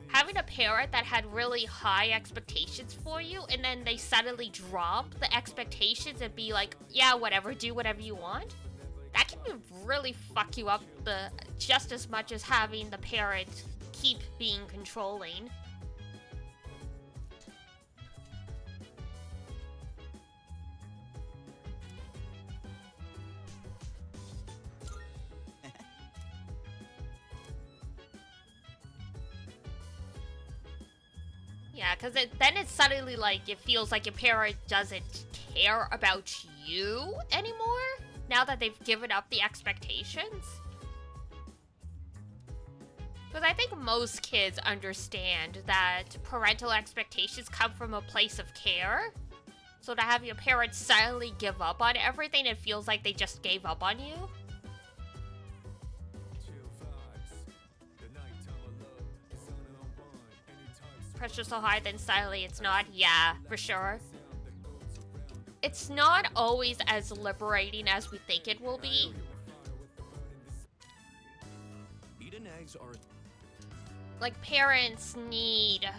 Having a parent that had really high expectations for you, and then they suddenly drop the expectations and be like, yeah, whatever, do whatever you want, that can really fuck you up just as much as having the parent keep being controlling. Yeah, because then it's suddenly like, it feels like your parent doesn't care about you anymore, now that they've given up the expectations. Because I think most kids understand that parental expectations come from a place of care. So to have your parents suddenly give up on everything, it feels like they just gave up on you. Pressure so high, then suddenly it's not. Yeah, for sure. It's not always as liberating as we think it will be. Eden eggs are... Like, parents need...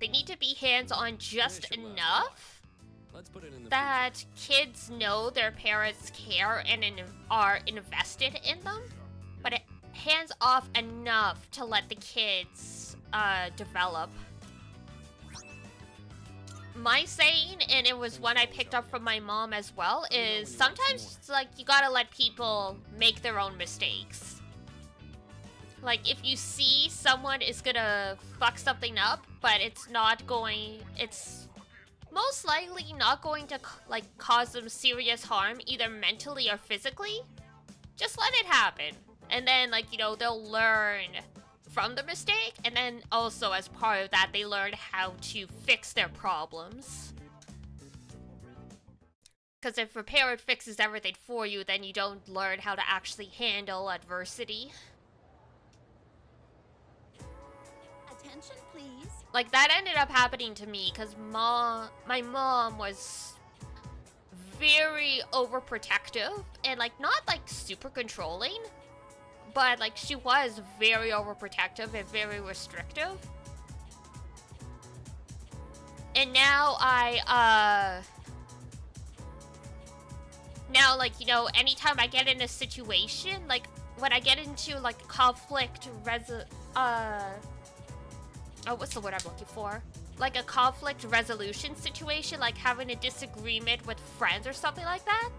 They need to be hands-on just enough that kids know their parents care and are invested in them, but hands-off enough to let the kids develop. My saying, and it was one I picked up from my mom as well, is sometimes it's like you gotta let people make their own mistakes. Like, if you see someone is gonna fuck something up, but it's most likely not going to like cause them serious harm, either mentally or physically, just let it happen. And then, like, you know, they'll learn from the mistake, and then also as part of that, they learn how to fix their problems. Because if a parent fixes everything for you, then you don't learn how to actually handle adversity. Attention, please. Like, that ended up happening to me, because my mom was very overprotective, and, like, not, like, super controlling, but, like, she was very overprotective and very restrictive. And now now, like, you know, anytime I get in a situation, like, when I get into, like, what's the word I'm looking for? Like a conflict resolution situation, like having a disagreement with friends or something like that,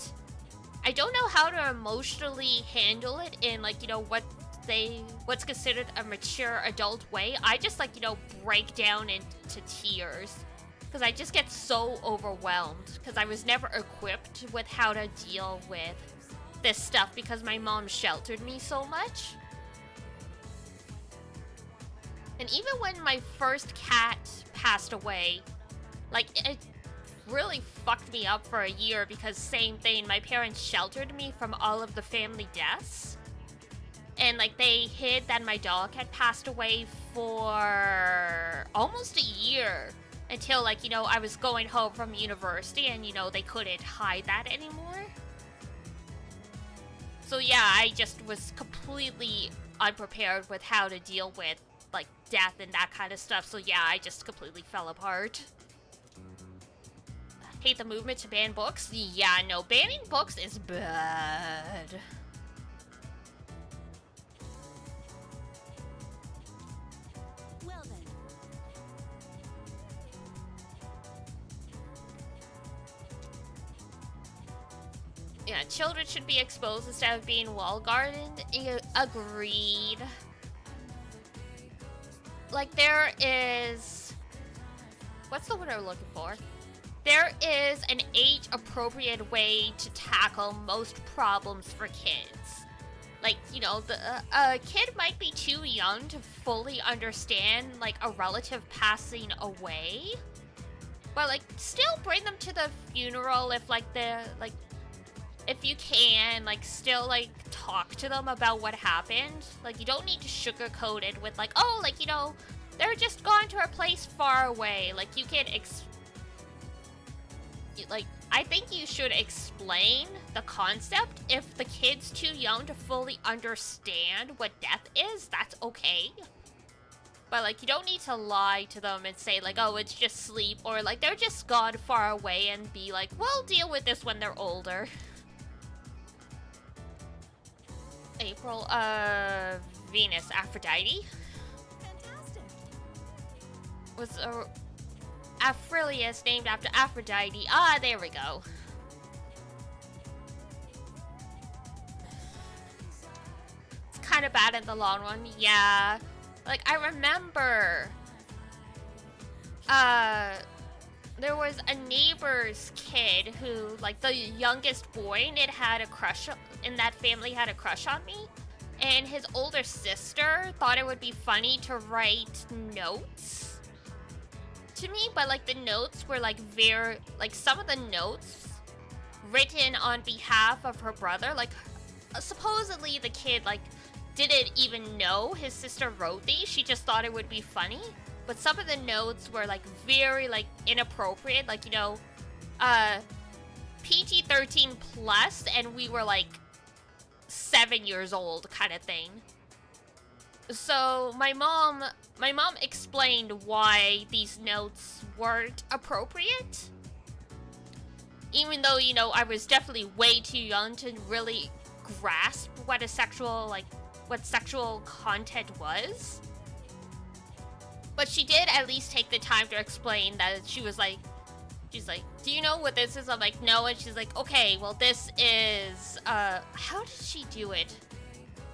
I don't know how to emotionally handle it in, like, you know, what's considered a mature adult way. I just, like, you know, break down into tears because I just get so overwhelmed because I was never equipped with how to deal with this stuff because my mom sheltered me so much. And even when my first cat passed away, like, it really fucked me up for a year because same thing, my parents sheltered me from all of the family deaths. and like they hid that my dog had passed away for almost a year until like, you know, I was going home from university and, you know, they couldn't hide that anymore. So yeah, I just was completely unprepared with how to deal with like death and that kind of stuff. So yeah, I just completely fell apart. Hate the movement to ban books? Yeah, no, banning books is bad. Well then. Yeah, children should be exposed instead of being wall-guarded. Agreed. Like, there is... What's the word I'm looking for? There is an age-appropriate way to tackle most problems for kids. Like, you know, a kid might be too young to fully understand, like, a relative passing away. But, like, still bring them to the funeral if, like, if you can, like, still, like, talk to them about what happened. Like, you don't need to sugarcoat it with, like, oh, like, you know, they're just gone to a place far away. Like, you can, I think you should explain the concept. If the kid's too young to fully understand what death is, that's okay. But, like, you don't need to lie to them and say, like, oh, it's just sleep. Or, like, they're just gone far away and be like, we'll deal with this when they're older. April, Venus, Aphrodite. Fantastic. Was Aphrodite named after Aphrodite. Ah, there we go. It's kind of bad in the long run, yeah. Like, I remember, there was a neighbor's kid who, like, the youngest boy in it had a crush, in that family had a crush on me. And his older sister thought it would be funny to write notes to me, but, like, the notes were, like, very, like, some of the notes written on behalf of her brother, like, supposedly the kid, like, didn't even know his sister wrote these. She just thought it would be funny. But some of the notes were, like, very, like, inappropriate. Like, you know, PG-13 plus, and we were, like, 7 years old kind of thing. So my mom explained why these notes weren't appropriate. Even though, you know, I was definitely way too young to really grasp what a sexual, like, what sexual content was. But she did at least take the time to explain that she's like, do you know what this is? I'm like, no. And she's like, okay, well, this is, how did she do it?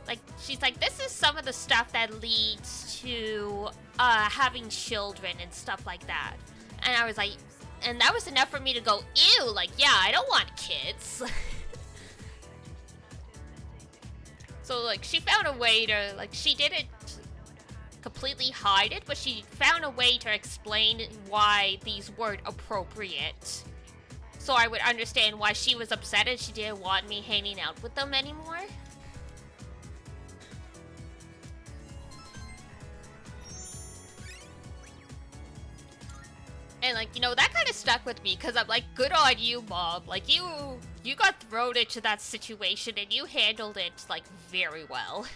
Like, she's like, this is some of the stuff that leads to, having children and stuff like that. And I was like, and that was enough for me to go, ew, like, yeah, I don't want kids. So, like, she found a way to, like, she didn't completely hide it, but she found a way to explain why these weren't appropriate. So I would understand why she was upset and she didn't want me hanging out with them anymore. And, like, you know, that kind of stuck with me, because I'm like, good on you, Mom. Like, you got thrown into that situation and you handled it, like, very well.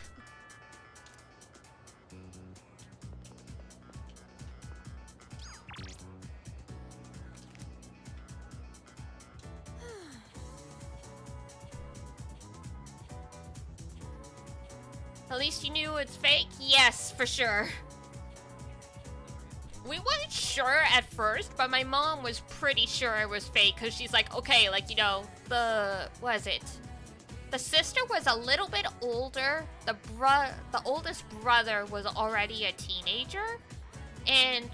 At least you knew it's fake? Yes, for sure. We weren't sure at first, but my mom was pretty sure it was fake, because she's like, okay, like, you know, the sister was a little bit older, the oldest brother was already a teenager, and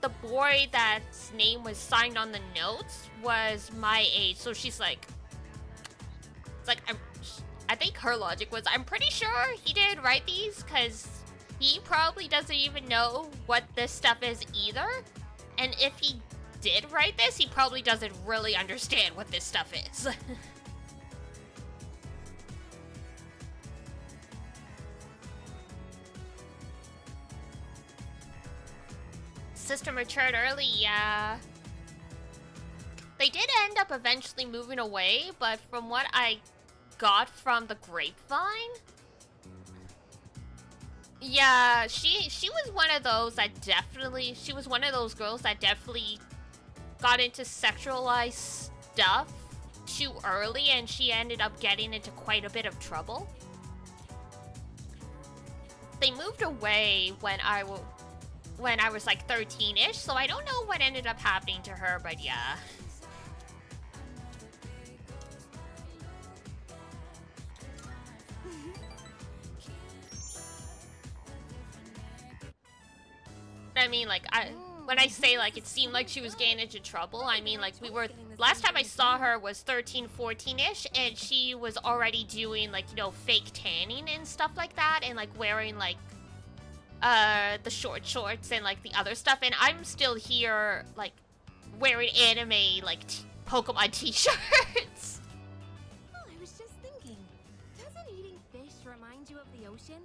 the boy that's name was signed on the notes was my age, so she's like, it's like, I think her logic was, I'm pretty sure he didn't write these, because he probably doesn't even know what this stuff is either. And if he did write this, he probably doesn't really understand what this stuff is. sister matured early, yeah. They did end up eventually moving away, but from what I got from the grapevine, yeah, she was one of those that definitely, she was one of those girls that definitely got into sexualized stuff too early, and she ended up getting into quite a bit of trouble. They moved away when I was like 13-ish, so I don't know what ended up happening to her, but yeah. I mean, like, when I say, like, it seemed like she was getting into trouble, I mean, like, last time I saw her was 13, 14-ish, and she was already doing, like, you know, fake tanning and stuff like that, and, like, wearing, like, the short shorts and, like, the other stuff, and I'm still here, like, wearing anime, like, Pokemon t-shirts. Oh, I was just thinking, doesn't eating fish remind you of the ocean?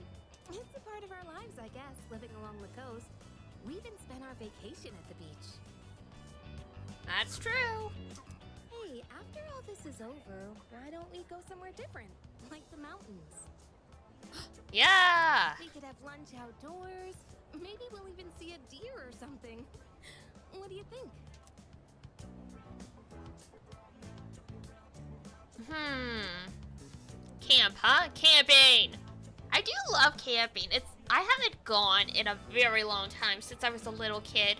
It's a part of our lives, I guess, living along the coast. We even spent our vacation at the beach. That's true. Hey, after all this is over, why don't we go somewhere different? Like the mountains. Yeah! We could have lunch outdoors. Maybe we'll even see a deer or something. What do you think? Camp, huh? Camping! I do love camping. I haven't gone in a very long time since I was a little kid.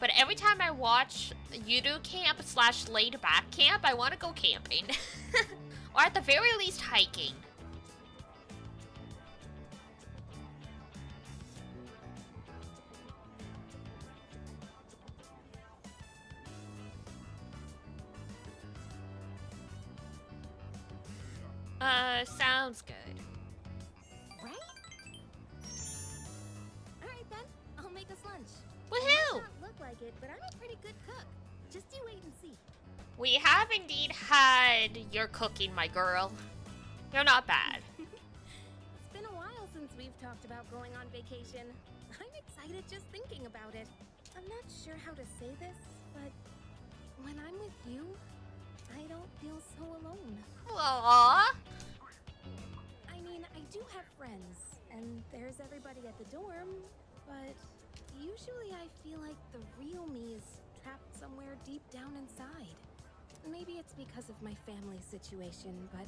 But every time I watch YouTube camp / laid back camp, I want to go camping. Or at the very least, hiking. Sounds good. Right? Alright then, I'll make us lunch. Woohoo! Might not look like it, but I'm a pretty good cook. Just you wait and see. We have indeed had your cooking, my girl. You're not bad. It's been a while since we've talked about going on vacation. I'm excited just thinking about it. I'm not sure how to say this, but when I'm with you, I don't feel so alone. Aww. I mean, I do have friends, and there's everybody at the dorm, but usually I feel like the real me is trapped somewhere deep down inside. Maybe it's because of my family situation, but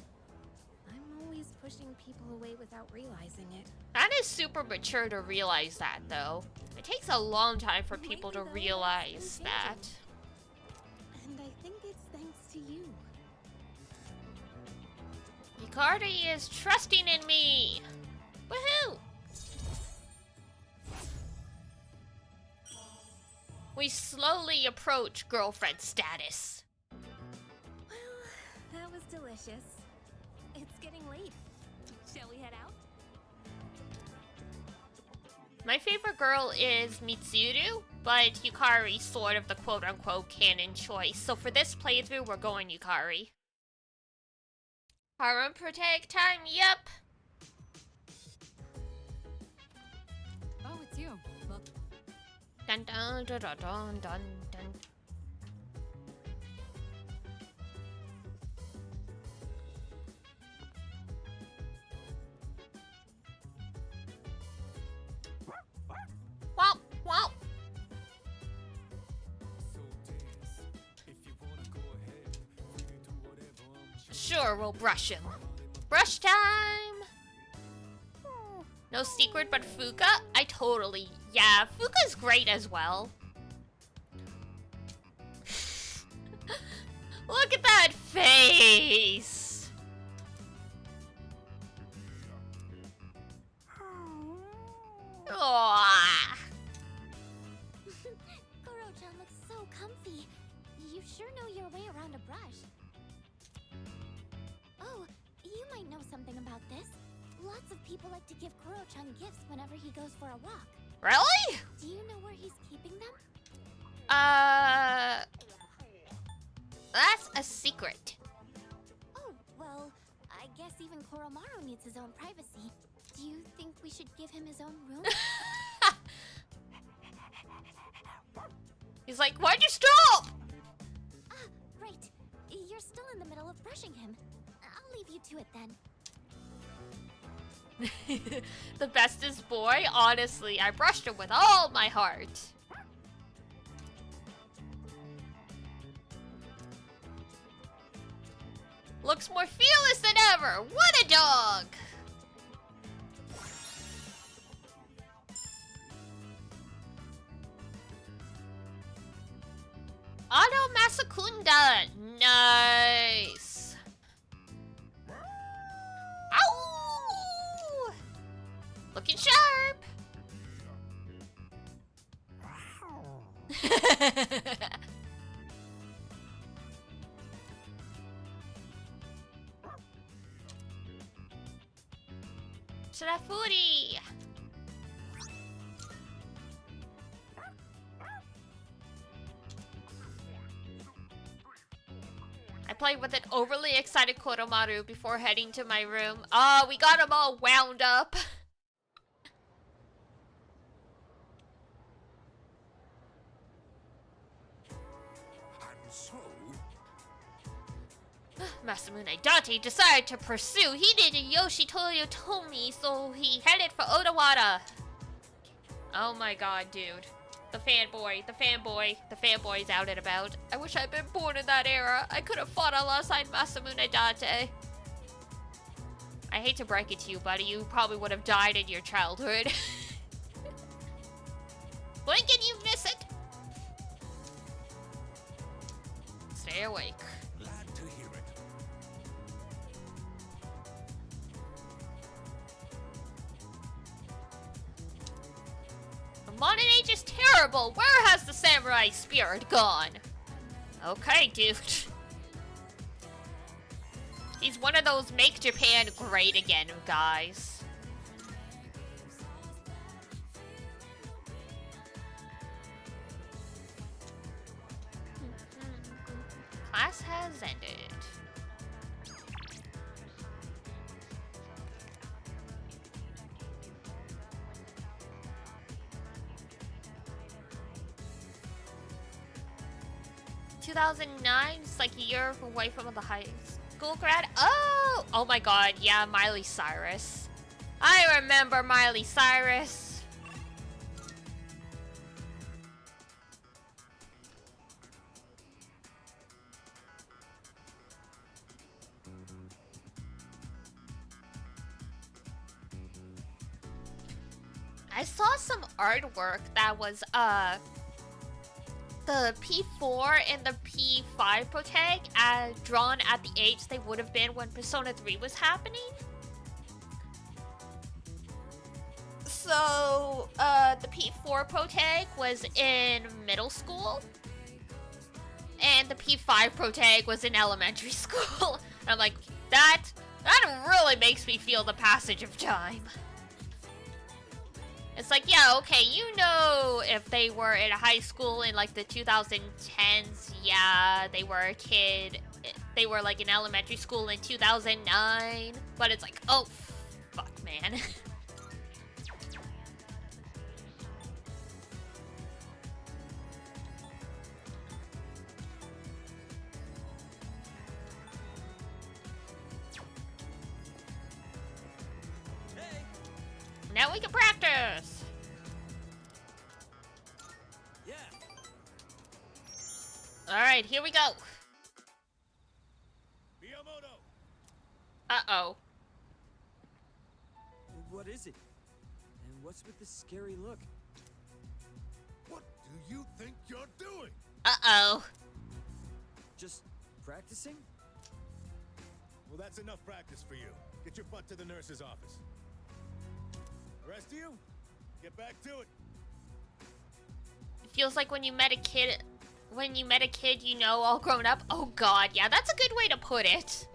I'm always pushing people away without realizing it. That is super mature to realize that, though. It takes a long time for people to realize that. And I think it's thanks to you. Hikari is trusting in me! Woohoo! We slowly approach girlfriend status. Well, that was delicious. It's getting late. Shall we head out? My favorite girl is Mitsuru, but Yukari's sort of the quote-unquote canon choice. So for this playthrough, we're going Yukari. Harem protect time, yep! Oh, it's you. Look. Dun dun dun dun dun dun dun. Wow, wow. Sure, we'll brush him. Brush time! No secret but Fuka? Yeah, Fuka's great as well. Look at that face! Aww. Kuro-chan looks so comfy. You sure know your way around a brush. Oh, you might know something about this. Lots of people like to give Kuro-chan gifts whenever he goes for a walk. Really? Do you know where he's keeping them? That's a secret. Oh, well, I guess even Koromaru needs his own privacy. Do you think we should give him his own room? He's like, why'd you stop? Right. You're still in the middle of brushing him. I'll leave you to it then. The bestest boy? Honestly, I brushed him with all my heart. Looks more fearless than ever. What a dog! Auto Masakunda. Nice. Ow! Looking sharp. Shirafuri. I played with an overly excited Koromaru before heading to my room. Oh, we got him all wound up. Masamune Date decided to pursue. He did a Yoshitoyo Tomi, so he headed for Odawara. Oh my god, dude. The fanboy, the fanboy, the fanboy's out and about. I wish I'd been born in that era. I could have fought alongside Masamune Date. I hate to break it to you, buddy. You probably would have died in your childhood. Blink and you miss it. Stay awake. Glad to hear it. The modern age is terrible. Where has the samurai spirit gone? Okay, dude. He's one of those make Japan great again guys. Class has ended. "2009, it's like a year away from the high school grad." Oh my god, yeah, Miley Cyrus. I remember Miley Cyrus. I saw some artwork that was the P4 and the P5 protag drawn at the age they would have been when Persona 3 was happening. So, the P4 protag was in middle school, and the P5 protag was in elementary school. And I'm like, that really makes me feel the passage of time. It's like, yeah, okay, you know, if they were in high school in like the 2010s, yeah, they were a kid. They were like in elementary school in 2009. But it's like, oh, fuck, man. Now we can practice. Yeah. All right, here we go. Miyamoto. Uh-oh. What is it? And what's with this scary look? What do you think you're doing? Uh-oh. Just practicing? Well, that's enough practice for you. Get your butt to the nurse's office. The rest of you, get back to it. It feels like when you met a kid, you know, all grown up. Oh god, yeah, that's a good way to put it.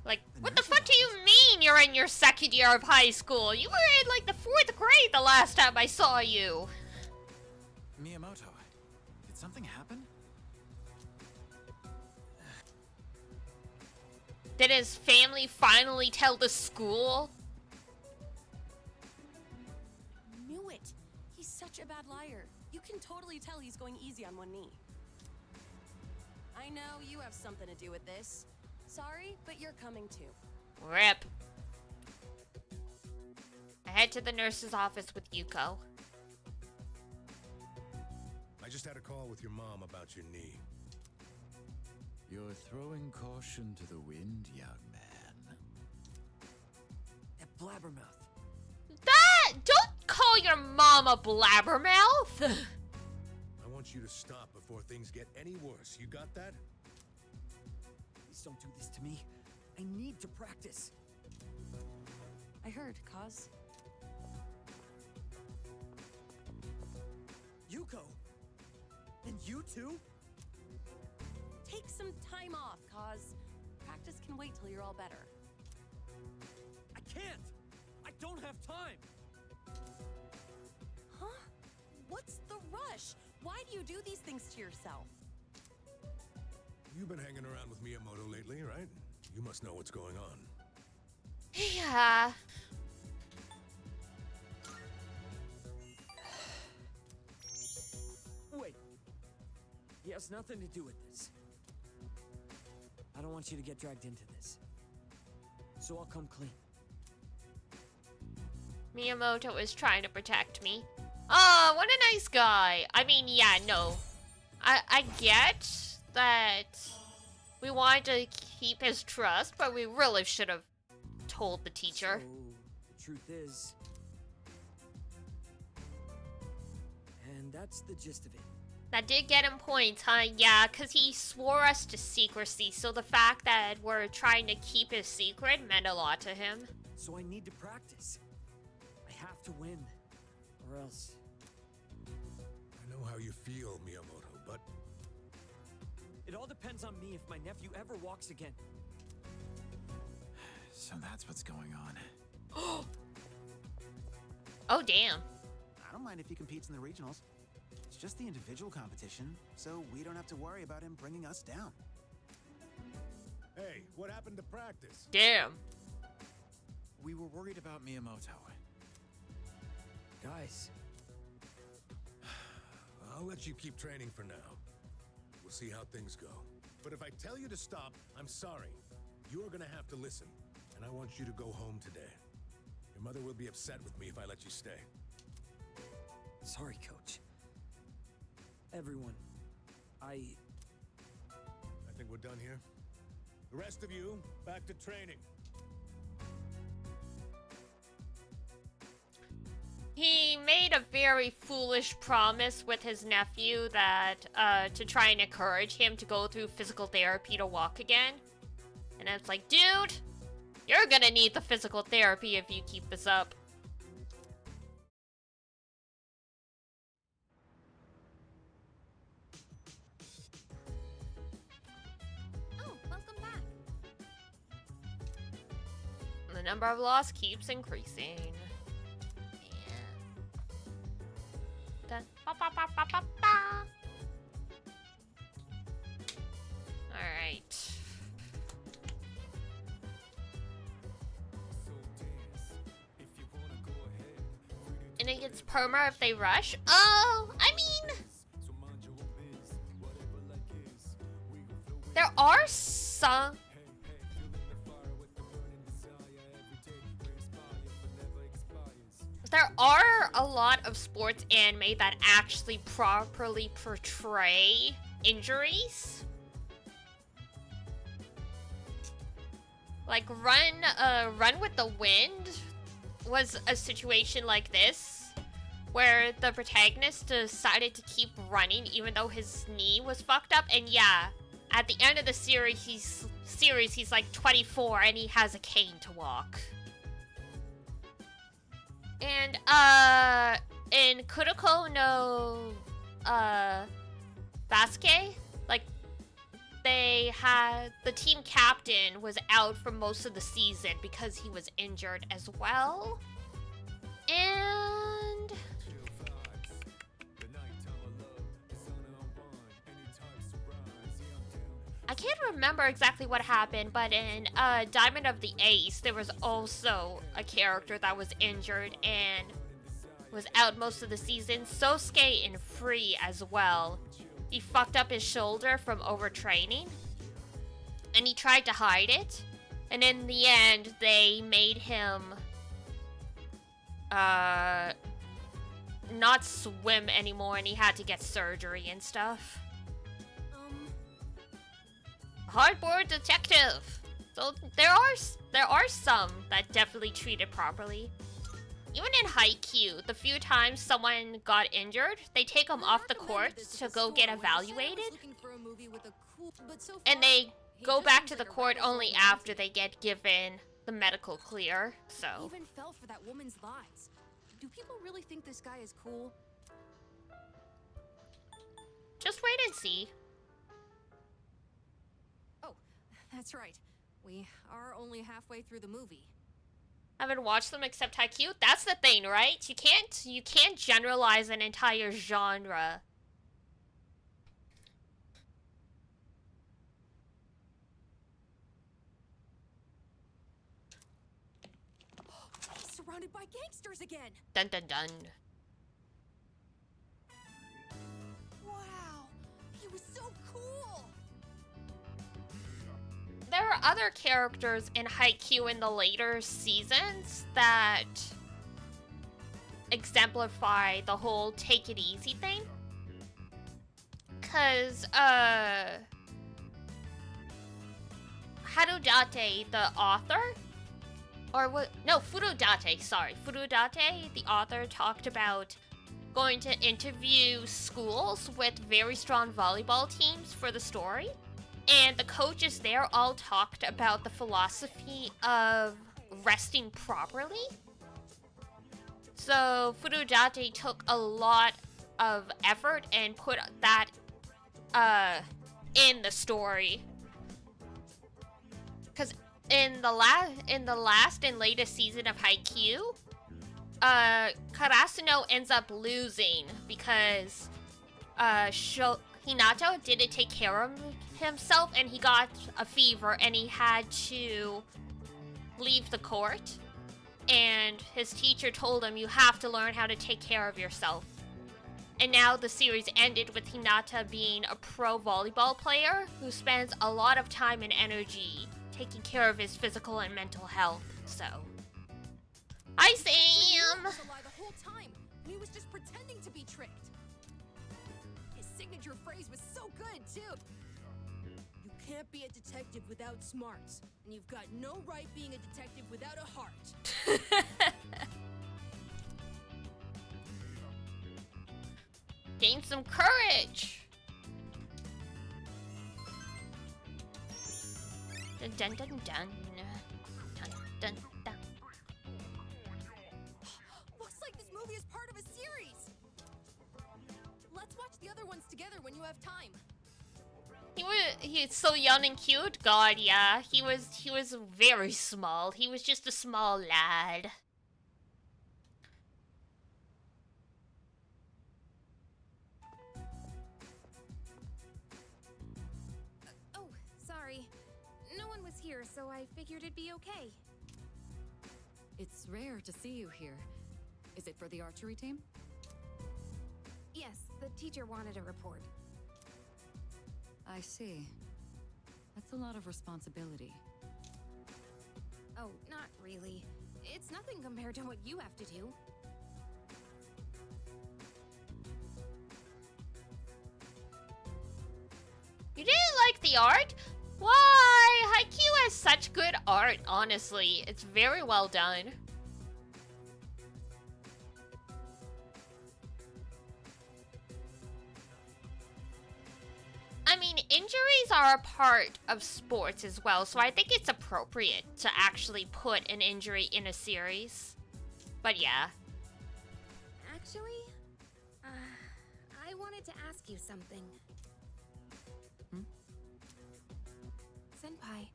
Like, what the fuck do you mean you're in your second year of high school? You were in like the 4th grade the last time I saw you. Miyamoto, did something happen? Did his family finally tell the school? Knew it. He's such a bad liar. You can totally tell he's going easy on one knee. I know you have something to do with this. Sorry, but you're coming too. Rip. I head to the nurse's office with Yuko. I just had a call with your mom about your knee. You're throwing caution to the wind, young man. That blabbermouth. Don't call your mom a blabbermouth! I want you to stop before things get any worse. You got that? Please don't do this to me. I need to practice. I heard, Kaz. Yuko! And you too? Take some time off, Kaz. Practice can wait till you're all better. I can't! I don't have time! Huh? What's the rush? Why do you do these things to yourself? You've been hanging around with Miyamoto lately, right? You must know what's going on. Yeah. Wait. He has nothing to do with this. I don't want you to get dragged into this. So I'll come clean. Miyamoto is trying to protect me. Oh, what a nice guy. I mean, yeah, no. I get that we wanted to keep his trust, but we really should have told the teacher. So, the truth is... And that's the gist of it. That did get him points, huh? Yeah, because he swore us to secrecy, so the fact that we're trying to keep his secret meant a lot to him. So I need to practice. I have to win, or else... I know how you feel, Miyamoto, but... It all depends on me if my nephew ever walks again. So that's what's going on. Oh, damn. I don't mind if he competes in the regionals. It's just the individual competition, so we don't have to worry about him bringing us down. Hey, what happened to practice? Damn. We were worried about Miyamoto. Guys. I'll let you keep training for now. We'll see how things go. But if I tell you to stop, I'm sorry. You're gonna have to listen. And I want you to go home today. Your mother will be upset with me if I let you stay. Sorry, Coach. Everyone. I think we're done here. The rest of you, back to training. He made a very foolish promise with his nephew that, to try and encourage him to go through physical therapy to walk again. And it's like, dude, you're gonna need the physical therapy if you keep this up. Oh, welcome back. The number of loss keeps increasing. Dun, ba, ba, ba, ba, ba, ba. All right. And it gets perma if they rush. Oh, I mean, there are some. There are a lot of sports anime that actually properly portray injuries. Like Run with the Wind was a situation like this, where the protagonist decided to keep running even though his knee was fucked up. And yeah, at the end of the series, he's like 24 and he has a cane to walk. And, in Kuroko no, Basket, like, the team captain was out for most of the season because he was injured as well. And... I can't remember exactly what happened, but in Diamond of the Ace, there was also a character that was injured, and was out most of the season. Sosuke in Free as well. He fucked up his shoulder from overtraining, and he tried to hide it. And in the end, they made him not swim anymore, and he had to get surgery and stuff. Hardboard detective. So there are some that definitely treat it properly. Even in Haikyuu, the few times someone got injured, they take them off the court to go get evaluated, and they go back to the court only after they get given the medical clear. So Even fell for that woman's lies. Do people really think this guy is cool? just wait and see. Oh, that's right. We are only halfway through the movie. Haven't watched them except Haikyuu. That's the thing, right? You can't generalize an entire genre. He's surrounded by gangsters again. Dun dun dun. Wow, he was so cool. There are other characters in Haikyuu in the later seasons that exemplify the whole take it easy thing. Cause Harudate, the author, or what? No, Furudate. Sorry, Furudate, the author, talked about going to interview schools with very strong volleyball teams for the story. And the coaches there all talked about the philosophy of resting properly. So Furudate took a lot of effort and put that in the story. Cause in the last and latest season of Haikyuu, Karasuno ends up losing because Hinato didn't take care of himself, and he got a fever, and he had to leave the court. And his teacher told him, you have to learn how to take care of yourself. And now the series ended with Hinata being a pro volleyball player who spends a lot of time and energy taking care of his physical and mental health. So, hi Sam! He was a lie the whole time, and he was just pretending to be tricked. His signature phrase was so good too. You can't be a detective without smarts, and you've got no right being a detective without a heart. Gain some courage! Dun dun dun dun. Dun dun dun. Looks like this movie is part of a series. Let's watch the other ones together when you have time. He's so young and cute. God, yeah. He was very small. He was just a small lad. Oh, sorry. No one was here, so I figured it'd be okay. It's rare to see you here. Is it for the archery team? Yes, the teacher wanted a report. I see. That's a lot of responsibility. Oh, not really. It's nothing compared to what you have to do. You didn't like the art? Why? Haikyuu has such good art, honestly. It's very well done. I mean, injuries are a part of sports as well, so I think it's appropriate to actually put an injury in a series. But yeah. Actually, I wanted to ask you something. Senpai,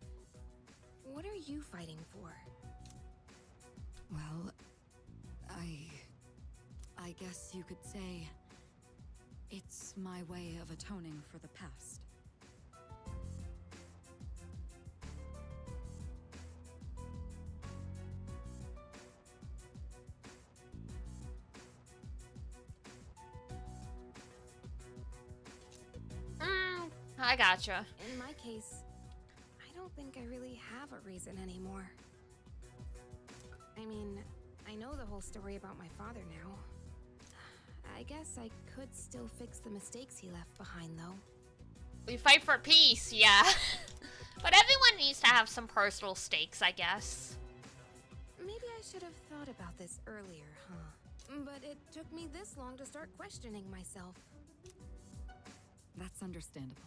what are you fighting for? Well, I guess you could say it's my way of atoning for the past. I gotcha. In my case, I don't think I really have a reason anymore. I mean, I know the whole story about my father now. I guess I could still fix the mistakes he left behind, though. We fight for peace, yeah. But everyone needs to have some personal stakes, I guess. Maybe I should have thought about this earlier, huh? But it took me this long to start questioning myself. That's understandable.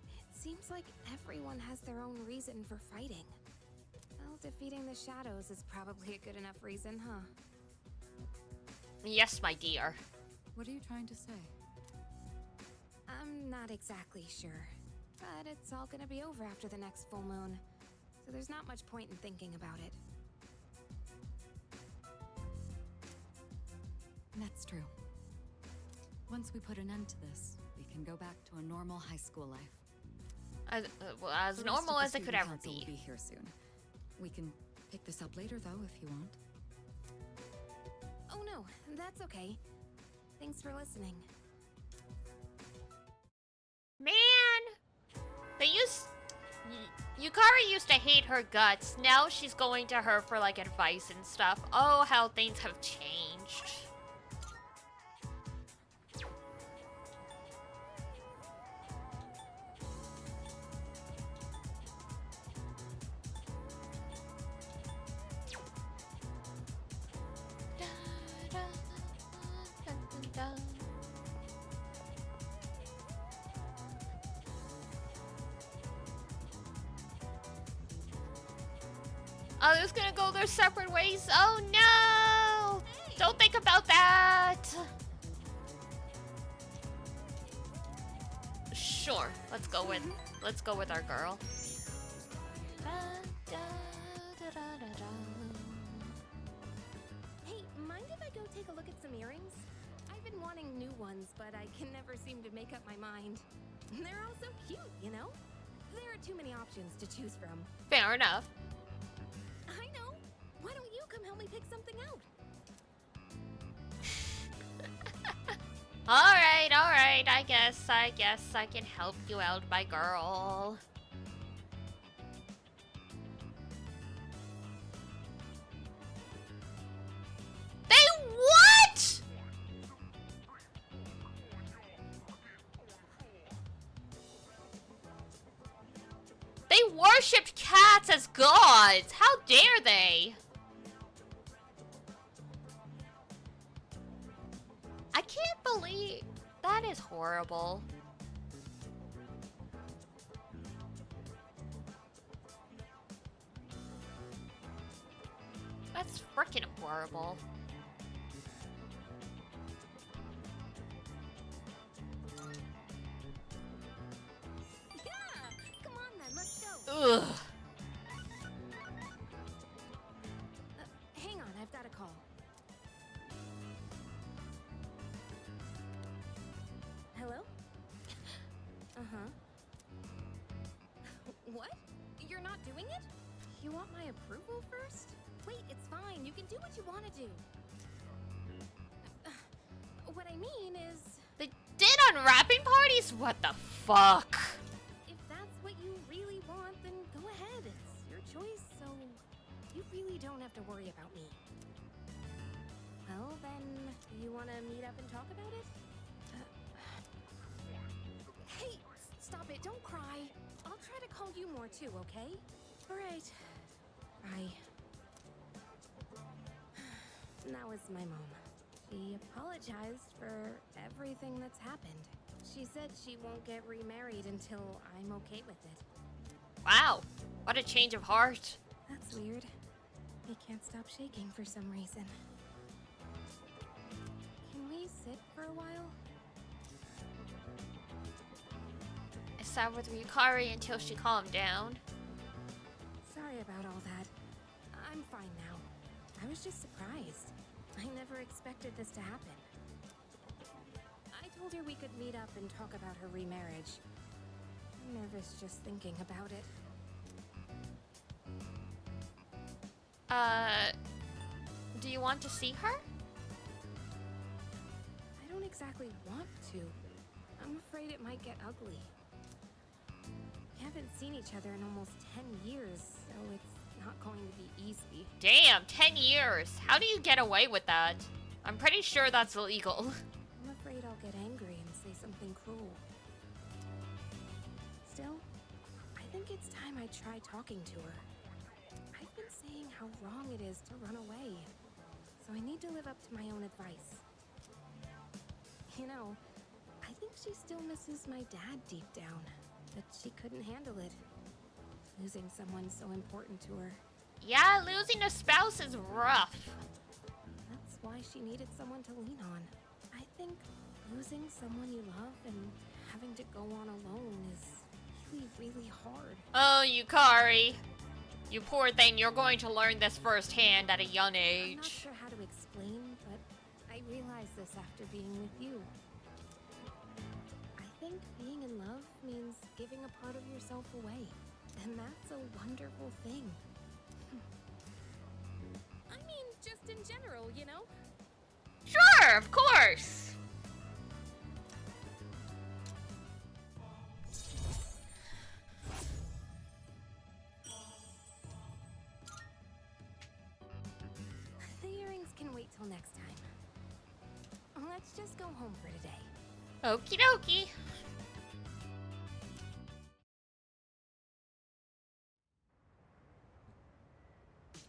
It seems like everyone has their own reason for fighting. Well, defeating the shadows is probably a good enough reason, huh? Yes, my dear. What are you trying to say? I'm not exactly sure. But it's all gonna be over after the next full moon. So there's not much point in thinking about it. That's true. Once we put an end to this, we can go back to a normal high school life. Well, as normal as it could ever be. Will be here soon. We can pick this up later, though, if you want. Oh no, that's okay. Thanks for listening. Man! Yukari used to hate her guts. Now she's going to her for, like, advice and stuff. Oh, how things have changed. Others gonna go their separate ways. Oh no! Hey. Don't think about that. Sure, let's go with our girl. Hey, mind if I go take a look at some earrings? I've been wanting new ones, but I can never seem to make up my mind. They're all so cute, you know? There are too many options to choose from. Fair enough. I know. Why don't you come help me pick something out? Alright. I guess I can help you out, my girl. They what? They worshipped cats as gods. How dare they? I can't believe that is horrible. That's freaking horrible. Yeah! Come on then, let's go. Ugh. Hang on, I've got a call. Hello? Uh-huh. What? You're not doing it? You want my approval first? Wait, it's fine. You can do what you want to do. What I mean is... They did unwrapping parties? What the fuck? If that's what you really want, then go ahead. It's your choice, so you really don't have to worry about me. Well, then, you want to meet up and talk about it? Hey, stop it. Don't cry. I'll try to call you more too, okay? All right. Bye. That was my mom. She apologized for everything that's happened. She said she won't get remarried until I'm okay with it. Wow, what a change of heart. That's weird. I can't stop shaking for some reason. Can we sit for a while? I sat with Yukari until she calmed down. Sorry about all that. I'm fine now. I was just surprised. I never expected this to happen. I told her we could meet up and talk about her remarriage. I'm nervous just thinking about it. Do you want to see her? I don't exactly want to. I'm afraid it might get ugly. We haven't seen each other in almost 10 years, so it's not going to be easy. Damn, 10 years. How do you get away with that? I'm pretty sure that's illegal. I'm afraid I'll get angry and say something cruel. Still, I think it's time I try talking to her. I've been saying how wrong it is to run away, so I need to live up to my own advice. You know, I think she still misses my dad deep down, but she couldn't handle it. Losing someone so important to her. Yeah, losing a spouse is rough. That's why she needed someone to lean on. I think losing someone you love and having to go on alone is really, really hard. Oh, Yukari. You poor thing, you're going to learn this firsthand at a young age. I'm not sure how to explain, but I realized this after being with you. I think being in love means giving a part of yourself away, and that's a wonderful thing. I mean, just in general, you know? Sure, of course. The earrings can wait till next time. Let's just go home for today. Okie dokie.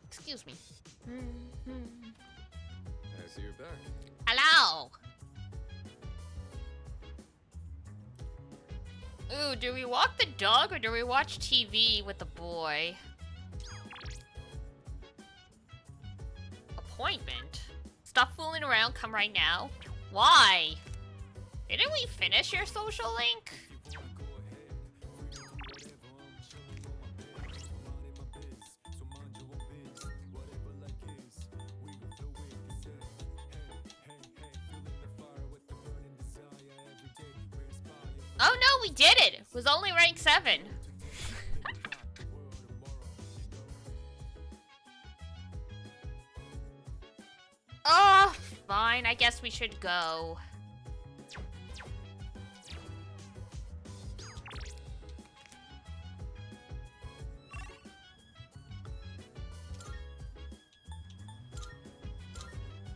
Excuse me. I see you're back. Hello. Ooh, do we walk the dog or do we watch TV with the boy? Appointment? Stop fooling around, come right now. Why? Didn't we finish your social link? Oh no, we did it! It was only rank 7. Oh, fine, I guess we should go.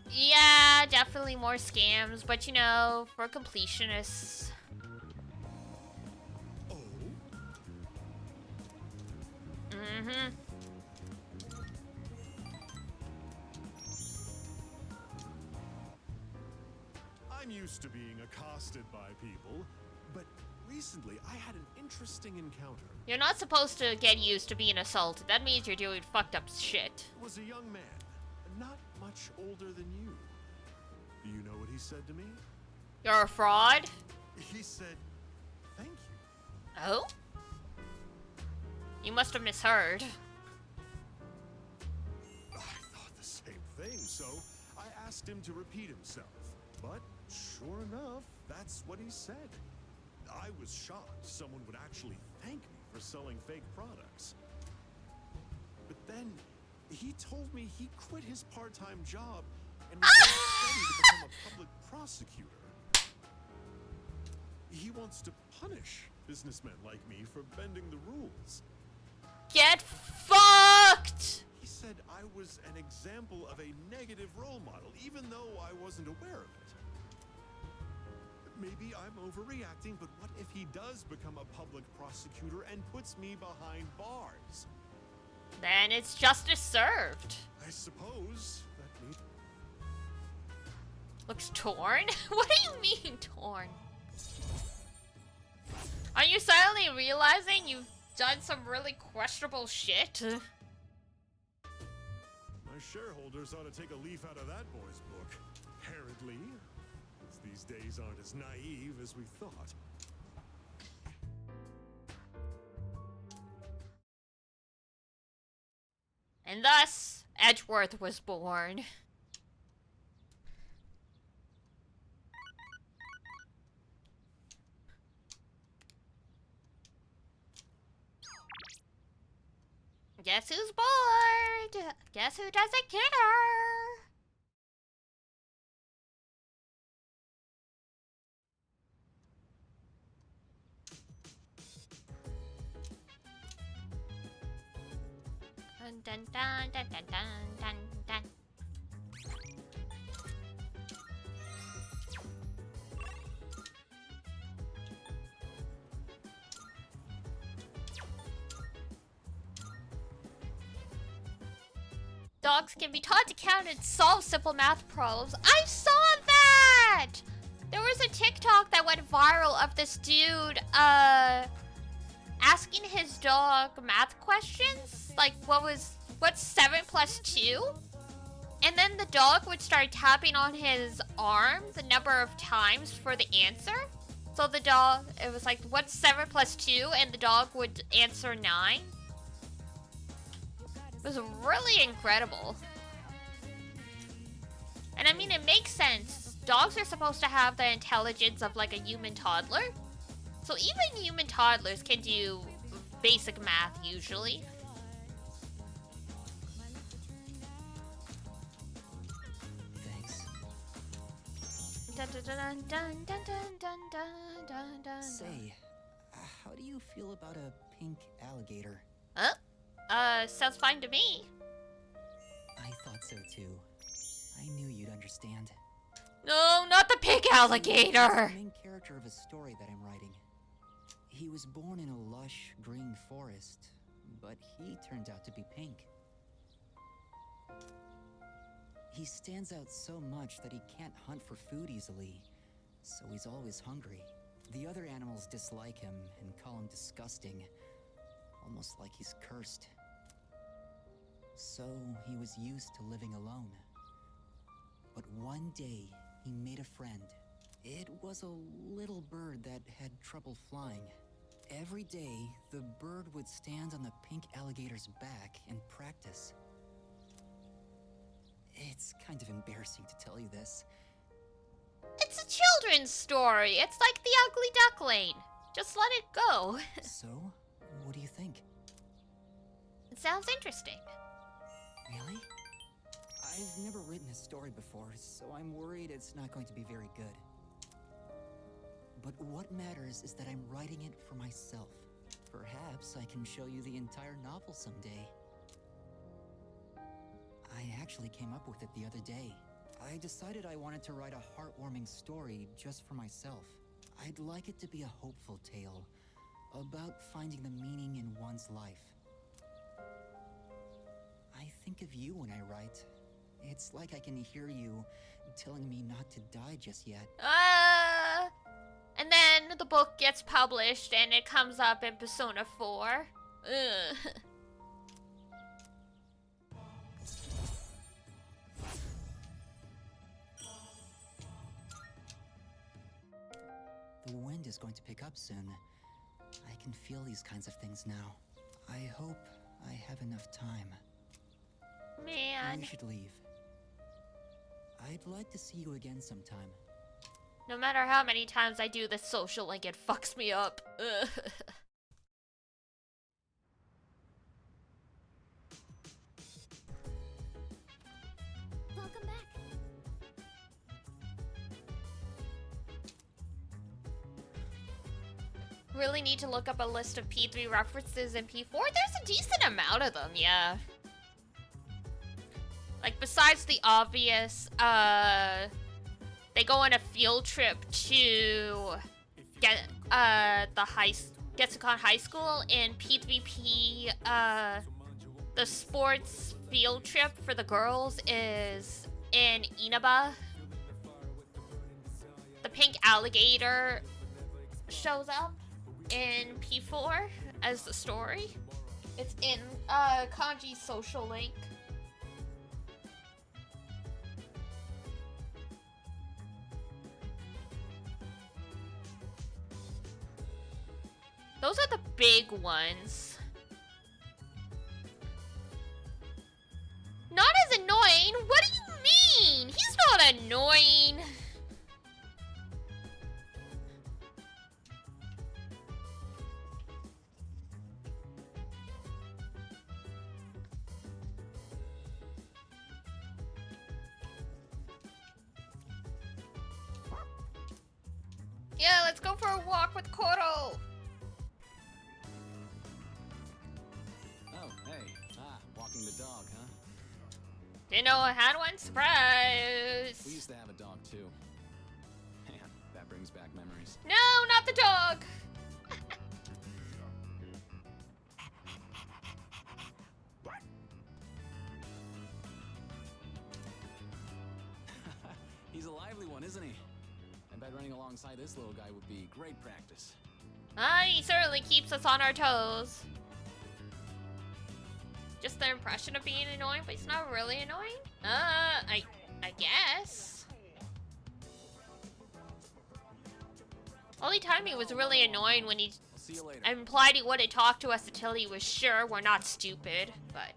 Yeah, definitely more scams, but you know, for completionists. Mm-hmm. I'm used to being accosted by people, but recently I had an interesting encounter. You're not supposed to get used to being assaulted. That means you're doing fucked up shit. It was a young man, not much older than you. Do you know what he said to me? You're a fraud? He said, "Thank you." Oh? You must have misheard. I thought the same thing, so I asked him to repeat himself. But sure enough, that's what he said. I was shocked someone would actually thank me for selling fake products. But then he told me he quit his part-time job and was going to study to become a public prosecutor. He wants to punish businessmen like me for bending the rules. Get fucked! He said I was an example of a negative role model, even though I wasn't aware of it. Maybe I'm overreacting, but what if he does become a public prosecutor and puts me behind bars? Then it's justice served. I suppose that means... Looks torn? What do you mean, torn? Are you suddenly realizing you've done some really questionable shit? My shareholders ought to take a leaf out of that boy's book. Apparently. These days aren't as naive as we thought. And thus, Edgeworth was born. Guess who's bored? Guess who doesn't care? Dun dun dun dun dun dun dun dun. Dogs can be taught to count and solve simple math problems. I saw that! There was a TikTok that went viral of this dude, asking his dog math questions. Like, what's 7 plus 2? And then the dog would start tapping on his arm the number of times for the answer. So the dog, it was like, what's 7 plus 2? And the dog would answer 9. It was really incredible. And I mean, it makes sense. Dogs are supposed to have the intelligence of like a human toddler. So even human toddlers can do basic math usually. Thanks. Dun, dun, dun, dun, dun, dun, dun, dun, dun. Say, how do you feel about a pink alligator? Huh? Sounds fine to me. I thought so too. I knew you'd understand. No, not the pink alligator! He's the main character of a story that I'm writing. He was born in a lush green forest, but he turned out to be pink. He stands out so much that he can't hunt for food easily, so he's always hungry. The other animals dislike him and call him disgusting, almost like he's cursed. So he was used to living alone. But one day, he made a friend. It was a little bird that had trouble flying. Every day, the bird would stand on the pink alligator's back and practice. It's kind of embarrassing to tell you this. It's a children's story. It's like The Ugly Duckling. Just let it go. So, what do you think? It sounds interesting. Really? I've never written a story before, so I'm worried it's not going to be very good. But what matters is that I'm writing it for myself. Perhaps I can show you the entire novel someday. I actually came up with it the other day. I decided I wanted to write a heartwarming story just for myself. I'd like it to be a hopeful tale about finding the meaning in one's life. I think of you when I write. It's like I can hear you telling me not to die just yet. And then the book gets published and it comes up in Persona 4. Ugh. The wind is going to pick up soon. I can feel these kinds of things now. I hope I have enough time. Man. We should leave. I'd like to see you again sometime. No matter how many times I do this social link, it fucks me up. Ugh. Welcome back. Really need to look up a list of P3 references in P4. There's a decent amount of them, yeah. Like, besides the obvious, they go on a field trip to Getsukan High School in P3P. The sports field trip for the girls is in Inaba. The pink alligator shows up in P4 as the story. It's in Kanji's social link. Those are the big ones. Not as annoying? What do you mean? He's not annoying. Yeah, let's go for a walk with Koro. Oh, hey. Walking Walking the dog, huh? Didn't know I had one. Surprise! We used to have a dog too. Man, that brings back memories. No, not the dog! He's a lively one, isn't he? I bet running alongside this little guy would be great practice. He certainly keeps us on our toes. Just the impression of being annoying, but he's not really annoying? I guess. Only time he was really annoying when he implied he wouldn't talk to us until he was sure we're not stupid, but...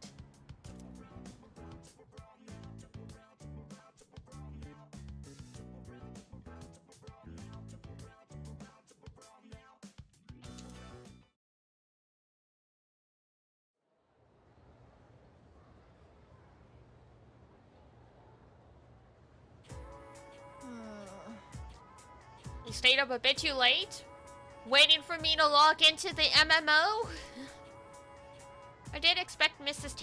You stayed up a bit too late? Waiting for me to log into the MMO? I did expect Mrs.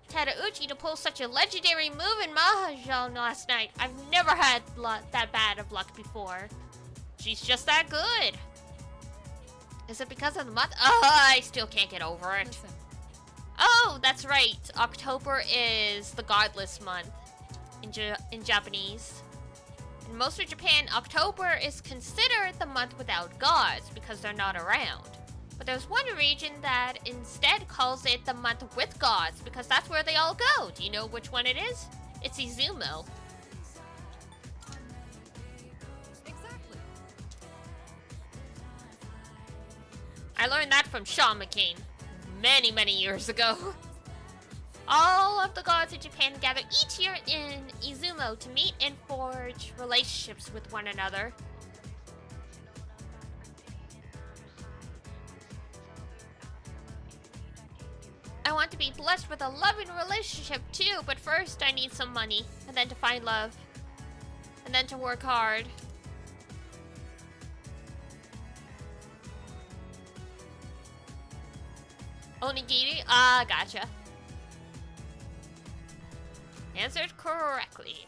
Tadauchi to pull such a legendary move in Mahjong last night. I've never had that bad of luck before. She's just that good. Is it because of the month? I still can't get over it. Listen. Oh, that's right. October is the godless month in Japanese. In most of Japan, October is considered the month without gods because they're not around. But there's one region that instead calls it the month with gods because that's where they all go. Do you know which one it is? It's Izumo. Exactly. I learned that from Shaman King many, many years ago. All of the gods in Japan gather each year in Izumo to meet and forge relationships with one another. I want to be blessed with a loving relationship too, but first I need some money, and then to find love, and then to work hard. Onigiri? Ah, gotcha. Answered correctly.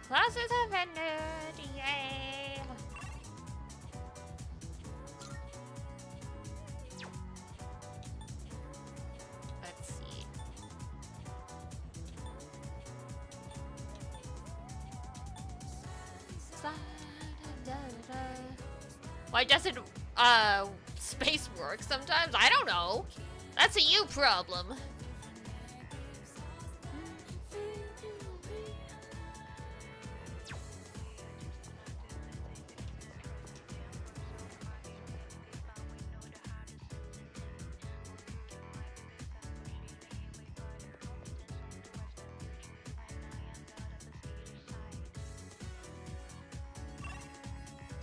Classes have ended, yay! Let's see. Why doesn't space work sometimes? I don't know. That's a you problem.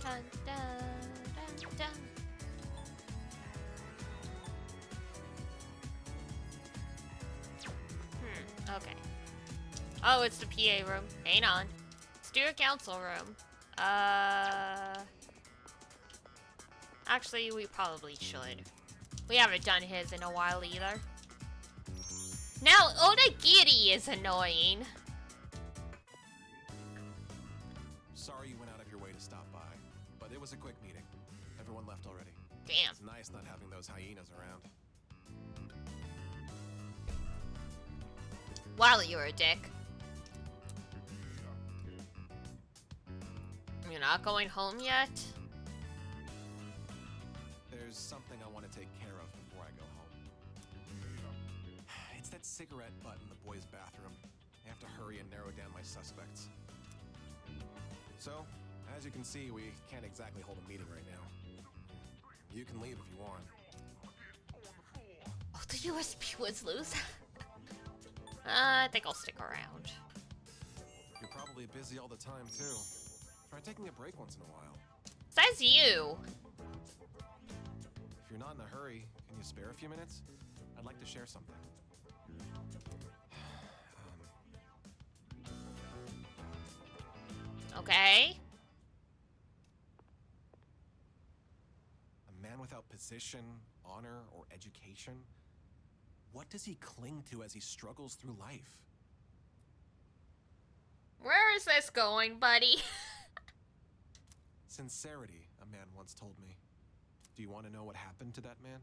Dun, dun, dun, dun. Okay. Oh, it's the PA room. Hang on. Student council room. Actually, we probably should. We haven't done his in a while either. Now, Onigiri is annoying. Sorry you went out of your way to stop by, but it was a quick meeting. Everyone left already. Damn. It's nice not having those hyenas around. Wow, you're a dick. You're not going home yet? There's something I want to take care of before I go home. It's that cigarette butt in the boys' bathroom. I have to hurry and narrow down my suspects. So, as you can see, we can't exactly hold a meeting right now. You can leave if you want. Oh, the USB was loose. I think I'll stick around. You're probably busy all the time, too. Try taking a break once in a while. Says you. If you're not in a hurry, can you spare a few minutes? I'd like to share something. Okay. A man without position, honor, or education? What does he cling to as he struggles through life? Where is this going, buddy? Sincerity, a man once told me. Do you want to know what happened to that man?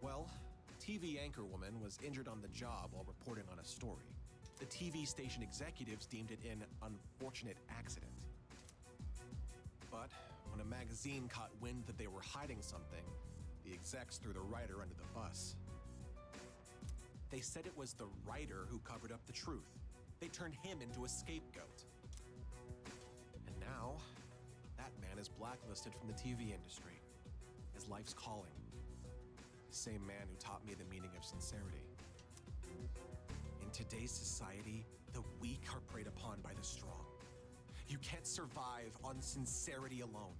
Well, a TV anchorwoman was injured on the job while reporting on a story. The TV station executives deemed it an unfortunate accident. But when a magazine caught wind that they were hiding something, the execs threw the writer under the bus. They said it was the writer who covered up the truth. They turned him into a scapegoat. And now, that man is blacklisted from the TV industry. His life's calling. The same man who taught me the meaning of sincerity. In today's society, the weak are preyed upon by the strong. You can't survive on sincerity alone.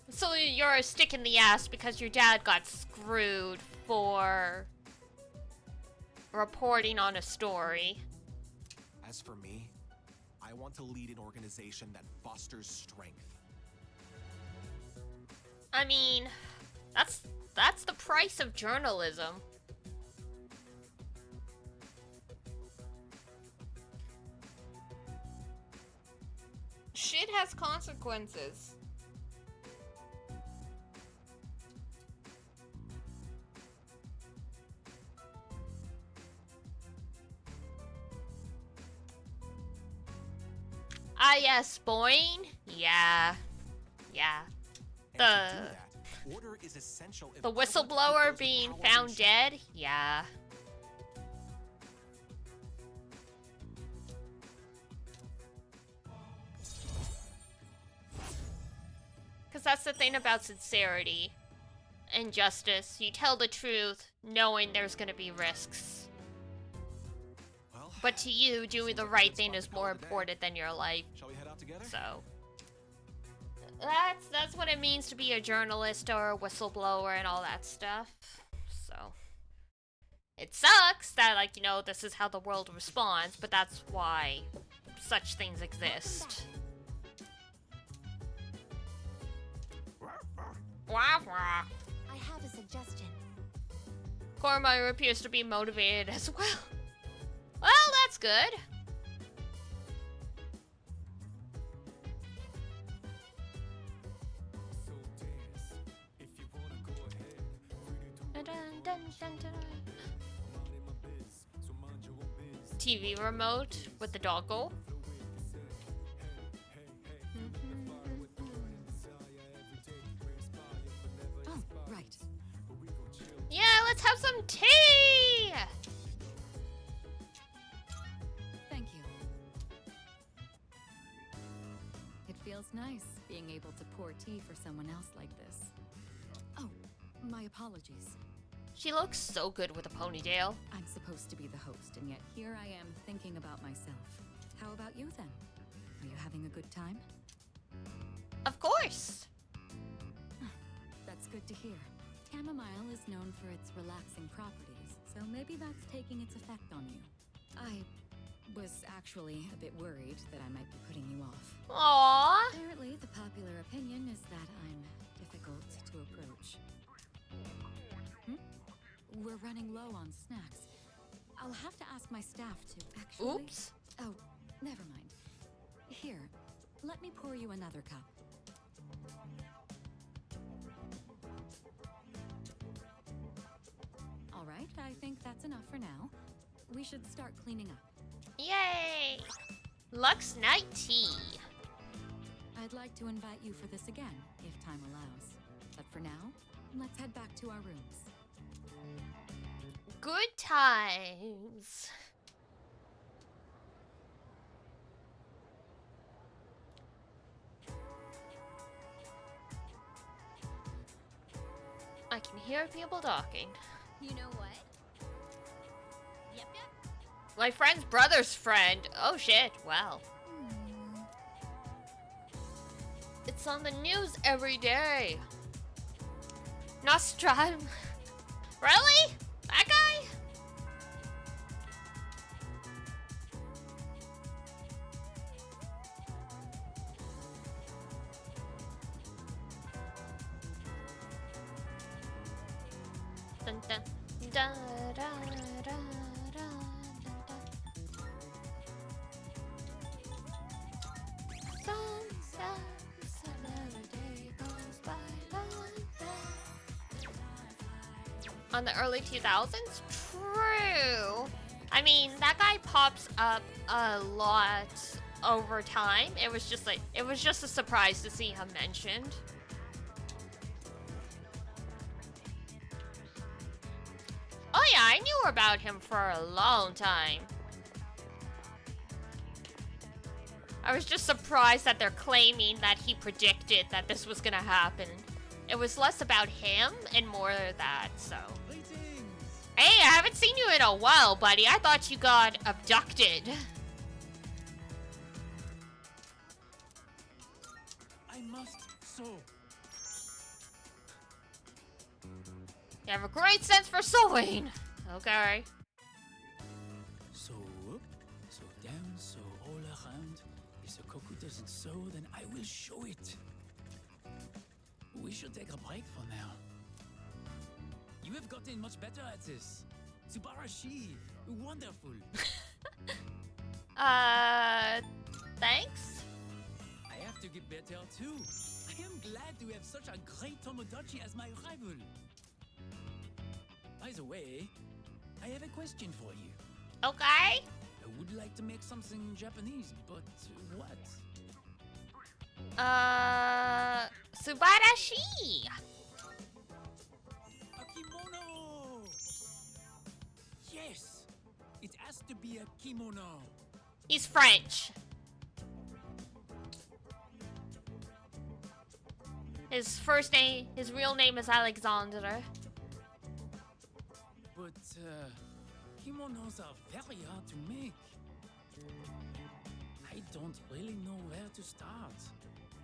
So you're a stick in the ass because your dad got screwed for reporting on a story. As for me, I want to lead an organization that fosters strength. I mean, that's the price of journalism. Shit has consequences. Ah, yes, Boyne? Yeah. Yeah. Order is essential if The whistleblower being found dead? Yeah. Because that's the thing about sincerity and justice. You tell the truth knowing there's going to be risks. But to you, doing the right thing is more important than your life. Shall we head out together? So that's what it means to be a journalist or a whistleblower and all that stuff. So it sucks that, like, you know, this is how the world responds, but that's why such things exist. Wah, wah. I have a suggestion. Cormayer appears to be motivated as well. Well, that's good. Dun, dun, dun, dun, dun. TV remote with the doggle. Oh, right. Yeah, let's have some tea! Thank you. It feels nice being able to pour tea for someone else like this. Oh, my apologies. She looks so good with a ponytail. I'm supposed to be the host, and yet here I am thinking about myself. How about you then? Are you having a good time? Of course! That's good to hear. Chamomile is known for its relaxing properties, so maybe that's taking its effect on you. I was actually a bit worried that I might be putting you off. Aww! Apparently, the popular opinion is that I'm difficult to approach. We're running low on snacks. I'll have to ask my staff to actually... Oops. Oh, never mind. Here, let me pour you another cup. All right, I think that's enough for now. We should start cleaning up. Yay! Lux Night Tea. I'd like to invite you for this again, if time allows. But for now, let's head back to our rooms. Good times. I can hear people talking. You know what? Yep. My friend's brother's friend. Oh shit, wow. It's on the news every day. Nostrum. Really? That guy? dun, dun, da, da, da, da, Saturday goes by like that. On the early 2000s? True. I mean, that guy pops up a lot over time. It was just a surprise to see him mentioned. Oh yeah, I knew about him for a long time. I was just surprised that they're claiming that he predicted that this was gonna happen. It was less about him and more that, so. Hey, I haven't seen you in a while, buddy. I thought you got abducted. I must sew. You have a great sense for sewing. Okay. Sew up, sew down, sew all around. If the cuckoo doesn't sew, then I will show it. We should take a break for now. You have gotten much better at this. Subarashi, wonderful. Thanks? I have to get better too. I am glad to have such a great Tomodachi as my rival. By the way, I have a question for you. Okay. I would like to make something Japanese, but what? Subarashi. A kimono! Yes! It has to be a kimono. He's French. His real name is Alexandre. But, kimonos are very hard to make. I don't really know where to start.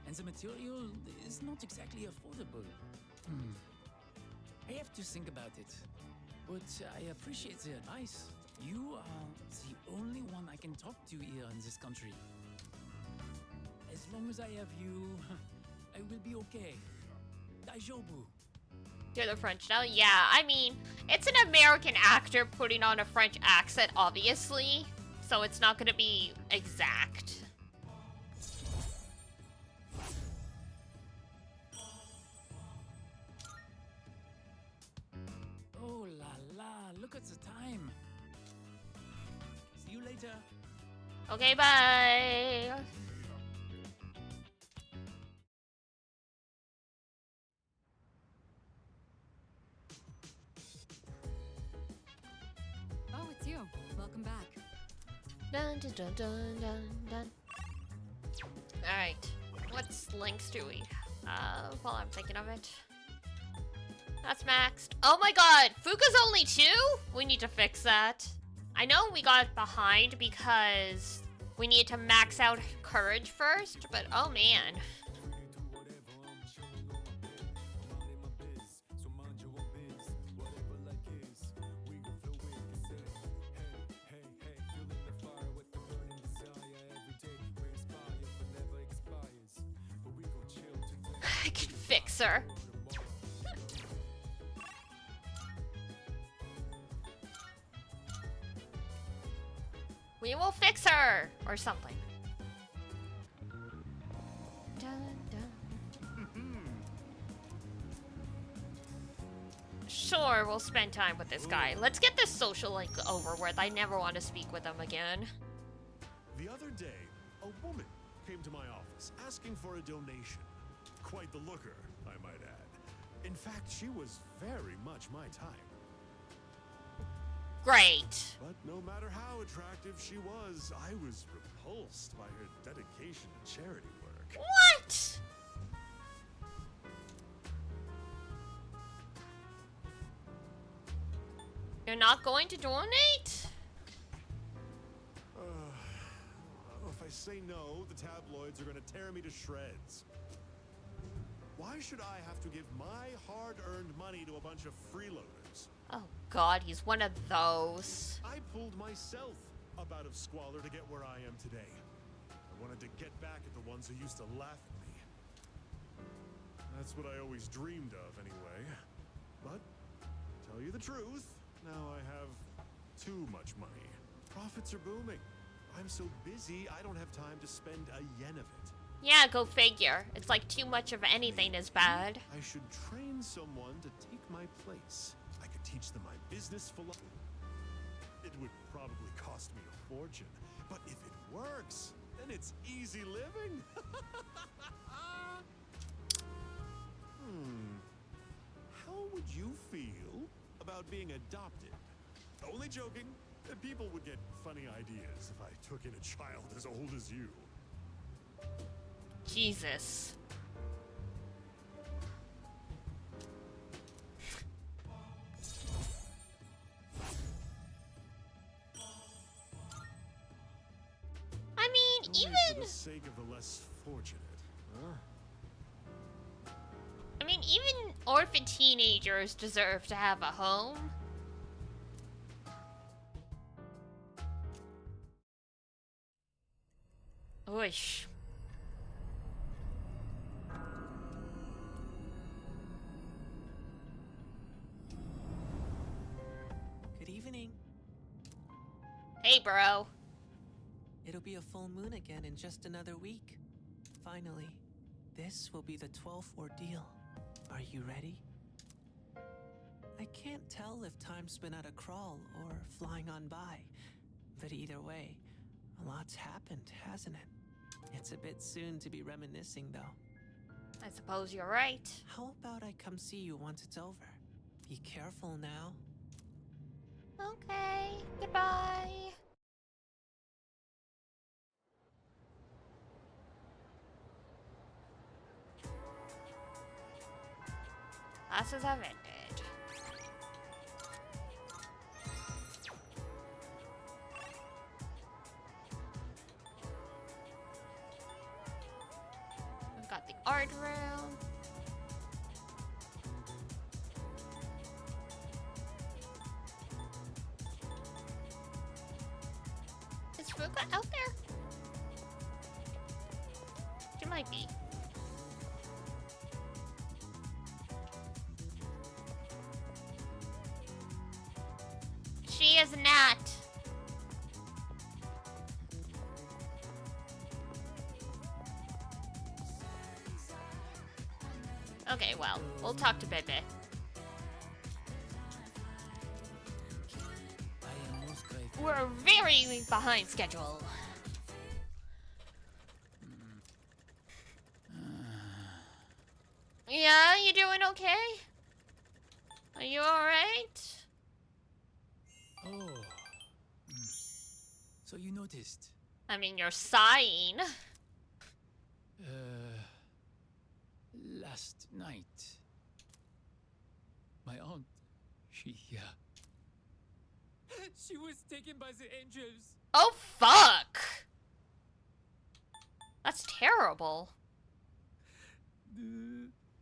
And the material is not exactly affordable. I have to think about it. But I appreciate the advice. You are the only one I can talk to here in this country. As long as I have you, I will be okay. Daijoubu. You're the French now? Yeah, I mean, it's an American actor putting on a French accent, obviously. So it's not gonna be exact. Oh la la, look at the time. See you later. Okay, bye. Oh, it's you. Welcome back. Dun dun dun dun dun dun. Alright. What links do we have while I'm thinking of it? That's maxed. Oh my god! Fuka's only 2? We need to fix that. I know we got behind because we needed to max out courage first, but oh man. I can fix her. We will fix her! Or something. Dun, dun. Sure, we'll spend time with this guy. Let's get this social link over with. I never want to speak with him again. The other day, a woman came to my office asking for a donation. Quite the looker, I might add. In fact, she was very much my type. Great. But no matter how attractive she was, I was repulsed by her dedication to charity work. What? You're not going to donate? If I say no, the tabloids are going to tear me to shreds. Why should I have to give my hard-earned money to a bunch of freeloaders? Oh god, he's one of those. I pulled myself up out of squalor to get where I am today. I wanted to get back at the ones who used to laugh at me. That's what I always dreamed of, anyway. But tell tell you the truth, now I have too much money. Profits are booming. I'm so busy, I don't have time to spend a yen of it. Yeah, go figure. It's like too much of anything is bad. I should train someone to take my place. I could teach them my business philosophy. It would probably cost me a fortune, but if it works, then it's easy living. How would you feel about being adopted? Only joking. People would get funny ideas if I took in a child as old as you. Jesus. I mean, Only even for the sake of the less fortunate, huh? I mean, even orphan teenagers deserve to have a home. Oish. Good evening. Hey, bro. It'll be a full moon again in just another week. Finally, this will be the 12th ordeal. Are you ready? I can't tell if time's been at a crawl or flying on by, but either way, a lot's happened, hasn't it? It's a bit soon to be reminiscing, though. I suppose you're right. How about I come see you once it's over? Be careful now. Okay, goodbye. Classes have ended. We've got the art room. Is Ruka out there? She might be. She is not. Okay, well, we'll talk to Bebe. We're very behind schedule. Yeah, you doing okay? Are you alright? Oh. So you noticed? I mean, you're sighing. Last night, my aunt, she was taken by the angels. Oh, fuck! That's terrible.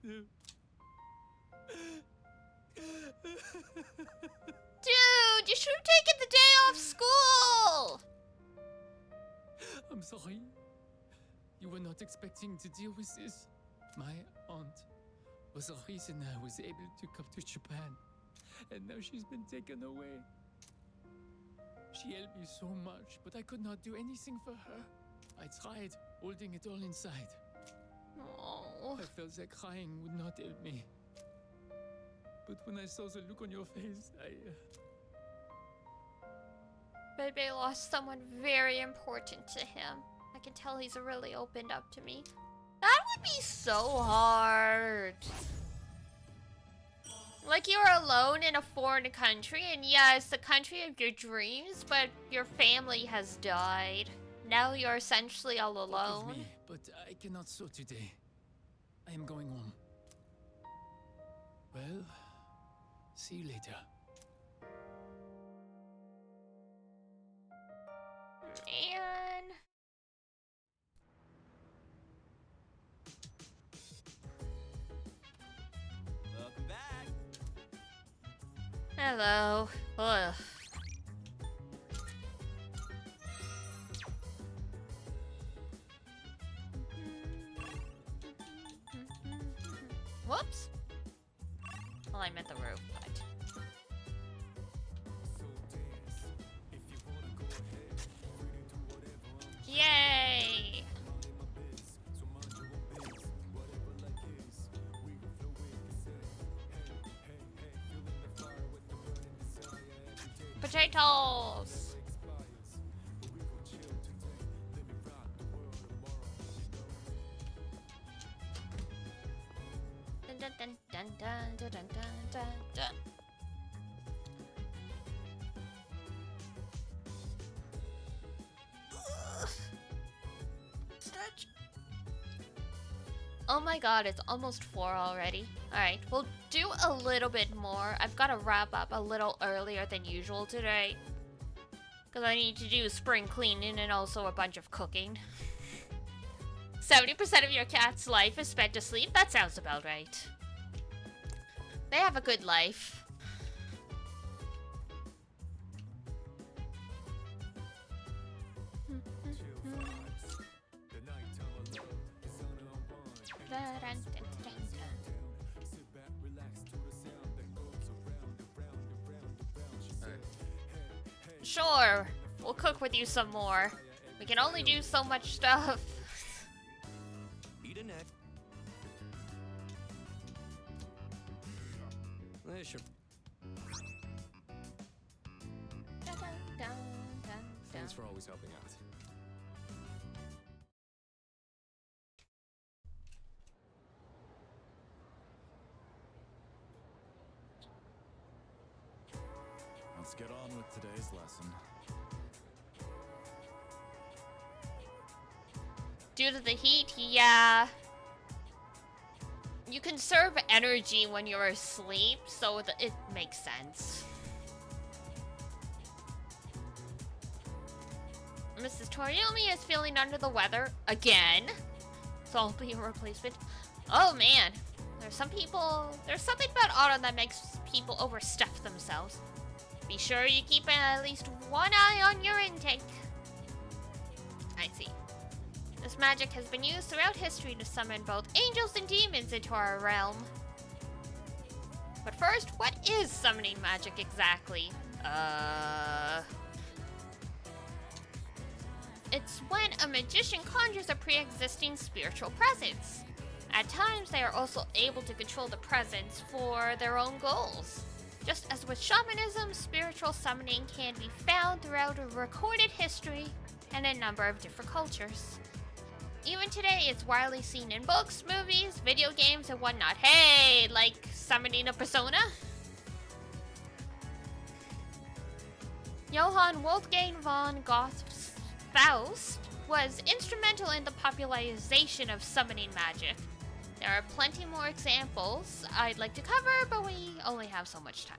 Dude, you should have taken the day off school! I'm sorry. You were not expecting to deal with this. My aunt was the reason I was able to come to Japan. And now she's been taken away. She helped me so much, but I could not do anything for her. I tried holding it all inside. Oh. I felt that crying would not help me. But when I saw the look on your face, Bebe lost someone very important to him. I can tell he's really opened up to me. That would be so hard. Like, you're alone in a foreign country, and yeah, it's the country of your dreams, but your family has died. Now you're essentially all alone. forgive me, but I cannot sew today. I am going home. Well, see you later. Man. Welcome back. Hello. Ugh. Whoops. Well, I meant the roof, but... Potatoes! Dun dun dun dun dun dun dun dun dun. Stretch. Oh my god, it's almost 4 already. Alright, we'll do a little bit more. I've got to wrap up a little earlier than usual today. Because I need to do spring cleaning and also a bunch of cooking. 70% of your cat's life is spent asleep? That sounds about right. They have a good life. Sure, we'll cook with you some more. We can only do so much stuff. Eat a net. Sure. Thanks for always helping out. Let's get on with today's lesson. Due to the heat, yeah. You conserve energy when you're asleep, so it makes sense. Mrs. Toriyumi is feeling under the weather again, so I'll be a replacement. Oh man, there's something about autumn that makes people overstuff themselves. Be sure you keep at least one eye on your intake. I see. This magic has been used throughout history to summon both angels and demons into our realm. But first, what is summoning magic exactly? It's when a magician conjures a pre-existing spiritual presence. At times, they are also able to control the presence for their own goals. Just as with shamanism, spiritual summoning can be found throughout recorded history and a number of different cultures. Even today, it's widely seen in books, movies, video games, and whatnot. Hey, like summoning a persona? Johann Wolfgang von Goethe's Faust was instrumental in the popularization of summoning magic. There are plenty more examples I'd like to cover, but we only have so much time.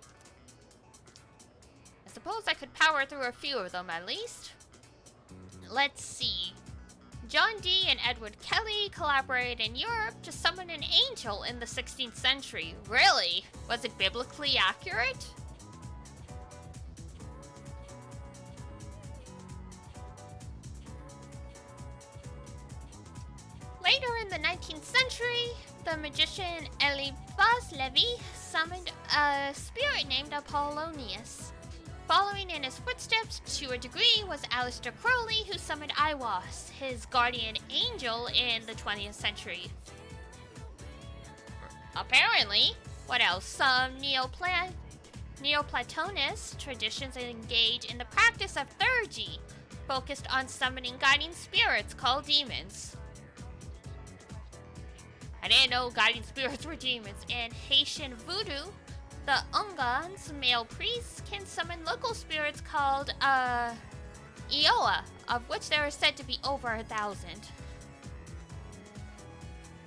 I suppose I could power through a few of them at least. Let's see. John Dee and Edward Kelly collaborated in Europe to summon an angel in the 16th century. Really? Was it biblically accurate? Later in the 19th century, the magician Eliphas Levi summoned a spirit named Apollonius. Following in his footsteps to a degree was Aleister Crowley, who summoned Aiwass, his guardian angel, in the 20th century. Apparently, what else? Some Neoplatonist traditions engage in the practice of theurgy, focused on summoning guiding spirits called demons. I didn't know guiding spirits were demons. In Haitian voodoo, the Ungans, male priests, can summon local spirits called, Iowa, of which there are said to be over 1,000.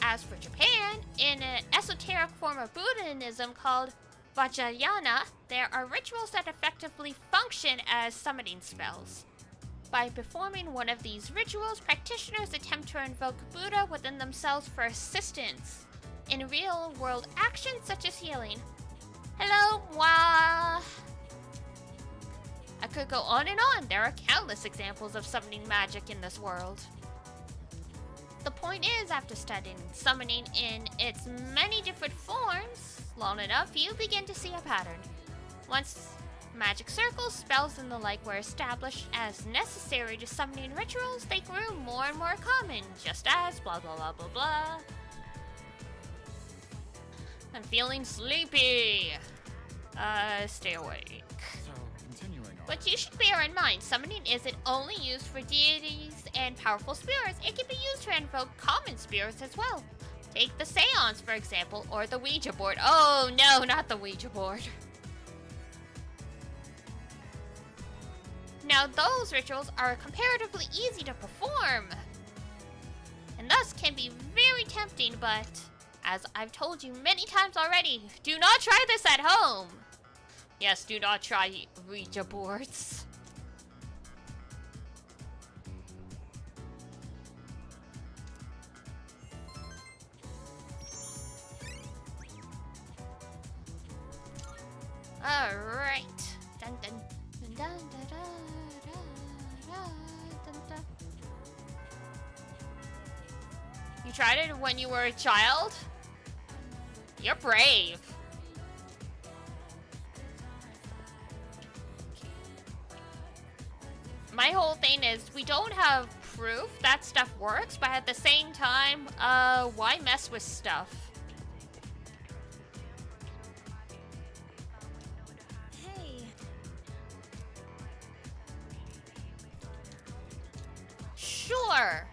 As for Japan, in an esoteric form of Buddhism called Vajrayana, there are rituals that effectively function as summoning spells. By performing one of these rituals, practitioners attempt to invoke Buddha within themselves for assistance in real-world actions such as healing. Hello, moi! I could go on and on. There are countless examples of summoning magic in this world. The point is, after studying summoning in its many different forms long enough, you begin to see a pattern. Once magic circles, spells, and the like were established as necessary to summoning rituals, they grew more and more common, just as blah blah blah blah blah. I'm feeling sleepy. Stay awake. So, continuing But you should bear in mind, summoning isn't only used for deities and powerful spirits. It can be used to invoke common spirits as well. Take the seance, for example, or the Ouija board. Oh no, not the Ouija board. Now those rituals are comparatively easy to perform, and thus can be very tempting, but as I've told you many times already, do not try this at home. Yes, do not try Ouija boards. Alright. Dun dun dun dun dun dun dun dun. You tried it when you were a child? You're brave. My whole thing is we don't have proof that stuff works, but at the same time, why mess with stuff? Hey. Sure.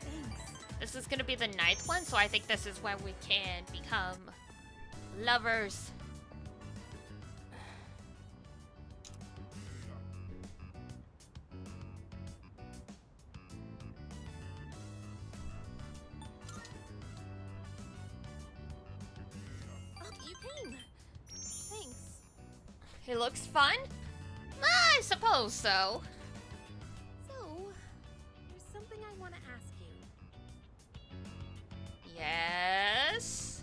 This is gonna be the 9th one, so I think this is when we can become lovers. Oh, you came. Thanks. It looks fun? I suppose so. So, there's something I want to ask you. Yes?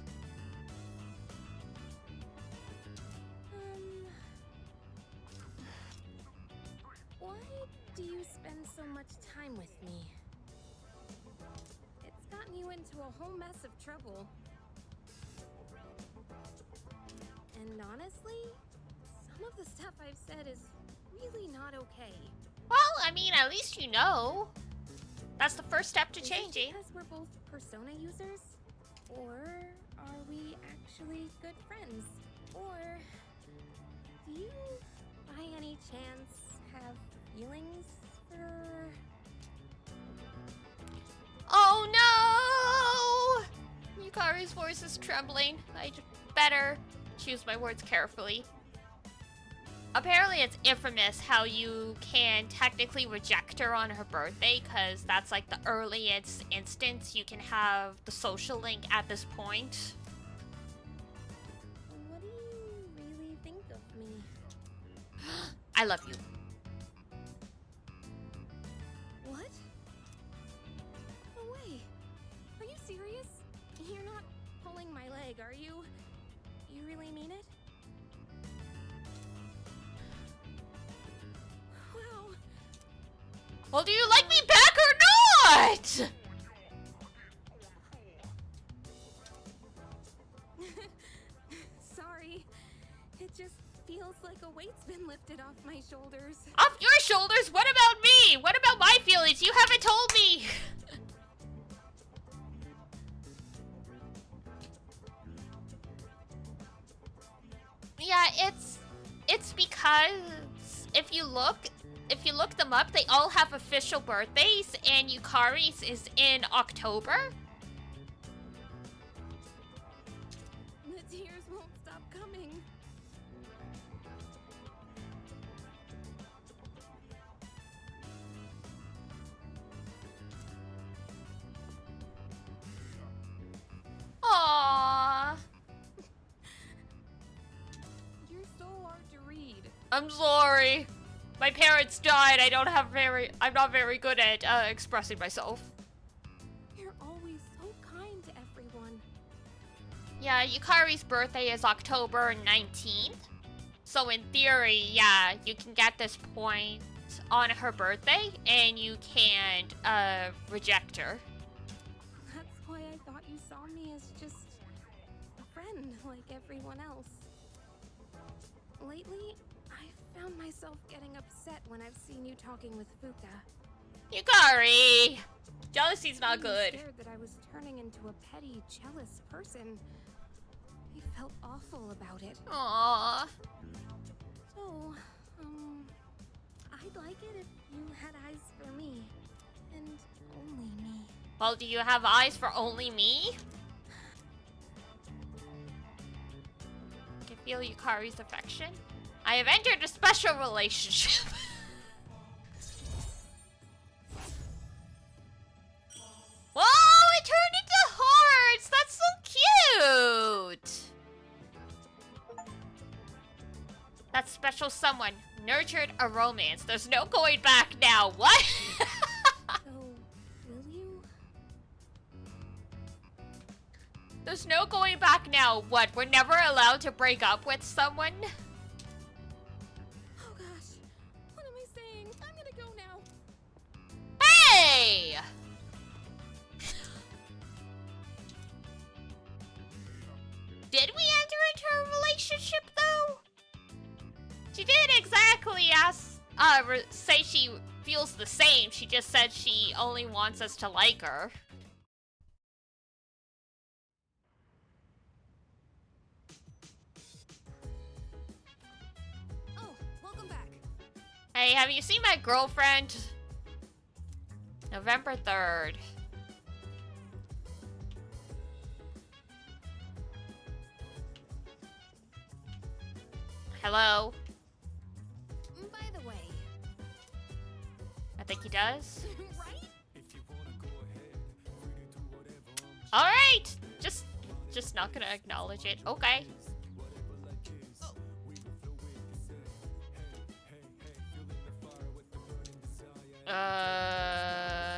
Why do you spend so much time with me? It's gotten you into a whole mess of trouble. And honestly, some of the stuff I've said is really not okay. Well, I mean, at least you know. That's the first step to Is it changing. because we're both Persona users? Or are we actually good friends? Or do you, by any chance, have feelings for... Oh no! Yukari's voice is trembling. I better choose my words carefully. Apparently it's infamous how you can technically reject her on her birthday, because that's like the earliest instance you can have the social link at this point. What do you really think of me? I love you. What? No way. Are you serious? You're not pulling my leg, are you? You really mean it? Wow. Well, do you like me back or not? Sorry. It just feels like a weight's been lifted off my shoulders. Off your shoulders? What about me? What about my feelings? You haven't told me. Yeah, it's because if you look them up, they all have official birthdays, and Yukari's is in October. The tears won't stop coming. Aww. You're so hard to read. I'm sorry. My parents died. I'm not very good at expressing myself. You're always so kind to everyone. Yeah, Yukari's birthday is October 19th. So in theory, yeah, you can get this point on her birthday and you can't reject her. That's why I thought you saw me as just a friend like everyone else. Lately, I've found myself getting upset when I've seen you talking with Fuka. Yukari! Jealousy's not good. I'm scared that I was turning into a petty, jealous person. I felt awful about it. Aww. So, I'd like it if you had eyes for me. And only me. Well, do you have eyes for only me? I can feel Yukari's affection. I have entered a special relationship. Whoa, it turned into hearts! That's so cute! That special someone nurtured a romance. There's no going back now. What? So, will you? There's no going back now. What? We're never allowed to break up with someone? Oh gosh. What am I saying? I'm gonna go now. Hey! Did we enter into a relationship though? She didn't exactly say she feels the same. She just said she only wants us to like her. Oh, welcome back. Hey, have you seen my girlfriend? November 3rd. Hello? By the way. I think he does. Right? Alright! Just not gonna acknowledge it. Okay.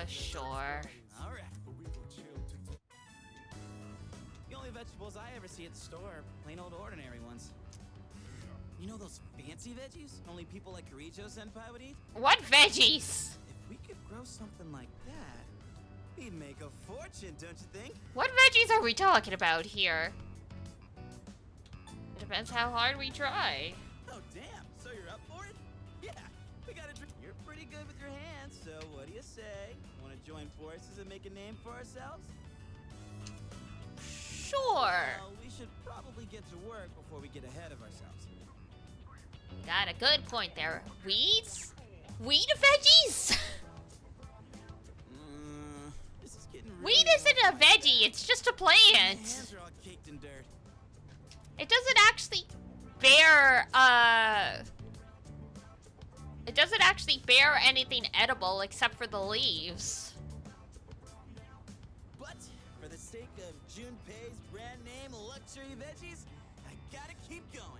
Sure. Alright. The only vegetables I ever see at the store are plain old ordinary ones. You know those fancy veggies only people like Kirijo-senpai would eat? What veggies? If we could grow something like that, we'd make a fortune, don't you think? What veggies are we talking about here? It depends how hard we try. Oh, damn. So you're up for it? Yeah. We gotta drink. You're pretty good with your hands, so what do you say? Want to join forces and make a name for ourselves? Sure. Well, we should probably get to work before we get ahead of ourselves. Got a good point there. Weeds? Weed veggies? This is getting really Weed isn't a veggie, it's just a My plant. hands are all caked in dirt. It doesn't actually bear, it doesn't actually bear anything edible except for the leaves. But for the sake of Junpei's brand name luxury veggies, I gotta keep going.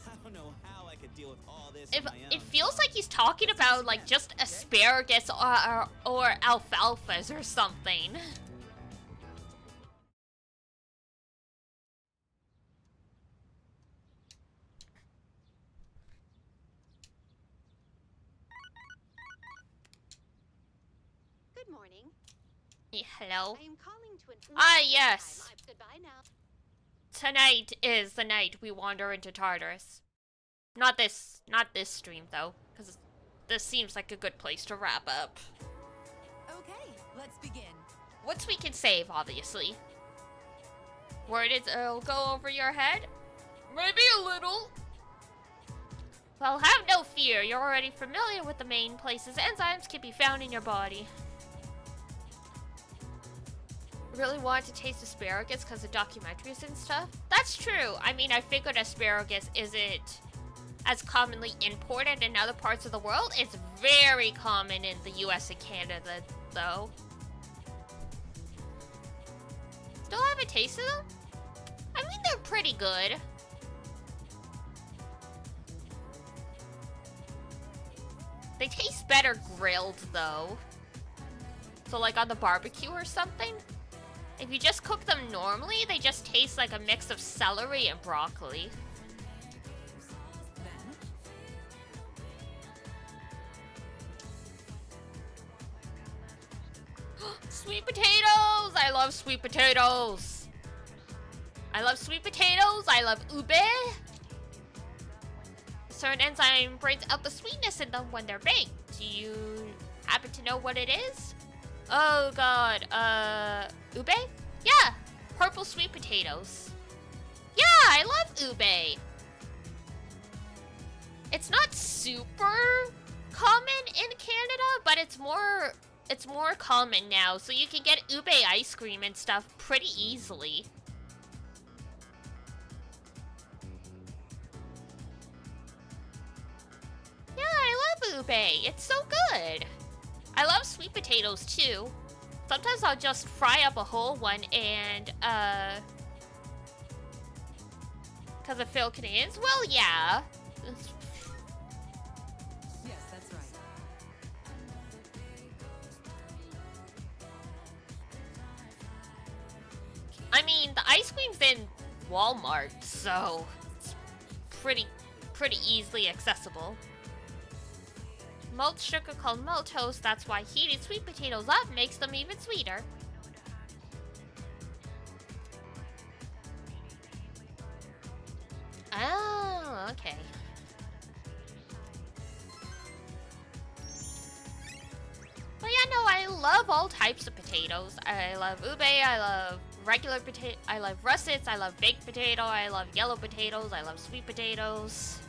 I don't know how I could deal with all this on my own. It feels like he's talking about like just asparagus or alfalfas or something. Good morning. Yeah, hello. I am calling to inform Ah, you yes. that goodbye now. Tonight is the night we wander into Tartarus. Not this stream though, because this seems like a good place to wrap up. Okay, let's begin. Once we can save, obviously. Word it'll go over your head? Maybe a little. Well, have no fear. You're already familiar with the main places enzymes can be found in your body. Really want to taste asparagus because of documentaries and stuff? That's true. I mean, I figured asparagus isn't as commonly imported in other parts of the world. It's very common in the US and Canada, though. Still haven't tasted them? I mean, they're pretty good. They taste better grilled, though. So, like on the barbecue or something? If you just cook them normally, they just taste like a mix of celery and broccoli. Sweet potatoes! I love sweet potatoes! I love sweet potatoes, I love ube. Certain enzyme brings out the sweetness in them when they're baked. Do you happen to know what it is? Oh god, ube? Yeah, purple sweet potatoes. Yeah, I love ube. It's not super common in Canada, but it's more common now, so you can get ube ice cream and stuff pretty easily. Yeah, I love ube. It's so good. I love sweet potatoes too. Sometimes I'll just fry up a whole one and, because of Phil Canadians? Well, yeah. Yes, that's right. I mean, the ice cream's in Walmart, so it's pretty easily accessible. Malt sugar called maltose, that's why heating sweet potatoes up makes them even sweeter. Oh, okay. But yeah, no, I love all types of potatoes. I love ube, I love regular potato, I love russets, I love baked potato, I love yellow potatoes, I love sweet potatoes.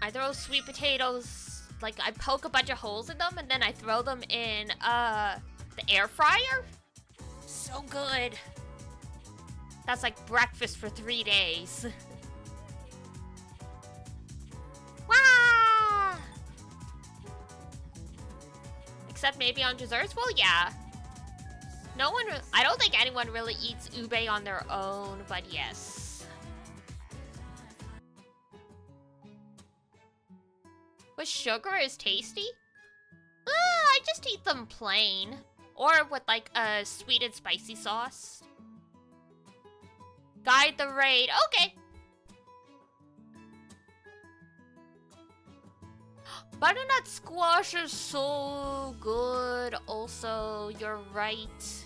I throw sweet potatoes, like I poke a bunch of holes in them and then I throw them in the air fryer. So good. That's like breakfast for 3 days. Wah! Except maybe on desserts? Well, yeah. No one, I don't think anyone really eats ube on their own, but yes. With sugar is tasty? I just eat them plain. Or with like a sweet and spicy sauce. Guide the raid. Okay. Butternut squash is so good. Also, you're right.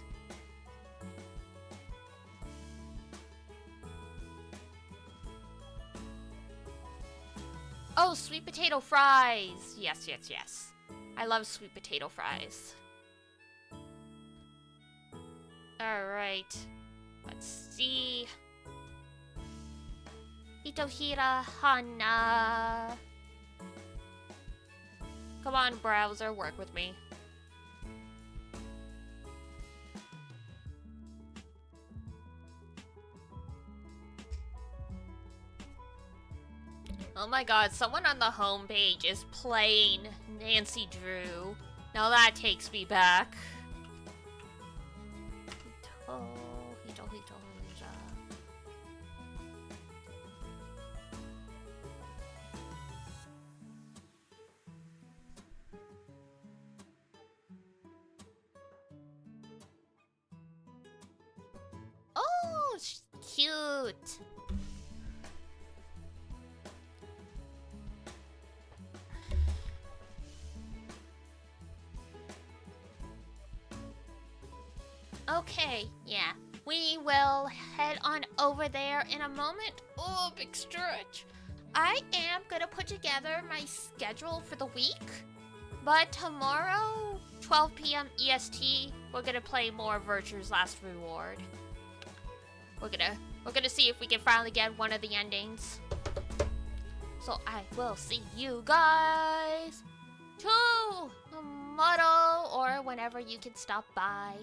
Oh, sweet potato fries. Yes, yes, yes. I love sweet potato fries. Alright. Let's see. Hitohira Hana. Come on, browser, work with me. Oh my god, someone on the homepage is playing Nancy Drew. Now that takes me back. Oh, cute. Okay, yeah. We will head on over there in a moment. Oh, big stretch. I am gonna put together my schedule for the week. But tomorrow, 12 p.m. EST, we're gonna play more Virtue's Last Reward. We're gonna see if we can finally get one of the endings. So I will see you guys tomorrow or whenever you can stop by.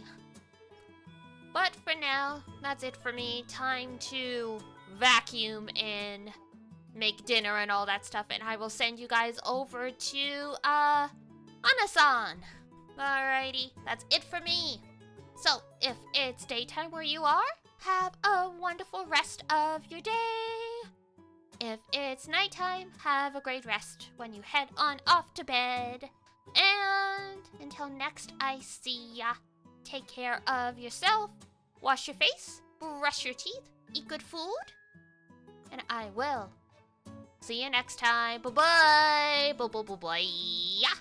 But for now, that's it for me. Time to vacuum and make dinner and all that stuff. And I will send you guys over to, Anasan. Alrighty, that's it for me. So, if it's daytime where you are, have a wonderful rest of your day. If it's nighttime, have a great rest when you head on off to bed. And until next I see ya. Take care of yourself, wash your face, brush your teeth, eat good food, and I will see you next time. Bye-bye. Bye-bye. Yeah.